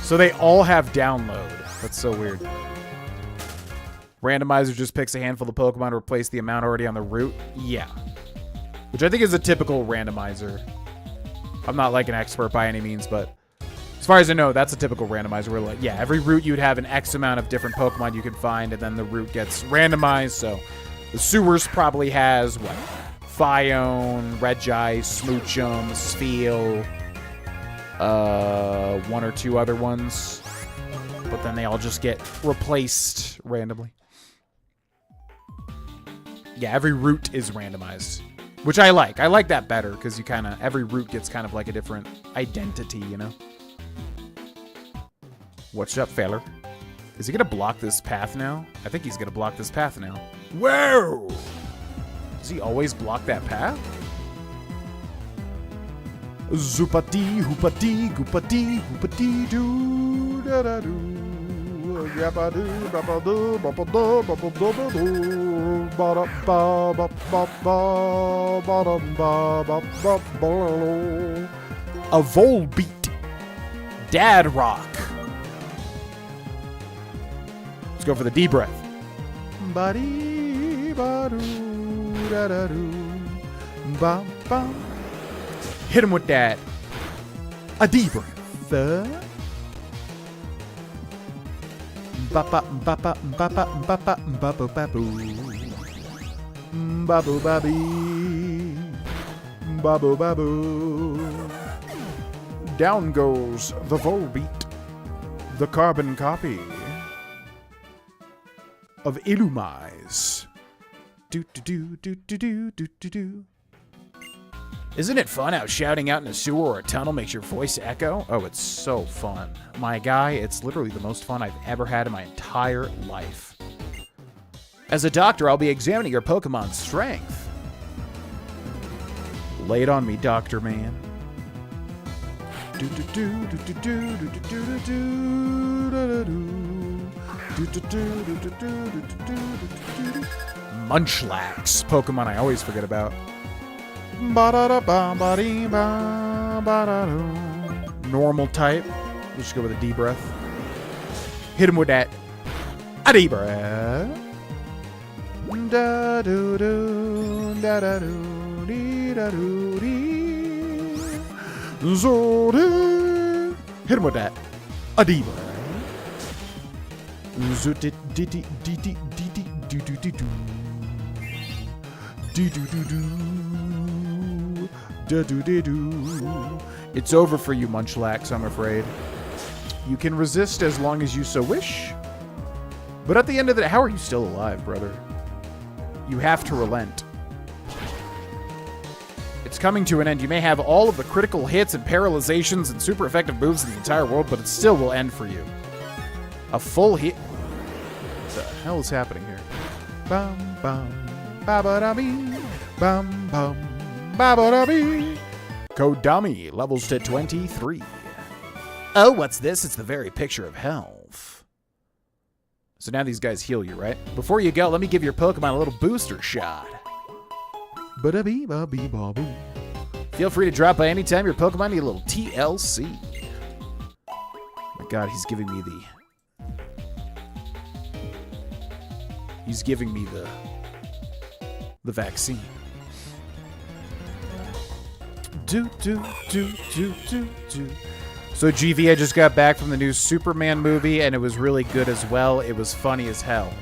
So they all have download. That's so weird. Randomizer just picks a handful of Pokemon to replace the amount already on the route. Yeah. Which I think is a typical randomizer. I'm not like an expert by any means, but as far as I know, that's a typical randomizer where, like, yeah, every route you'd have an X amount of different Pokemon you can find, and then the route gets randomized. So the sewers probably has, what? Phione, Regice, Smoochum, Spheal, one or two other ones. But then they all just get replaced randomly. Yeah, every route is randomized, which I like. I like that better because you kind of, every route gets kind of like a different identity, you know? What's up, feller? Is he going to block this path now? I think he's going to block this path now. Whoa! Does he always block that path? Zoopati, hoopati, goopati, hoopati, doo, da da doo. A Volbeat. Dad Rock. Let's go for the D breath. Hit him with that. A D breath. Down goes the Volbeat, the carbon copy of Illumise. Isn't it fun how shouting out in a sewer or a tunnel makes your voice echo? Oh, it's so fun. My guy, it's literally the most fun I've ever had in my entire life. As a doctor, I'll be examining your Pokemon's strength. Lay it on me, Doctor Man. Munchlax, Pokemon I always forget about. Normal type. Let's just go with a D breath. Hit him with that. A D breath. Hit him with that. A D breath. It's over for you, Munchlax, I'm afraid. You can resist as long as you so wish. But at the end of the day, how are you still alive, brother? You have to relent. It's coming to an end. You may have all of the critical hits and paralyzations and super effective moves in the entire world, but it still will end for you. A full hit. What the hell is happening here? Bum bum ba-ba-da-bee. Bum bum ba-ba-da-bee. Kodami levels to 23. Oh, what's this? It's the very picture of health. So now these guys heal you, right? Before you go, let me give your Pokemon a little booster shot. Ba-da-bee-ba-bee-ba-boo. Feel free to drop by anytime your Pokemon need a little TLC. Oh my God, he's giving me the... He's giving me the vaccine. Do. So GV, I just got back from the new Superman movie, and it was really good as well. It was funny as hell.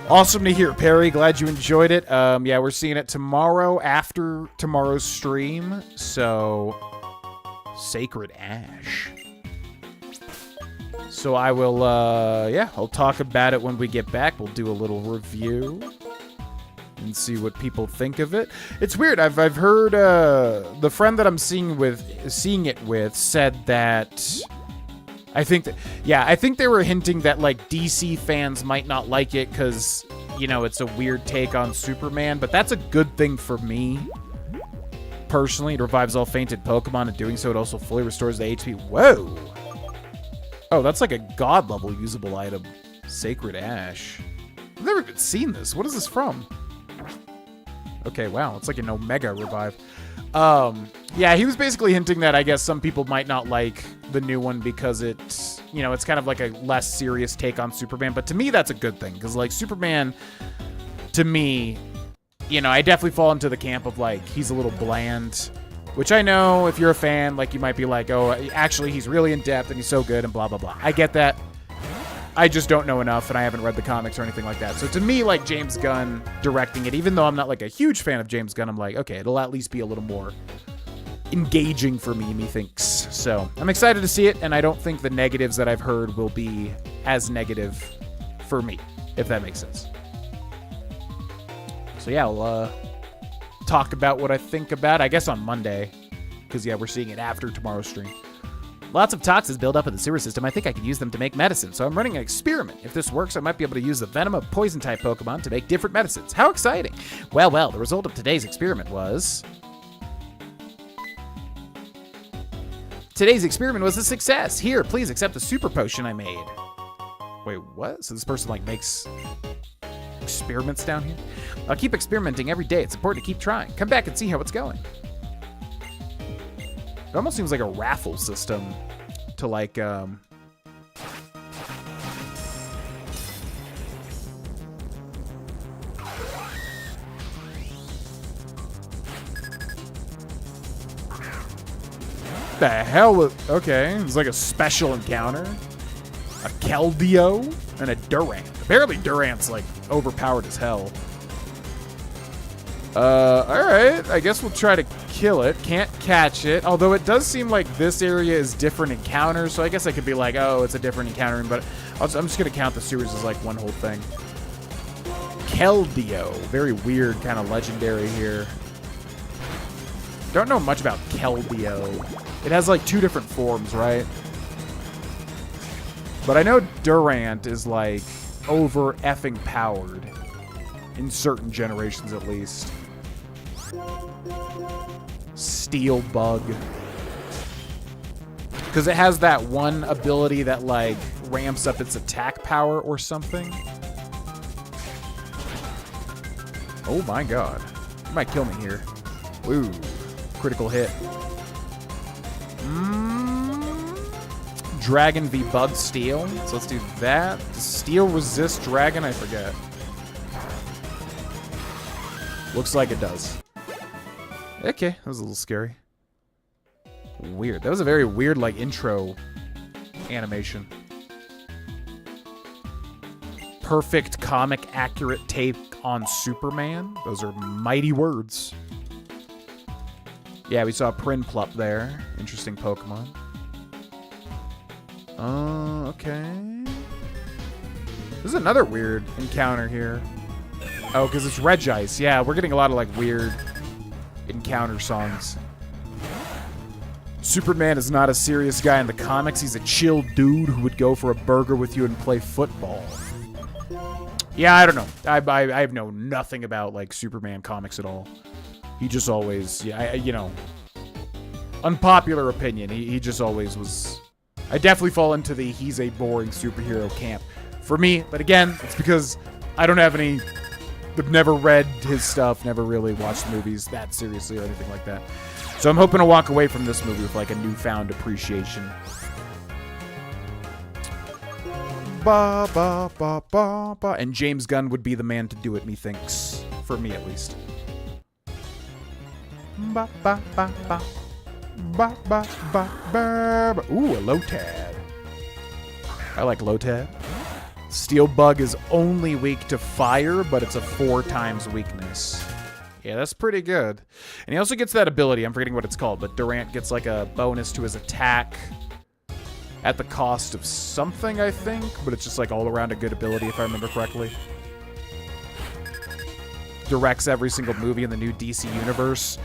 Awesome to hear, Perry. Glad you enjoyed it. Yeah, we're seeing it tomorrow after tomorrow's stream. So, Sacred Ash. So I will, yeah, I'll talk about it when we get back. We'll do a little review and see what people think of it. It's weird. I've heard the friend that I'm seeing it with said that I think they were hinting that like DC fans might not like it because, you know, it's a weird take on Superman, but that's a good thing for me. Personally, it revives all fainted Pokemon, and doing so, it also fully restores the HP. Whoa! Oh, that's like a god level usable item. Sacred Ash. I've never even seen this. What is this from? Okay, wow, it's like an Omega revive. Yeah, he was basically hinting that I guess some people might not like the new one because it's, you know, it's kind of like a less serious take on Superman. But to me, that's a good thing because, like, Superman, to me, you know, I definitely fall into the camp of, like, he's a little bland. Which I know if you're a fan, like, you might be like, oh, actually, he's really in-depth and he's so good and blah, blah, blah. I get that. I just don't know enough, and I haven't read the comics or anything like that. So to me, like, James Gunn directing it, even though I'm not, like, a huge fan of James Gunn, I'm like, okay, it'll at least be a little more engaging for me, methinks. So I'm excited to see it, and I don't think the negatives that I've heard will be as negative for me, if that makes sense. So yeah, I'll talk about what I think about, I guess on Monday, because yeah, we're seeing it after tomorrow's stream. Lots of toxins build up in the sewer system. I think I could use them to make medicine, so I'm running an experiment. If this works, I might be able to use the venom of poison-type Pokemon to make different medicines. How exciting! Well, the result of today's experiment was... Today's experiment was a success. Here, please accept the super potion I made. Wait, what? So this person, like, makes experiments down here? I'll keep experimenting every day. It's important to keep trying. Come back and see how it's going. It almost seems like a raffle system to, like, The hell? Okay, it's like a special encounter. A Keldeo and a Durant. Apparently Durant's, like, overpowered as hell. Alright, I guess we'll try to kill it. Can't catch it. Although it does seem like this area is different encounters, so I guess I could be like, oh, it's a different encounter, but I'm just gonna count the sewers as, like, one whole thing. Keldeo. Very weird, kind of legendary here. Don't know much about Keldeo. It has, like, 2 different forms, right? But I know Durant is, like, over effing powered. In certain generations, at least. Steel Bug. Because it has that one ability that, like, ramps up its attack power or something. Oh my god. You might kill me here. Ooh. Critical hit. Dragon v Bug Steel. So let's do that. Does Steel resist Dragon? I forget. Looks like it does. Okay, that was a little scary. Weird. That was a very weird, like, intro animation. Perfect comic accurate take on Superman. Those are mighty words. Yeah, we saw Prinplup there. Interesting Pokemon. Okay. This is another weird encounter here. Oh, because it's Regice. Yeah, we're getting a lot of, like, weird encounter songs. Superman is not a serious guy in the comics. He's a chill dude who would go for a burger with you and play football. Yeah, I don't know. I know nothing about, like, Superman comics at all. He just always, yeah, you know, unpopular opinion. He just always was. I definitely fall into the he's a boring superhero camp for me. But again, it's because I don't have any, I've never read his stuff, never really watched the movies that seriously or anything like that. So I'm hoping to walk away from this movie with like a newfound appreciation. Ba, ba, ba, ba, ba. And James Gunn would be the man to do it, methinks. For me, at least. Ba, ba, ba, ba. Ba, ba, ba, ba, ba. Ooh, a Lotad. I like Lotad. Steel Bug is only weak to fire, but it's a 4 times weakness. Yeah, that's pretty good. And he also gets that ability. I'm forgetting what it's called, but Durant gets like a bonus to his attack at the cost of something, I think. But it's just like all around a good ability, if I remember correctly. Directs every single movie in the new DC universe.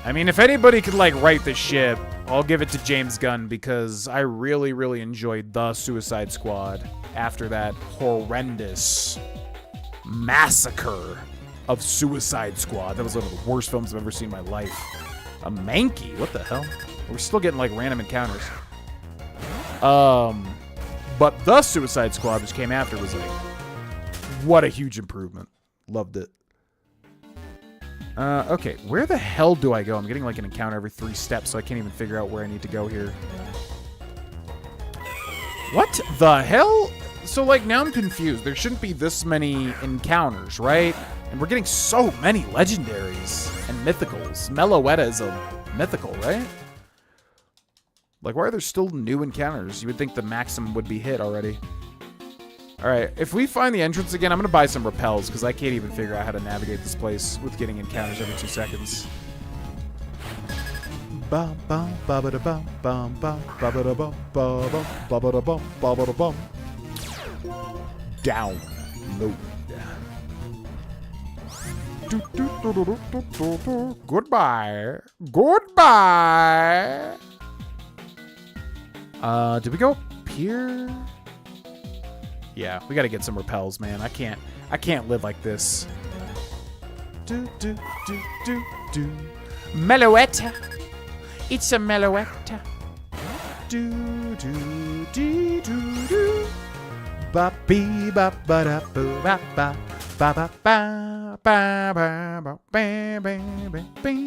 I mean, if anybody could like write the ship, I'll give it to James Gunn because I really, really enjoyed The Suicide Squad after that horrendous massacre of Suicide Squad. That was one of the worst films I've ever seen in my life. A Mankey? What the hell? We're still getting like random encounters. But The Suicide Squad, which came after, was like, what a huge improvement. Loved it. Okay, where the hell do I go? I'm getting like an encounter every 3 steps, so I can't even figure out where I need to go here. What the hell? So like now I'm confused. There shouldn't be this many encounters, right? And we're getting so many legendaries and mythicals. Meloetta is a mythical, right? Like, why are there still new encounters? You would think the maximum would be hit already. Alright, if we find the entrance again, I'm going to buy some repels, because I can't even figure out how to navigate this place with getting encounters every 2 seconds. Bum bum ba ba da bum bum bum ba ba da bum ba bum ba ba da bum ba ba da bum. Download. Goodbye. Goodbye. Did we go up here? Yeah, we gotta get some repels, man. I can't live like this. Meloetta. It's a Meloetta. Ba bee ba ba da boo ba ba ba ba ba ba ba ba ba ba ba ba.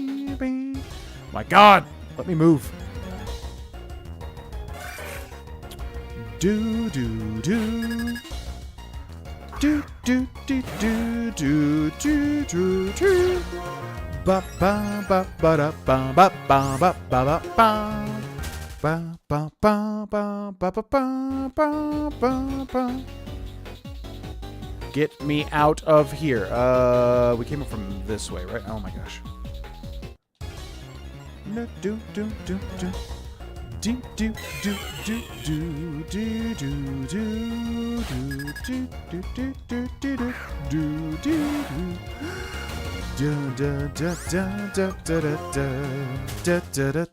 My God, let me move. Do do do do do do do do do do do. Ba ba ba ba da ba ba ba ba ba ba. Ba ba ba ba ba ba ba ba ba ba. Get me out of here. We came up from this way, right? Oh my gosh. No, do do do do. Do do do do do do do do do do do do do do do. Da da da da da da da da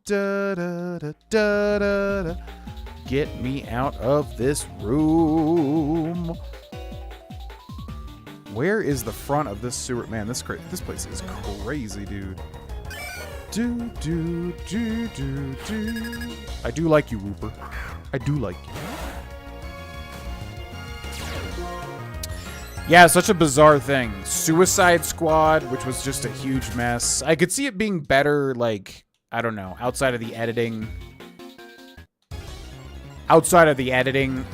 da da da. Get me out of this room. Where is the front of this sewer? Man, this place is crazy, dude. Do do do do do. I do like you, Whooper. I do like you. Yeah, such a bizarre thing. Suicide Squad, which was just a huge mess. I could see it being better, like, I don't know, outside of the editing. Outside of the editing,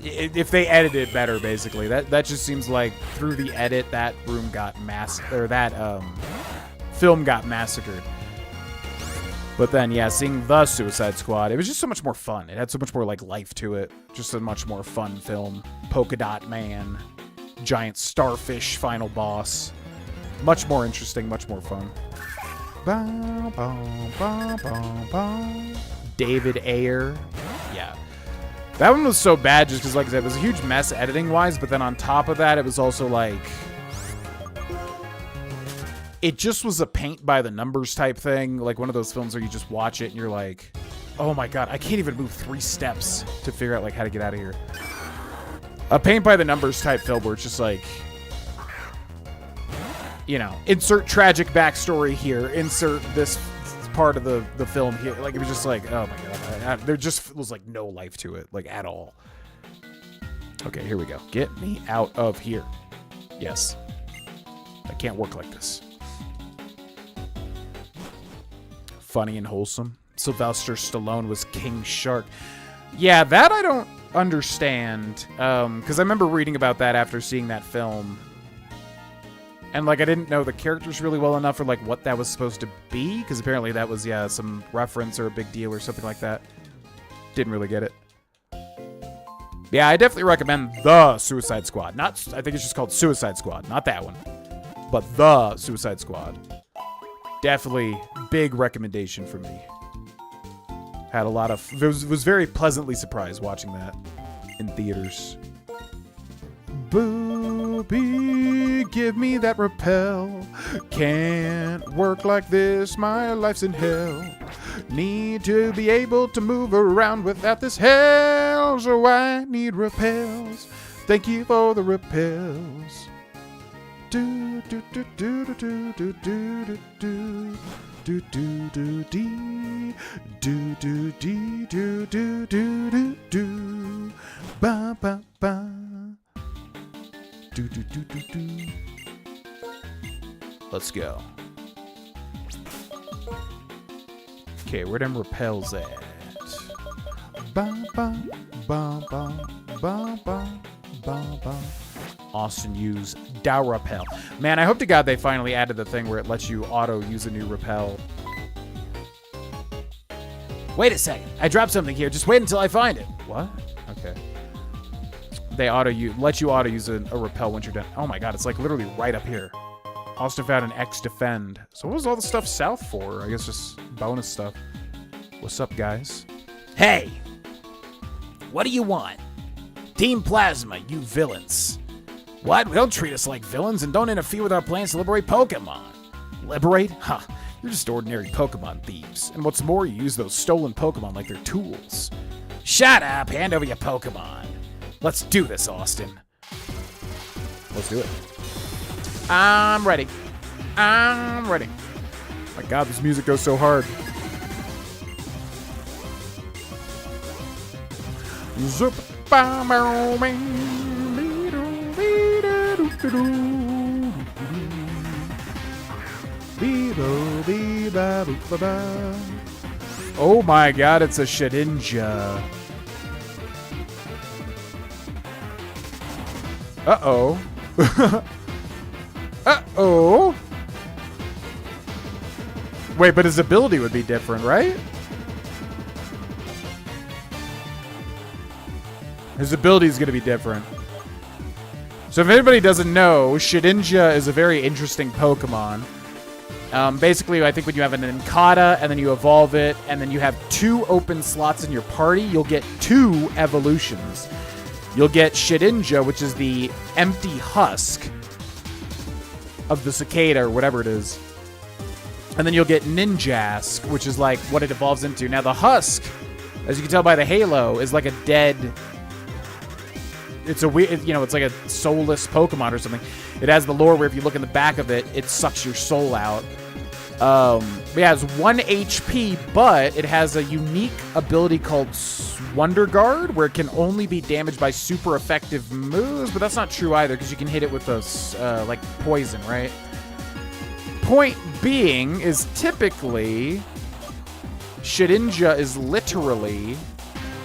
if they edited better, basically. That just seems like through the edit, that room got film got massacred. But then, yeah, seeing The Suicide Squad, it was just so much more fun. It had so much more, like, life to it. Just a much more fun film. Polka Dot Man. Giant starfish final boss. Much more interesting, much more fun. David Ayer. Yeah. That one was so bad just because, like I said, it was a huge mess editing-wise, but then on top of that, it was also, like... It just was a paint-by-the-numbers type thing. Like, one of those films where you just watch it and you're like, oh my god, I can't even move 3 steps to figure out, like, how to get out of here. A paint-by-the-numbers type film where it's just like... You know, insert tragic backstory here, insert this part of the film here. Like, it was just like, oh my god. There just was, like, no life to it, like, at all. Okay, here we go. Get me out of here. Yes. I can't work like this. Funny and wholesome. Sylvester Stallone was King Shark. Yeah, that I don't understand. Because I remember reading about that after seeing that film. And, like, I didn't know the characters really well enough for, like, what that was supposed to be. Because apparently that was, yeah, some reference or a big deal or something like that. Didn't really get it. Yeah, I definitely recommend The Suicide Squad. Not, I think it's just called Suicide Squad. Not that one. But The Suicide Squad. Definitely big recommendation for me. Had a lot of... was very pleasantly surprised watching that in theaters. Booby, give me that repel. Can't work like this, my life's in hell. Need to be able to move around without this hell, so I need repels. Thank you for the repels. Do do do do do do do do do do do dee do do dee do do do do do ba ba ba do do do do do. Let's go. Okay, where them repels at? Ba ba ba ba ba ba ba ba. Austin use Dow Repel. Man, I hope to God they finally added the thing where it lets you auto use a new repel. Wait a second. I dropped something here. Just wait until I find it. What? Okay. They let you auto use a repel once you're done. Oh my god, it's like literally right up here. Austin found an X defend. So what was all the stuff south for? I guess just bonus stuff. What's up, guys? Hey! What do you want? Team Plasma, you villains. What? Don't treat us like villains and don't interfere with our plans to liberate Pokemon. Liberate? Huh. You're just ordinary Pokemon thieves. And what's more, you use those stolen Pokemon like they're tools. Shut up! Hand over your Pokemon. Let's do this, Austin. Let's do it. I'm ready. I'm ready. My god, this music goes so hard. Zup. Oh my god, it's a Shedinja. Uh-oh. Uh-oh. Wait, but his ability would be different, right? His ability is going to be different. So if anybody doesn't know, Shedinja is a very interesting Pokemon. Basically, I think when you have an Incada and then you evolve it and then you have 2 open slots in your party, you'll get 2 evolutions. You'll get Shedinja, which is the empty husk of the cicada or whatever it is. And then you'll get Ninjask, which is like what it evolves into. Now the husk, as you can tell by the halo, is like a dead... It's a weird, you know, it's like a soulless Pokemon or something. It has the lore where if you look in the back of it, it sucks your soul out. But yeah, it has 1 HP, but it has a unique ability called Wonder Guard, where it can only be damaged by super effective moves, but that's not true either, because you can hit it with those, like, poison, right? Point being is typically Shedinja is literally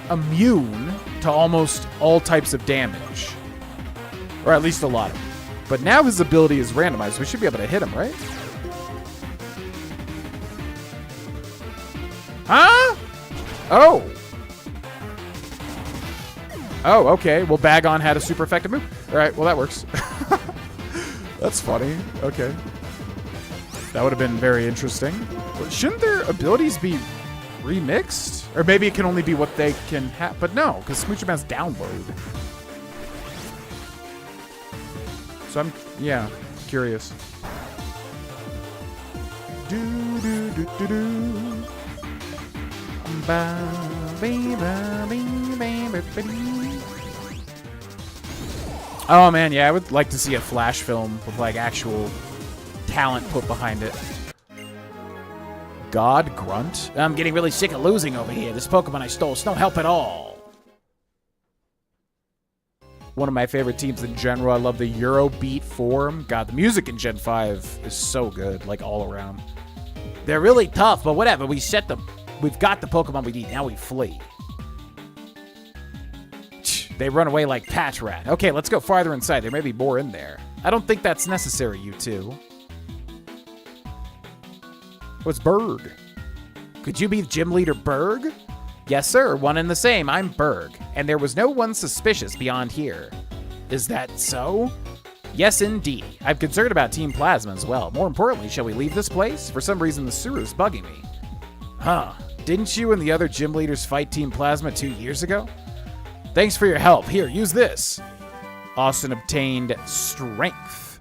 immune to almost all types of damage. Or at least a lot of it. But now his ability is randomized, so we should be able to hit him, right? Huh? Oh. Oh, okay. Well, Bagon had a super effective move. All right, well, that works. That's funny. Okay. That would have been very interesting. Shouldn't their abilities be remixed? Or maybe it can only be what they can have. But no, because Smoocherman's download. So I'm, yeah, curious. Oh man, yeah, I would like to see a Flash film with like actual talent put behind it. God Grunt? I'm getting really sick of losing over here. This Pokemon I stole is no help at all. One of my favorite teams in general. I love the Eurobeat form. God, the music in Gen 5 is so good, like all around. They're really tough, but whatever. We set them. We've got the Pokemon we need. Now we flee. They run away like Patrat. Okay, let's go farther inside. There may be more in there. I don't think that's necessary, you two. What's Berg? Could you be Gym Leader Berg? Yes, sir. One and the same. I'm Berg. And there was no one suspicious beyond here. Is that so? Yes, indeed. I'm concerned about Team Plasma as well. More importantly, shall we leave this place? For some reason, the sewer is bugging me. Huh. Didn't you and the other gym leaders fight Team Plasma 2 years ago? Thanks for your help. Here, use this. Austin obtained strength.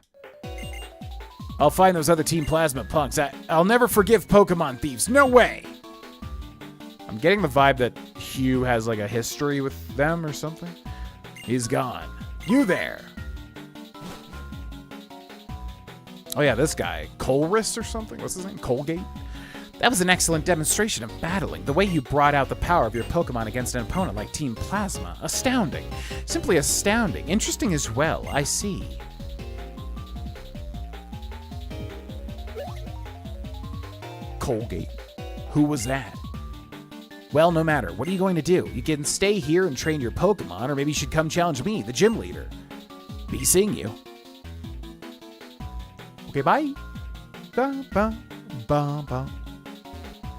I'll find those other Team Plasma punks. I'll never forgive Pokemon thieves. No way! I'm getting the vibe that Hugh has like a history with them or something. He's gone. You there. Oh yeah, this guy. Colress or something? What's his name? Colgate? That was an excellent demonstration of battling. The way you brought out the power of your Pokemon against an opponent like Team Plasma. Astounding. Simply astounding. Interesting as well. I see. Colgate. Who was that? Well, no matter. What are you going to do? You can stay here and train your Pokemon, or maybe you should come challenge me, the gym leader. Be seeing you. Okay, bye. Ba, ba, ba, ba.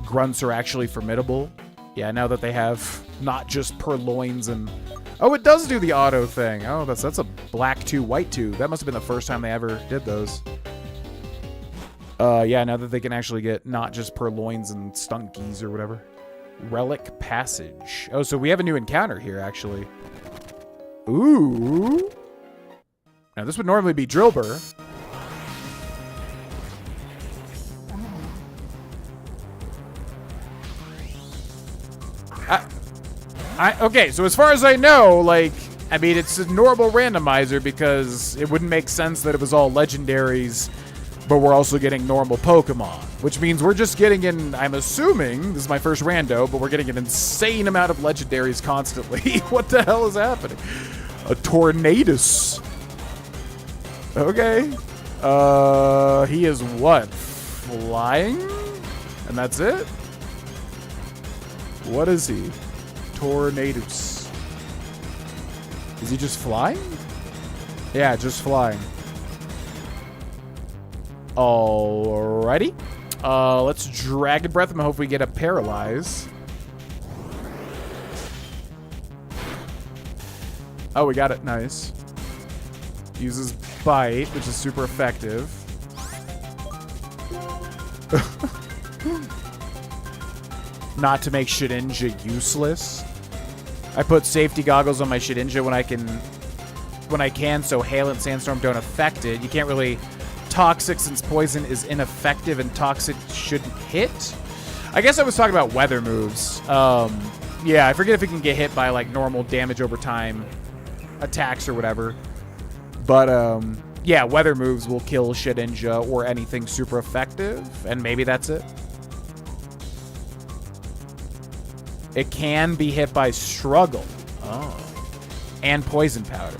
Grunts are actually formidable. Yeah, now that they have not just purloins and... Oh, it does do the auto thing. Oh, that's a black 2, white 2. That must have been the first time they ever did those. Yeah, now that they can actually get not just purloins and stunkies or whatever. Relic Passage. Oh, so we have a new encounter here, actually. Ooh. Now, this would normally be Drillbur. Okay, so as far as I know, like, I mean, it's a normal randomizer because it wouldn't make sense that it was all legendaries, but we're also getting normal Pokemon, which means we're just getting in, I'm assuming, this is my first rando, but we're getting an insane amount of legendaries constantly. What the hell is happening? A Tornadus. Okay. He is what? Flying? And that's it? What is he? Tornadus. Is he just flying? Yeah, just flying. Alrighty. Let's Dragon Breath him and hope we get a Paralyze. Oh, we got it. Nice. Uses Bite, which is super effective. Not to make Shedinja useless. I put safety goggles on my Shedinja when I can, so Hail and Sandstorm don't affect it. You can't really Toxic, since Poison is ineffective and Toxic shouldn't hit. I guess I was talking about weather moves. Yeah, I forget if it can get hit by like normal damage over time attacks or whatever. But yeah, weather moves will kill Shedinja or anything super effective, and maybe that's it. It can be hit by Struggle. Oh. And Poison Powder.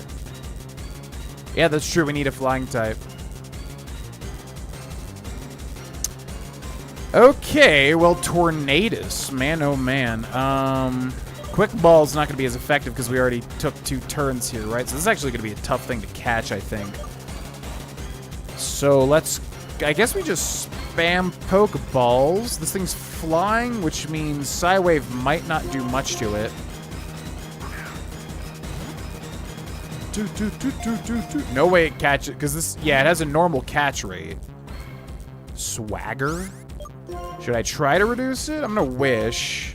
Yeah, that's true. We need a flying type. Okay, well, Tornadus. Man, oh man. Quick Ball's not going to be as effective because we already took 2 turns here, right? So this is actually going to be a tough thing to catch, I think. So let's... I guess we just spam Pokeballs. This thing's flying, which means Psywave might not do much to it. No way it catches... Because this... Yeah, it has a normal catch rate. Swagger? Should I try to reduce it? I'm gonna wish.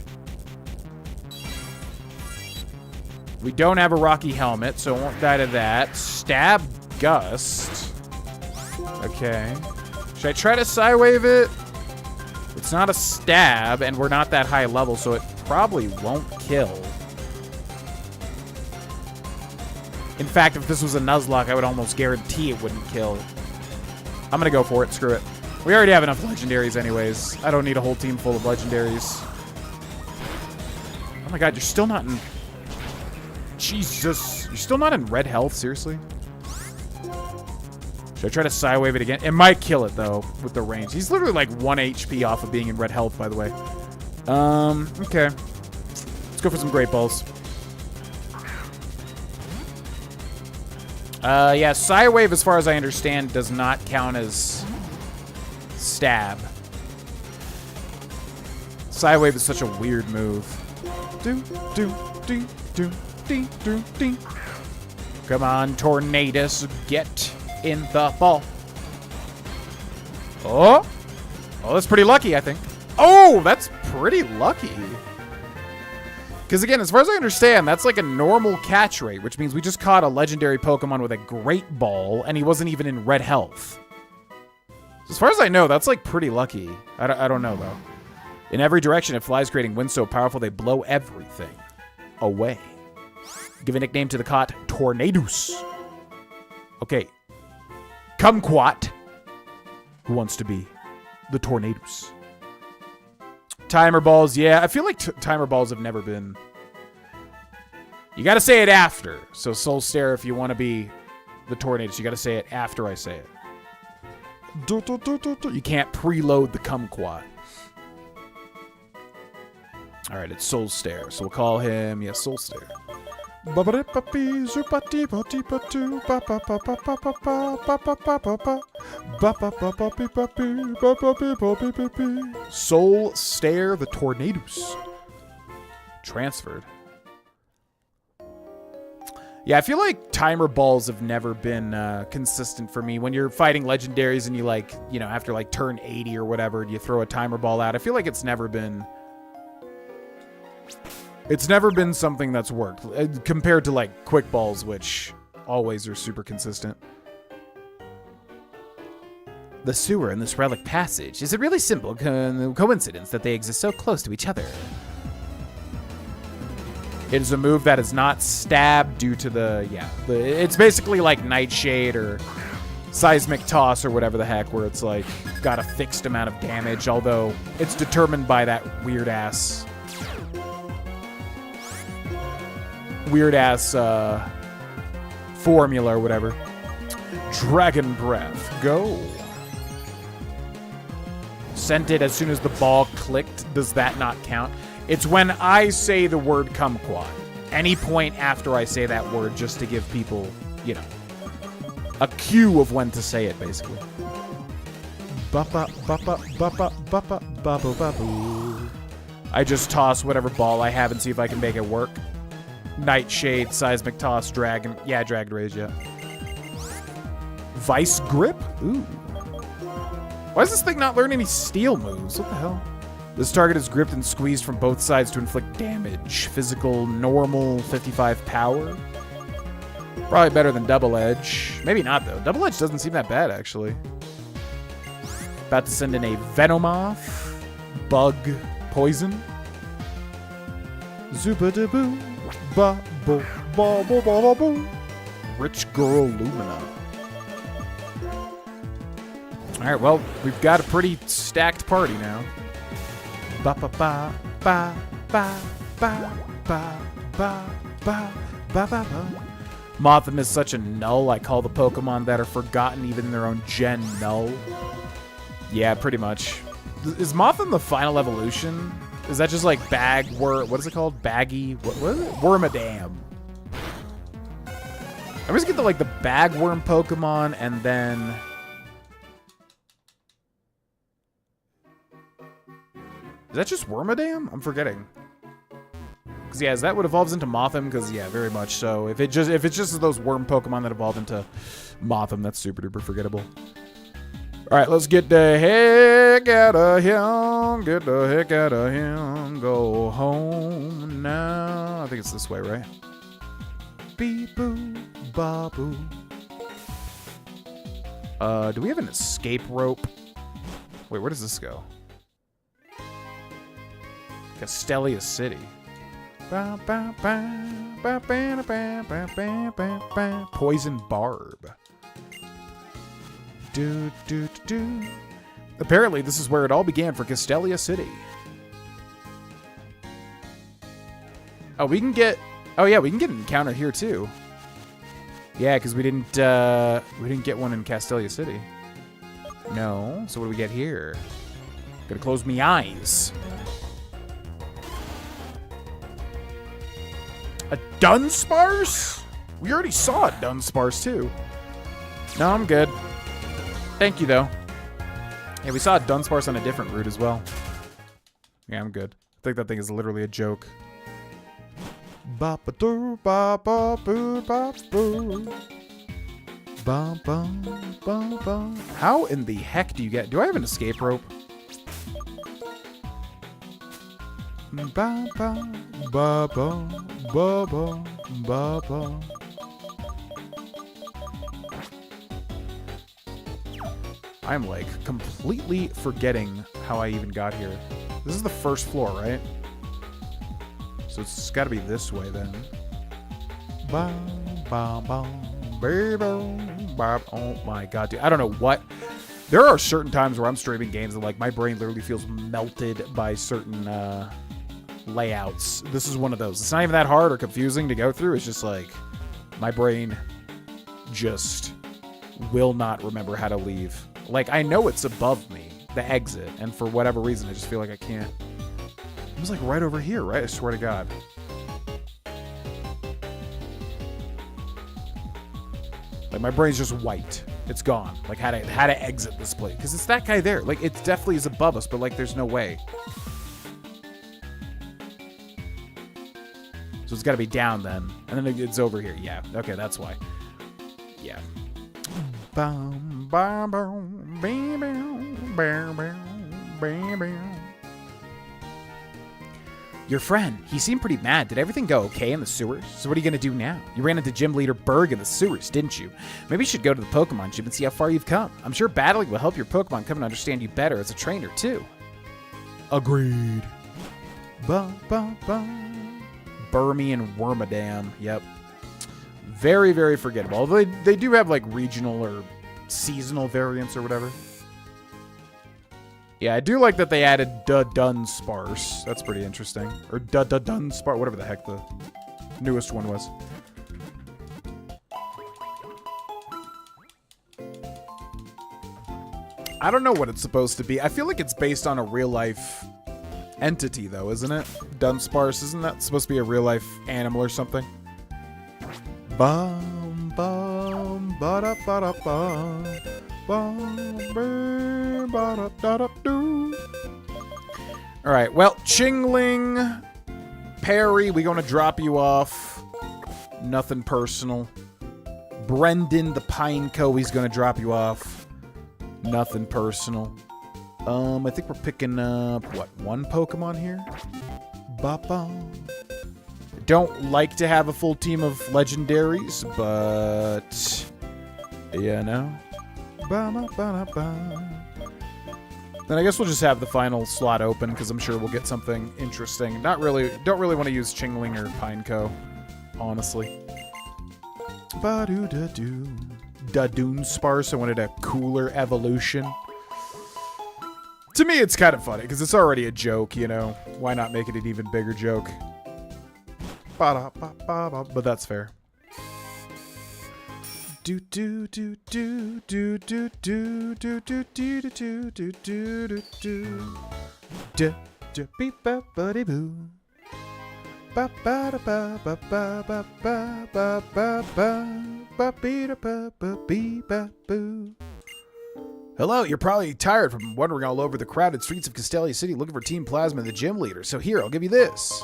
We don't have a rocky helmet, so it won't die to that. Stab Gust. Okay. Should I try to Psywave it? It's not a stab, and we're not that high level, so it probably won't kill. In fact, if this was a Nuzlocke, I would almost guarantee it wouldn't kill. I'm gonna go for it. Screw it. We already have enough legendaries anyways. I don't need a whole team full of legendaries. Oh my god, you're still not in... Jesus. You're still not in red health? Seriously? Should I try to Psywave it again? It might kill it, though, with the range. He's literally like 1 HP off of being in red health, by the way. Okay. Let's go for some Great Balls. Yeah, Psywave, as far as I understand, does not count as stab. Psywave is such a weird move. Come on, Tornadus, get in the ball. Oh, that's pretty lucky, I think. Oh, that's pretty lucky. Because again, as far as I understand, that's like a normal catch rate, which means we just caught a legendary Pokemon with a Great Ball, and he wasn't even in red health. As far as I know, that's like pretty lucky. I don't know, though. In every direction, it flies, creating winds so powerful they blow everything away. Give a nickname to the cot, Tornadus. Okay. Kumquat. Who wants to be the Tornadus? Timer balls, yeah. I feel like timer balls have never been... You gotta say it after. So Soul Stare, if you want to be the Tornadus, you gotta say it after I say it. You can't preload the Kumquat. Alright, it's Soul Stare. So we'll call him, yeah, Soul Stare. Soul Stare the Tornadus. Transferred. Yeah, I feel like timer balls have never been consistent for me. When you're fighting legendaries and you like, you know, after like turn 80 or whatever, you throw a timer ball out. I feel like it's never been something that's worked compared to like quick balls, which always are super consistent. The sewer and this relic passage is a really simple coincidence that they exist so close to each other. It is a move that is not stabbed due to it's basically like Nightshade or Seismic Toss or whatever the heck, where it's like got a fixed amount of damage, although it's determined by that weird ass formula or whatever. Dragon Breath, go. Sent it as soon as the ball clicked. Does that not count? It's when I say the word Kumquat. Any point after I say that word, just to give people, you know, a cue of when to say it, basically. I just toss whatever ball I have and see if I can make it work. Nightshade, Seismic Toss, Dragon. Yeah, Dragon Rage, yeah. Vice Grip? Ooh. Why does this thing not learn any steel moves? What the hell? This target is gripped and squeezed from both sides to inflict damage. Physical, normal, 55 power. Probably better than Double Edge. Maybe not, though. Double Edge doesn't seem that bad, actually. About to send in a Venomoth. Bug. Poison. Zuba-da-boo. Ba-bo-ba-bo-ba-bo. Rich Grohlvana. Alright, well, we've got a pretty stacked party now. Ba ba ba ba ba ba ba ba ba ba ba. Mothim is such a null. I call the Pokemon that are forgotten even in their own gen null. Yeah, pretty much. Is Mothim the final evolution? Is that just like what is it called? Baggy? What is it? Wormadam. I always get the like the Bagworm Pokemon and then... Is that just Wormadam? I'm forgetting. Because yeah, that what evolves into Mothim? Because yeah, very much so. If it's just those worm Pokemon that evolve into Mothim, that's super duper forgettable. All right, let's get the heck out of here. Get the heck out of here. Go home now. I think it's this way, right? Beep boo, ba boo. Do we have an escape rope? Wait, where does this go? Castelia City. Poison Barb. Apparently, this is where it all began for Castelia City. Oh, we can get... Oh, yeah, we can get an encounter here, too. Yeah, because we didn't get one in Castelia City. No. So what do we get here? Gotta close me eyes. A Dunsparce? We already saw a Dunsparce, too. No, I'm good. Thank you, though. Yeah, we saw a Dunsparce on a different route as well. Yeah, I'm good. I think that thing is literally a joke. Ba-ba-doo, ba-ba-boo, ba-boo. Ba-ba-ba-ba. How in the heck do you get... Do I have an escape rope? Ba-ba, ba-ba, ba-ba, ba-ba. I'm like completely forgetting how I even got here. This is the first floor, right? So it's got to be this way then. Ba, ba, ba, ba, ba, ba. Oh my god, dude. I don't know what. There are certain times where I'm streaming games and like my brain literally feels melted by certain layouts. This is one of those. It's not even that hard or confusing to go through. It's just like my brain just will not remember how to leave. Like, I know it's above me, the exit, and for whatever reason, I just feel like I can't. It was like right over here, right? I swear to God. Like, my brain's just white. It's gone. Like, how to exit this place. Because it's that guy there. Like, it definitely is above us, but, like, there's no way. So it's got to be down then. And then it's over here. Yeah. Okay, that's why. Yeah. Your friend, he seemed pretty mad. Did everything go okay in the sewers? So what are you going to do now? You ran into Gym Leader Berg in the sewers, didn't you? Maybe you should go to the Pokemon gym and see how far you've come. I'm sure battling will help your Pokemon come and understand you better as a trainer, too. Agreed. Burmy and Wormadam. Yep. Very, very forgettable. Although they do have, like, regional or seasonal variants or whatever. Yeah, I do like that they added Dunsparce. That's pretty interesting. Or Dunsparce, whatever the heck the newest one was. I don't know what it's supposed to be. I feel like it's based on a real-life entity, though, isn't it? Dunsparce, isn't that supposed to be a real-life animal or something? Bum bum ba da ba da ba bum ba da da da do. All right, well, Chingling, Perry, we gonna drop you off. Nothing personal. Brendan the Pineco, he's gonna drop you off. Nothing personal. I think we're picking up what, one Pokemon here? Ba-ba. Don't like to have a full team of legendaries, but you know. Then I guess we'll just have the final slot open because I'm sure we'll get something interesting. Don't really want to use Chingling or Pineco, honestly. Ba-doo-da-doo. Dunsparce, I wanted a cooler evolution. To me, it's kind of funny because it's already a joke, you know. Why not make it an even bigger joke? But that's fair. Do do do do do do do do do do do do do do do do do beep ba buddy boo ba ba da ba ba ba ba ba ba ba ba be da ba ba be ba boo. Hello, you're probably tired from wandering all over the crowded streets of Castelia City looking for Team Plasma and the gym leader. So here, I'll give you this.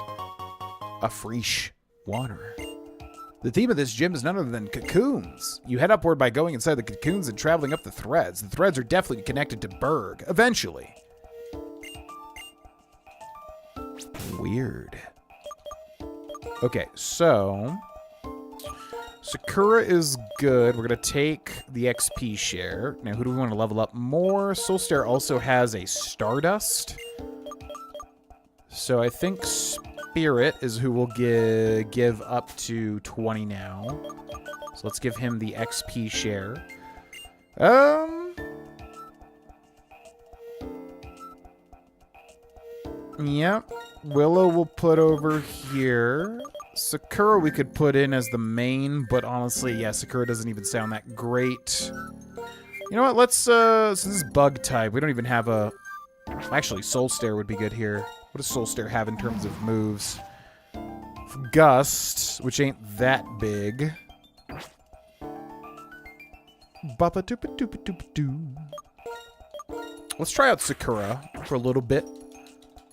A fresh water. The theme of this gym is none other than cocoons. You head upward by going inside the cocoons and traveling up the threads. The threads are definitely connected to Berg, eventually. Weird. Okay, so Sakura is good. We're going to take the XP share. Now, who do we want to level up more? Solstair also has a Stardust. So I think Spirit is who will give up to 20 now. So let's give him the XP share. Yep. Willow will put over here. Sakura we could put in as the main, but honestly, yeah, Sakura doesn't even sound that great. You know what, let's, since this is bug type, we don't even have a... Actually, Solstair would be good here. What does Solstair have in terms of moves? Gust, which ain't that big. Let's try out Sakura for a little bit.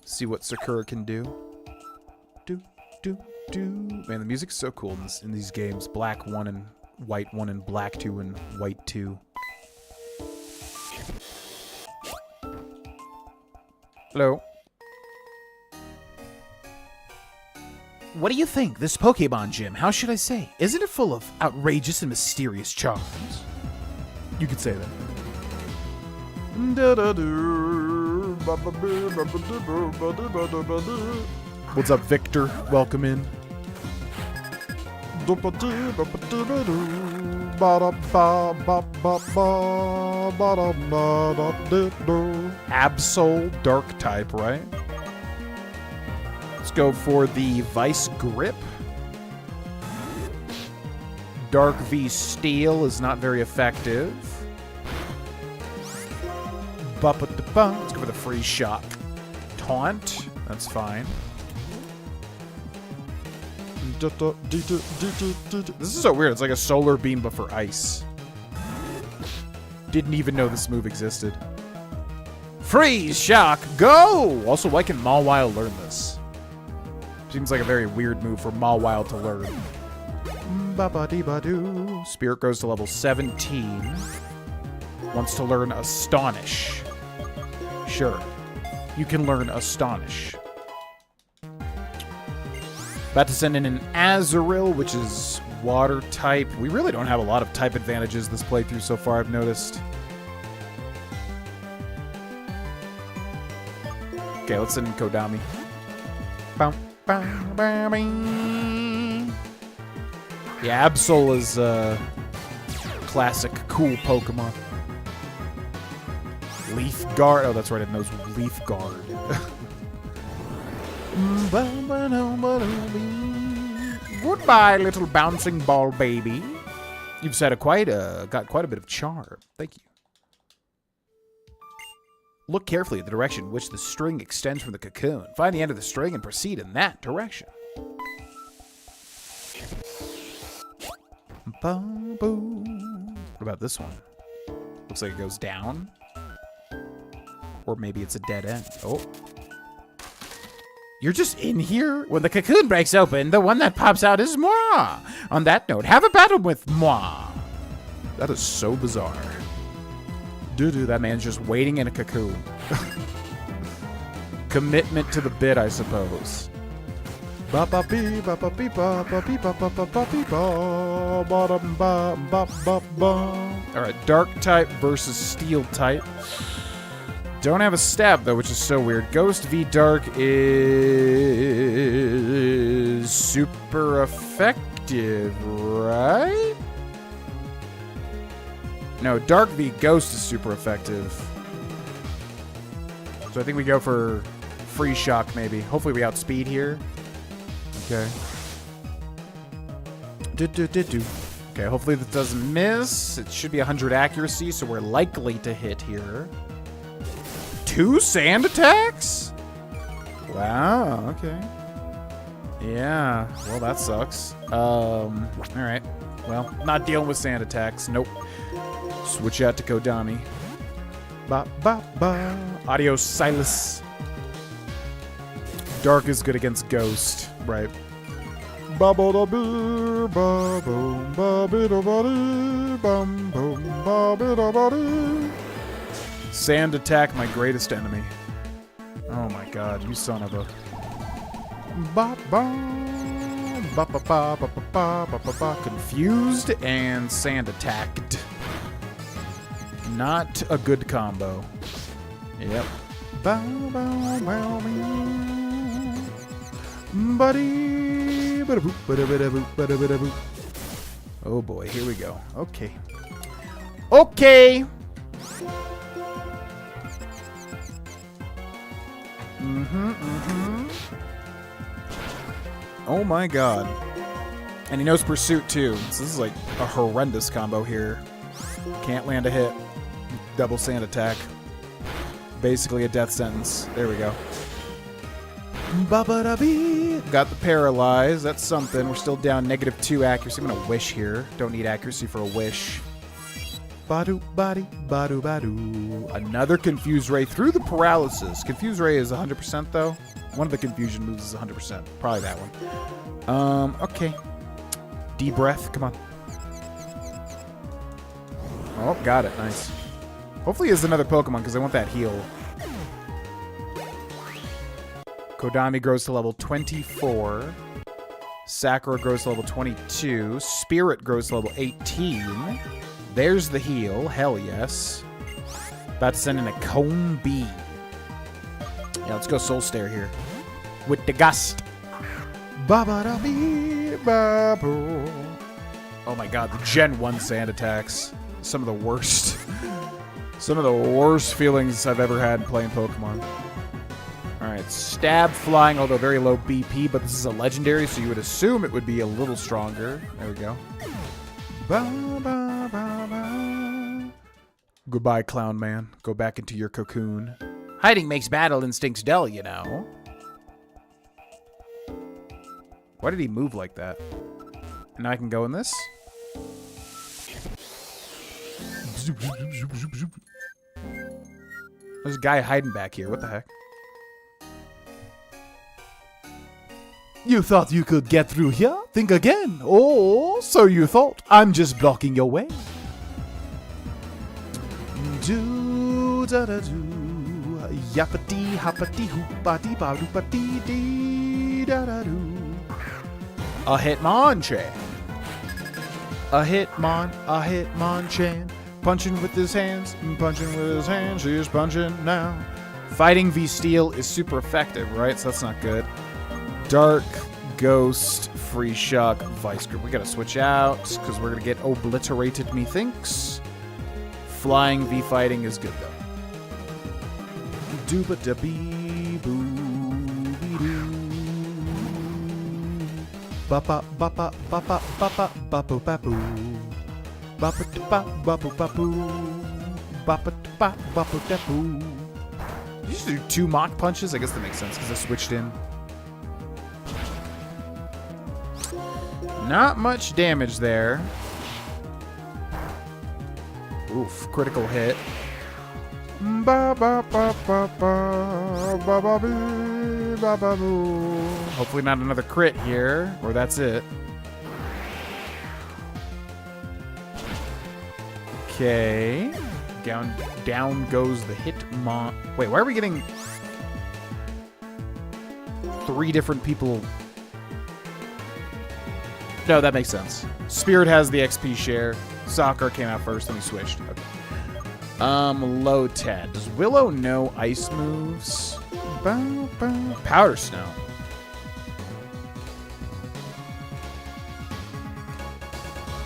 See what Sakura can do. Man, the music's so cool in these games. Black 1 and white 1 and black 2 and white 2. Hello. What do you think? This Pokemon gym, how should I say? Isn't it full of outrageous and mysterious charms? You could say that. What's up, Victor? Welcome in. Absol Dark type, right? Let's go for the Vice Grip. Dark V Steel is not very effective. Let's go for the Freeze Shock. Taunt, that's fine. This is so weird. It's like a Solar Beam, but for ice. Didn't even know this move existed. Freeze Shock, go! Also, why can Mawile learn this? Seems like a very weird move for Mawile to learn. Spirit goes to level 17. Wants to learn Astonish. Sure. You can learn Astonish. About to send in an Azurill, which is water type. We really don't have a lot of type advantages this playthrough so far, I've noticed. Okay, let's send in Kodami. Yeah, Absol is a classic cool Pokemon. Leaf Guard. Oh, that's right, it knows Leaf Guard. Goodbye, little bouncing ball baby. You've said got quite a bit of charm. Thank you. Look carefully at the direction in which the string extends from the cocoon. Find the end of the string and proceed in that direction. What about this one? Looks like it goes down. Or maybe it's a dead end. Oh. You're just in here? When the cocoon breaks open, the one that pops out is moi. On that note, have a battle with moi. That is so bizarre. Doo-doo, that man's just waiting in a cocoon. Commitment to the bit, I suppose. Alright, dark type versus steel type. Don't have a stab, though, which is so weird. Ghost v Dark is super effective, right? No, Dark v Ghost is super effective. So I think we go for Freeze Shock, maybe. Hopefully we outspeed here. Okay. Okay, hopefully that doesn't miss. It should be 100 accuracy, so we're likely to hit here. 2 sand attacks? Wow, okay. Yeah, well, that sucks. Alright. Well, not dealing with sand attacks. Nope. Switch out to Kodami. Adios, Silas. Dark is good against Ghost, right? Bubble da boo, ba boom, ba bida ba bum boom, ba bida ba. Sand attack, my greatest enemy. Oh my god, you son of a. Ba ba ba ba ba ba ba ba ba ba. Confused and sand attacked. Not a good combo. Yep. Bow, bow, bow, bow. Buddy. Ba-da-boop, ba-da-ba-da-boop, ba-da-ba-da-boop. Oh boy, here we go. Okay. Okay. Oh my god. And he knows Pursuit too. So this is like a horrendous combo here. Can't land a hit. Double sand attack. Basically a death sentence. There we go. Got the paralyze. That's something. We're still down -2 accuracy. I'm gonna wish here. Don't need accuracy for a wish. Badu badi badu badu. Another Confuse Ray through the paralysis. Confuse Ray is 100% though. One of the confusion moves is 100%. Probably that one. Okay. Deep breath. Come on. Oh, got it. Nice. Hopefully it's another Pokemon because I want that heal. Kodami grows to level 24. Sakura grows to level 22. Spirit grows to level 18. There's the heal. Hell yes. About to send in a Cone B. Yeah, let's go Soul Stare here. With the gust. Oh my god, the Gen 1 sand attacks. Some of the worst. Some of the worst feelings I've ever had playing Pokemon. Alright, Stab Flying, although very low BP, but this is a legendary, so you would assume it would be a little stronger. There we go. Goodbye, Clown Man. Go back into your cocoon. Hiding makes battle instincts dull, you know. Why did he move like that? And now I can go in this? There's a guy hiding back here. What the heck? You thought you could get through here? Think again. Oh, so you thought. I'm just blocking your way. Do da da do. Yappity hoppity hoopity ba doopity dee da da do. A Hitmonchan. A Hitmonchan. Punching with his hands, punching with his hands, he's punching now. Fighting V Steel is super effective, right? So that's not good. Dark, Ghost, Free Shock, Vice Grip. We gotta switch out, because we're gonna get obliterated, methinks. Flying V Fighting is good, though. Dooba-da-bee-boo-bee-doo. Ba-ba-ba-ba-ba-ba-ba-ba-ba-boo. Ba-ba-da-ba-ba-boo-ba-boo. Ba-ba-da-ba-ba-boo-da-boo. Did you just do 2 Mach Punches? I guess that makes sense, because I switched in. Not much damage there. Oof, critical hit. Hopefully not another crit here, or that's it. Okay. Down goes the Hitmon. Wait, why are we getting 3 different people? No, that makes sense. Spirit has the XP share. Sakura came out first, then we switched. Okay. Low 10. Does Willow know ice moves? Powder Snow.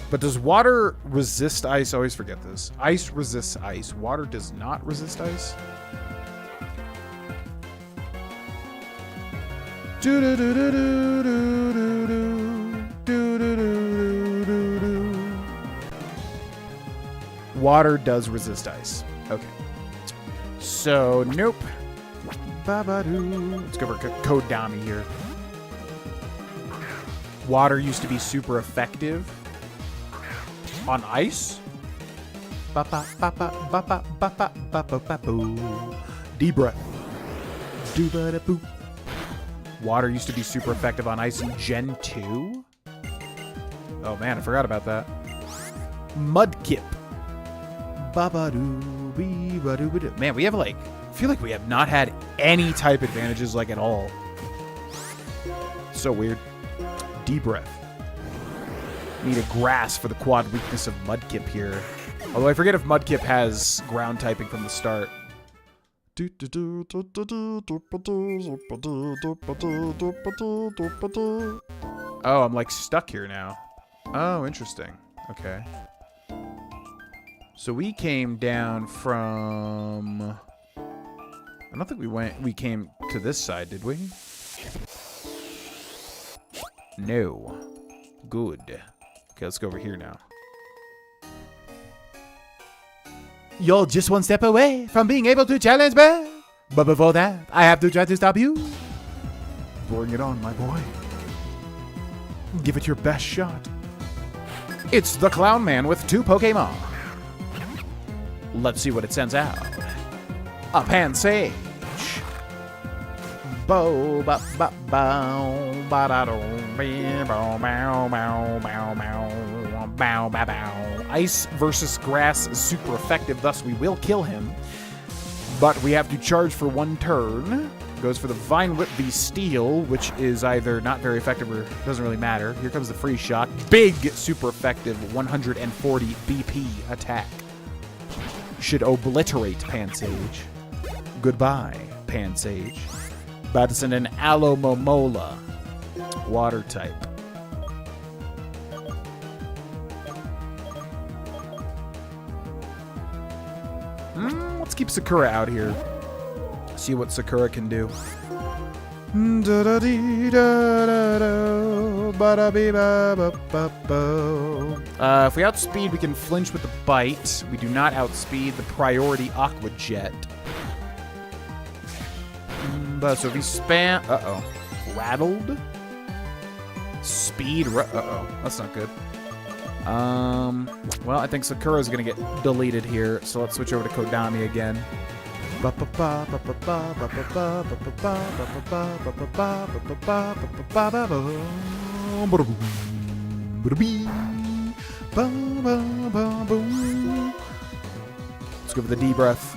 But does water resist ice? I always forget this. Ice resists ice. Water does not resist ice. Water does resist ice. Okay. So, nope. Let's go for Kodami here. Water used to be super effective on ice. Deep breath. Water used to be super effective on ice in Gen 2. Oh man, I forgot about that. Mudkip. Man, we have like, I feel like we have not had any type advantages like at all. So weird. Deep breath. Need a grass for the quad weakness of Mudkip here. Although I forget if Mudkip has ground typing from the start. Oh, I'm like stuck here now. Oh, interesting. Okay. So we came down from... I don't think we came to this side, did we? No. Good. Okay, let's go over here now. You're just one step away from being able to challenge me. But before that, I have to try to stop you. Bring it on, my boy. Give it your best shot. It's the Clown Man with 2 Pokémon. Let's see what it sends out. A Pansage. Bo ba ba bow ba da do bow bow bow bow bow bow bow bow. Ice versus grass is super effective, thus we will kill him. But we have to charge for 1 turn. Goes for the Vine Whip v Steel, which is either not very effective or doesn't really matter. Here comes the free shot. Big, super effective 140 BP attack. Should obliterate Pansage. Goodbye, Pansage. About to send an Alomomola. Water type. Let's keep Sakura out here. See what Sakura can do. If we outspeed, we can flinch with the bite. We do not outspeed the priority Aqua Jet. So if he spam... Uh-oh. Rattled? Speed... Uh-oh. That's not good. Well, I think Sakura's gonna get deleted here, so let's switch over to Kodami again. Let's go for the D breath.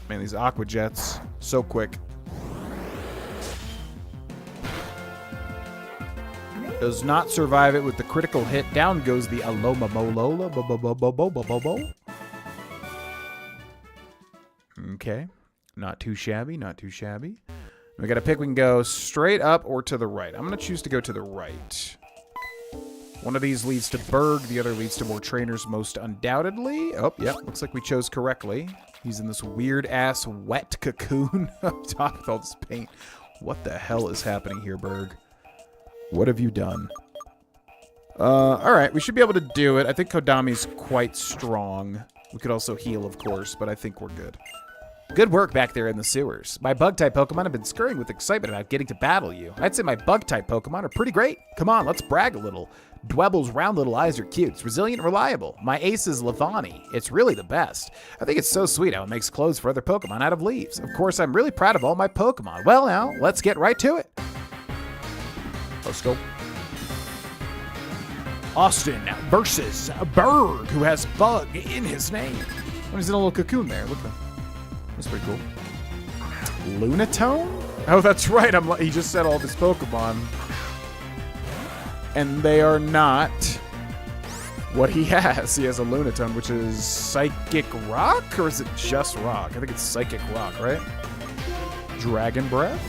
Man, these Aqua Jets, so quick. Does not survive it with the critical hit. Down goes the Alomamolola. Okay. Not too shabby, not too shabby. We got to pick. We can go straight up or to the right. I'm going to choose to go to the right. One of these leads to Berg. The other leads to more trainers, most undoubtedly. Oh, yep. Looks like we chose correctly. He's in this weird-ass wet cocoon up top with all this paint. What the hell is happening here, Berg? What have you done? Alright, we should be able to do it. I think Kodami's quite strong. We could also heal, of course, but I think we're good. Good work back there in the sewers. My Bug-type Pokemon have been scurrying with excitement about getting to battle you. I'd say my Bug-type Pokemon are pretty great. Come on, let's brag a little. Dwebble's round little eyes are cute. It's resilient and reliable. My ace is Levani. It's really the best. I think it's so sweet how it makes clothes for other Pokemon out of leaves. Of course, I'm really proud of all my Pokemon. Well, now, let's get right to it. Let's go. Austin versus Berg, who has Bug in his name. Oh, he's in a little cocoon there. Look at that. That's pretty cool. Lunatone? Oh, that's right. He just said all of his Pokemon. And they are not what he has. He has a Lunatone, which is Psychic Rock? Or is it just Rock? I think it's Psychic Rock, right? Dragon Breath?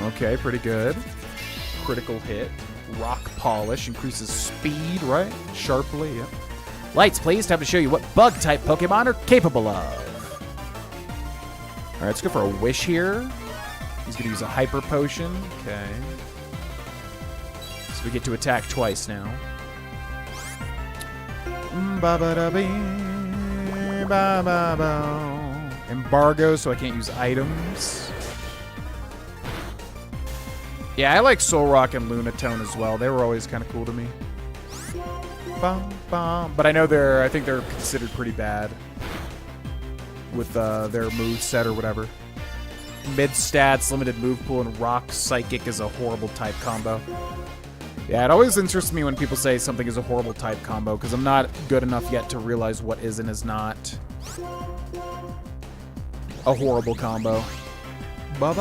Okay, pretty good. Critical hit. Rock Polish increases speed, right? Sharply, yep. Lights, please. Time to show you what Bug-type Pokemon are capable of. All right, let's go for a Wish here. He's going to use a Hyper Potion. Okay. So we get to attack twice now. Embargo, so I can't use items. Yeah, I like Solrock and Lunatone as well. They were always kind of cool to me. But I know I think they're considered pretty bad. with their move set or whatever. Mid stats, limited move pool, and rock psychic is a horrible type combo. Yeah, it always interests me when people say something is a horrible type combo, because I'm not good enough yet to realize what is and is not a horrible combo. But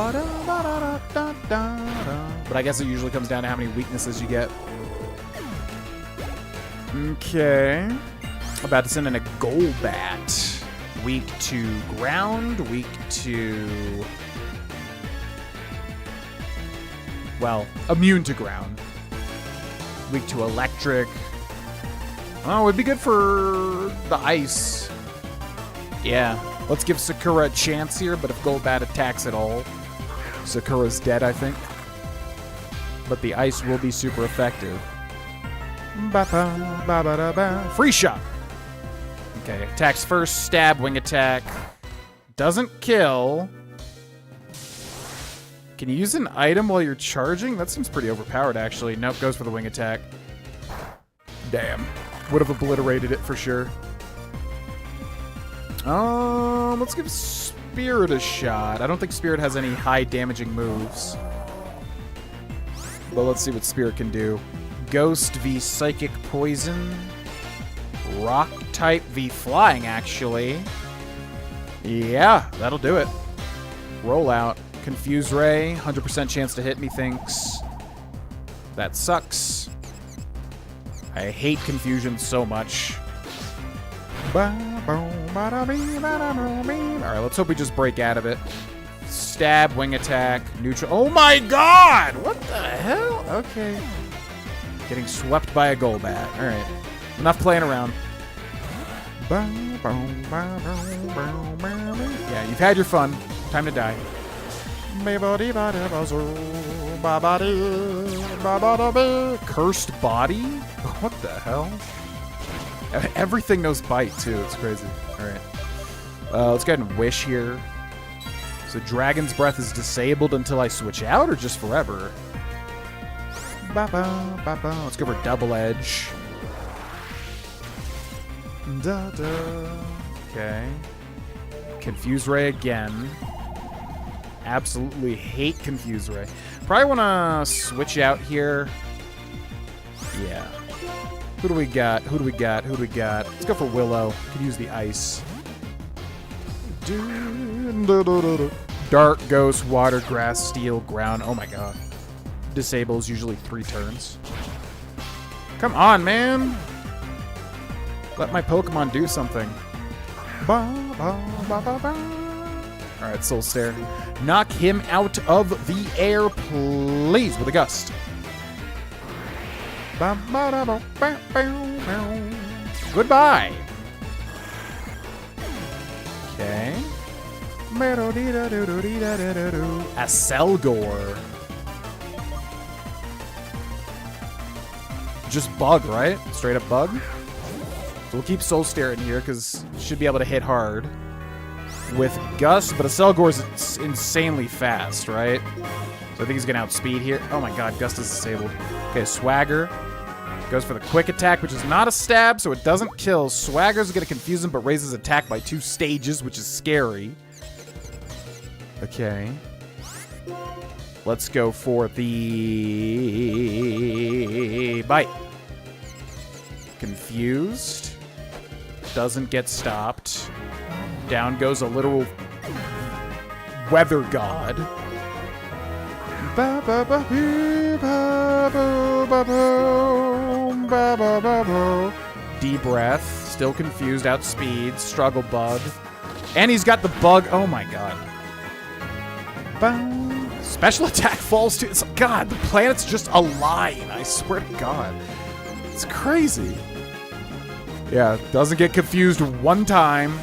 I guess it usually comes down to how many weaknesses you get. Okay. About to send in a Golbat. Weak to ground, weak to... well, immune to ground. Weak to electric. Oh, it'd be good for the ice. Yeah. Let's give Sakura a chance here, but if Golbat attacks at all, Sakura's dead, I think. But the ice will be super effective. Free shot! Okay, attacks first, stab, wing attack. Doesn't kill. Can you use an item while you're charging? That seems pretty overpowered, actually. Nope, goes for the wing attack. Damn. Would have obliterated it for sure. Let's give Spirit a shot. I don't think Spirit has any high damaging moves. But let's see what Spirit can do. Ghost v Psychic Poison. Rock type v Flying, actually. Yeah, that'll do it. Roll out. Confuse Ray. 100% chance to hit, methinks. That sucks. I hate confusion so much. Alright, let's hope we just break out of it. Stab, wing attack, neutral. Oh my god! What the hell? Okay. Getting swept by a Golbat. Alright. Enough playing around. Yeah, you've had your fun. Time to die. Cursed body? What the hell? Everything knows bite, too. It's crazy. Alright. Let's go ahead and wish here. So Dragon's Breath is disabled until I switch out, or just forever? Let's go for Double Edge. Okay. Confuse Ray again. Absolutely hate Confuse Ray. Probably want to switch out here. Yeah. Who do we got? Who do we got? Who do we got? Let's go for Willow. Could use the ice. Dark, Ghost, Water, Grass, Steel, Ground. Oh my god. Disables usually 3 turns. Come on, man. Let my Pokemon do something. Alright, Soul Stare. Knock him out of the air, please, with a gust. Goodbye. Okay. A Selgor. Just bug, right? Straight up bug. So we'll keep Soul Stare in here because should be able to hit hard with Gust, but a Selgor is insanely fast, right? So I think he's gonna outspeed here. Oh my god, Gust is disabled. Okay, Swagger goes for the quick attack, which is not a stab, so it doesn't kill. Swagger's gonna confuse him, but raises attack by 2 stages, which is scary. Okay. Let's go for the bite. Confused. Doesn't get stopped. Down goes a literal weather god. Deep breath. Still confused. Outspeed. Struggle bug. And he's got the bug. Oh my god. Special attack falls to... It's, god, the planet's just a line. I swear to god. It's crazy. Yeah, doesn't get confused one time.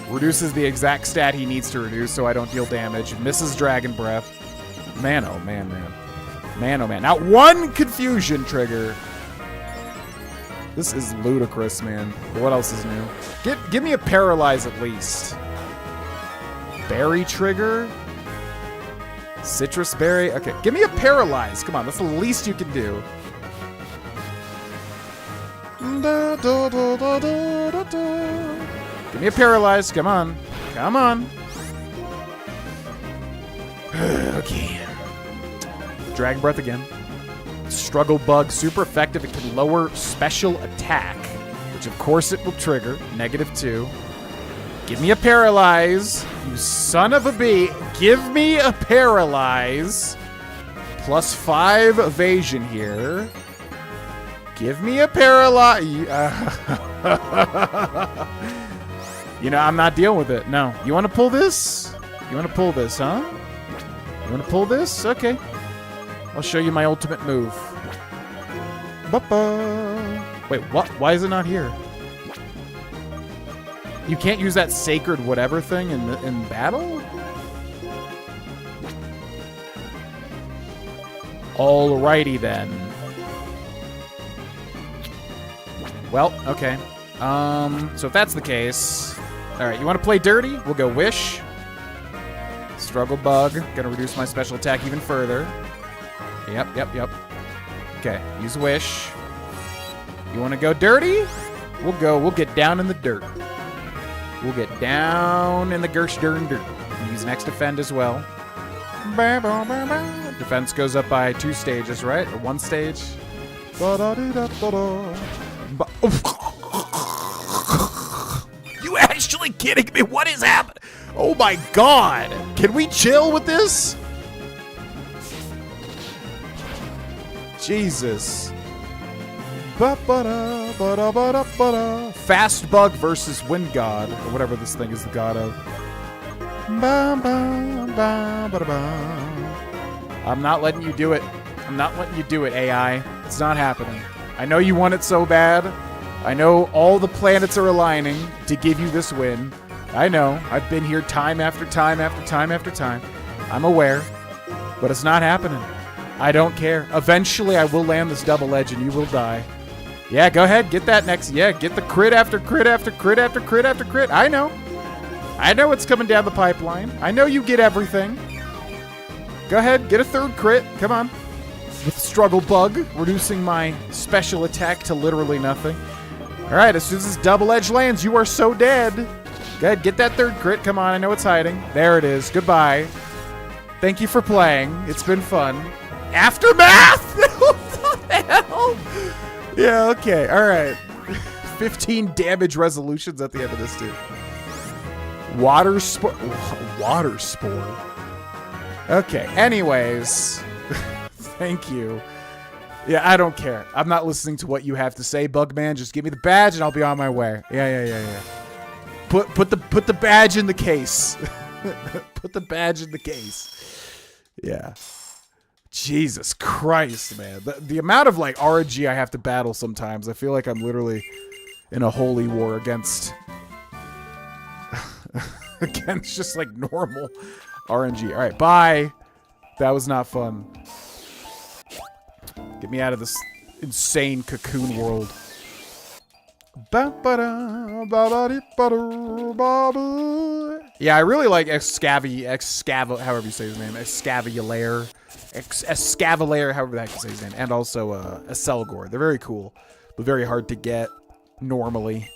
Reduces the exact stat he needs to reduce so I don't deal damage. Misses Dragon Breath. Man, oh man, man. Man, oh man. Not one confusion trigger. This is ludicrous, man. What else is new? Give me a Paralyze at least. Berry trigger? Citrus berry? Okay, give me a Paralyze. Come on, that's the least you can do. Give me a paralyze. Come on. Come on. Okay. Dragon Breath again. Struggle Bug, super effective. It can lower special attack, which of course it will trigger. -2. Give me a paralyze. You son of a bee. Give me a paralyze. +5 evasion here. Give me a paralyze. You know, I'm not dealing with it. No. You want to pull this? You want to pull this, huh? You want to pull this? Okay. I'll show you my ultimate move. Ba-ba. Wait, what? Why is it not here? You can't use that sacred whatever thing in battle? Alrighty then. Well, okay. So if that's the case, all right. You want to play dirty? We'll go Wish. Struggle Bug. Gonna reduce my special attack even further. Yep. Okay. Use Wish. You want to go dirty? We'll get down in the dirt. We'll get down in the gersh dirt. Use next defend as well. Defense goes up by 2 stages, right? Or 1 stage. You actually kidding me? What is happening? Oh my god! Can we chill with this? Jesus. Fast Bug versus Wind God, or whatever this thing is the god of. I'm not letting you do it. I'm not letting you do it, AI. It's not happening. I know you want it so bad. I know all the planets are aligning to give you this win. I know. I've been here time after time after time after time. I'm aware. But it's not happening. I don't care. Eventually, I will land this double edge and you will die. Yeah, go ahead. Get that next. Yeah, get the crit after crit after crit after crit after crit. I know. I know it's coming down the pipeline. I know you get everything. Go ahead. Get a 3rd crit. Come on. With Struggle Bug, reducing my special attack to literally nothing. All right, as soon as this double edge lands, you are so dead. Go ahead. Get that 3rd crit. Come on. I know it's hiding. There it is. Goodbye. Thank you for playing. It's been fun. Aftermath? What the hell? Yeah, okay. All right. 15 damage resolutions at the end of this, too. Water Spore. Water Spore. Okay. Anyways. Thank you. Yeah, I don't care. I'm not listening to what you have to say, Bugman. Just give me the badge and I'll be on my way. Yeah. Put the badge in the case. Put the badge in the case. Yeah. Jesus Christ, man. The amount of, like, RNG I have to battle sometimes, I feel like I'm literally in a holy war against just, like, normal RNG. All right, bye. That was not fun. Get me out of this insane cocoon world. Yeah, I really like Excavalaire, however you say his name. Excavalaire, however that can say his name. And also Acelgor. They're very cool, but very hard to get normally.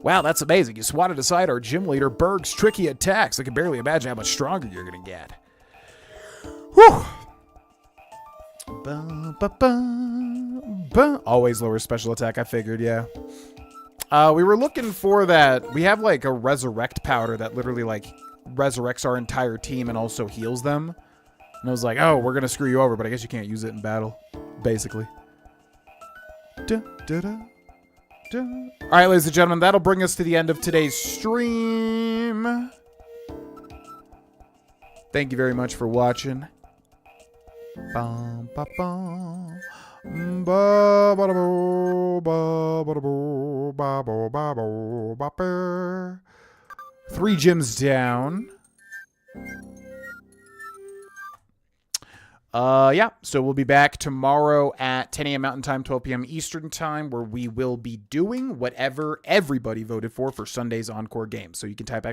Wow, that's amazing. You swatted aside our gym leader, Berg's tricky attacks. I can barely imagine how much stronger you're going to get. Whew. Always lower special attack, I figured, yeah. We were looking for that. We have, like, a resurrect powder that literally, like, resurrects our entire team and also heals them. And I was like, oh, we're going to screw you over, but I guess you can't use it in battle, basically. All right, ladies and gentlemen, that'll bring us to the end of today's stream. Thank you very much for watching. 3 gyms down. Yeah, so we'll be back tomorrow at 10 a.m. Mountain Time, 12 p.m. Eastern Time, where we will be doing whatever everybody voted for Sunday's Encore game. So you can type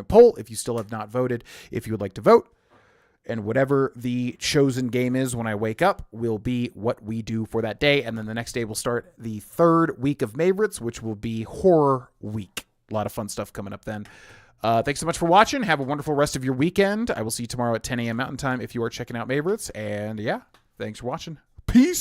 !poll if you still have not voted, if you would like to vote. And whatever the chosen game is when I wake up will be what we do for that day. And then the next day we'll start the 3rd week of Mayvorites, which will be Horror Week. A lot of fun stuff coming up then. Thanks so much for watching. Have a wonderful rest of your weekend. I will see you tomorrow at 10 a.m. Mountain Time if you are checking out Mayvorites. And yeah, thanks for watching. Peace.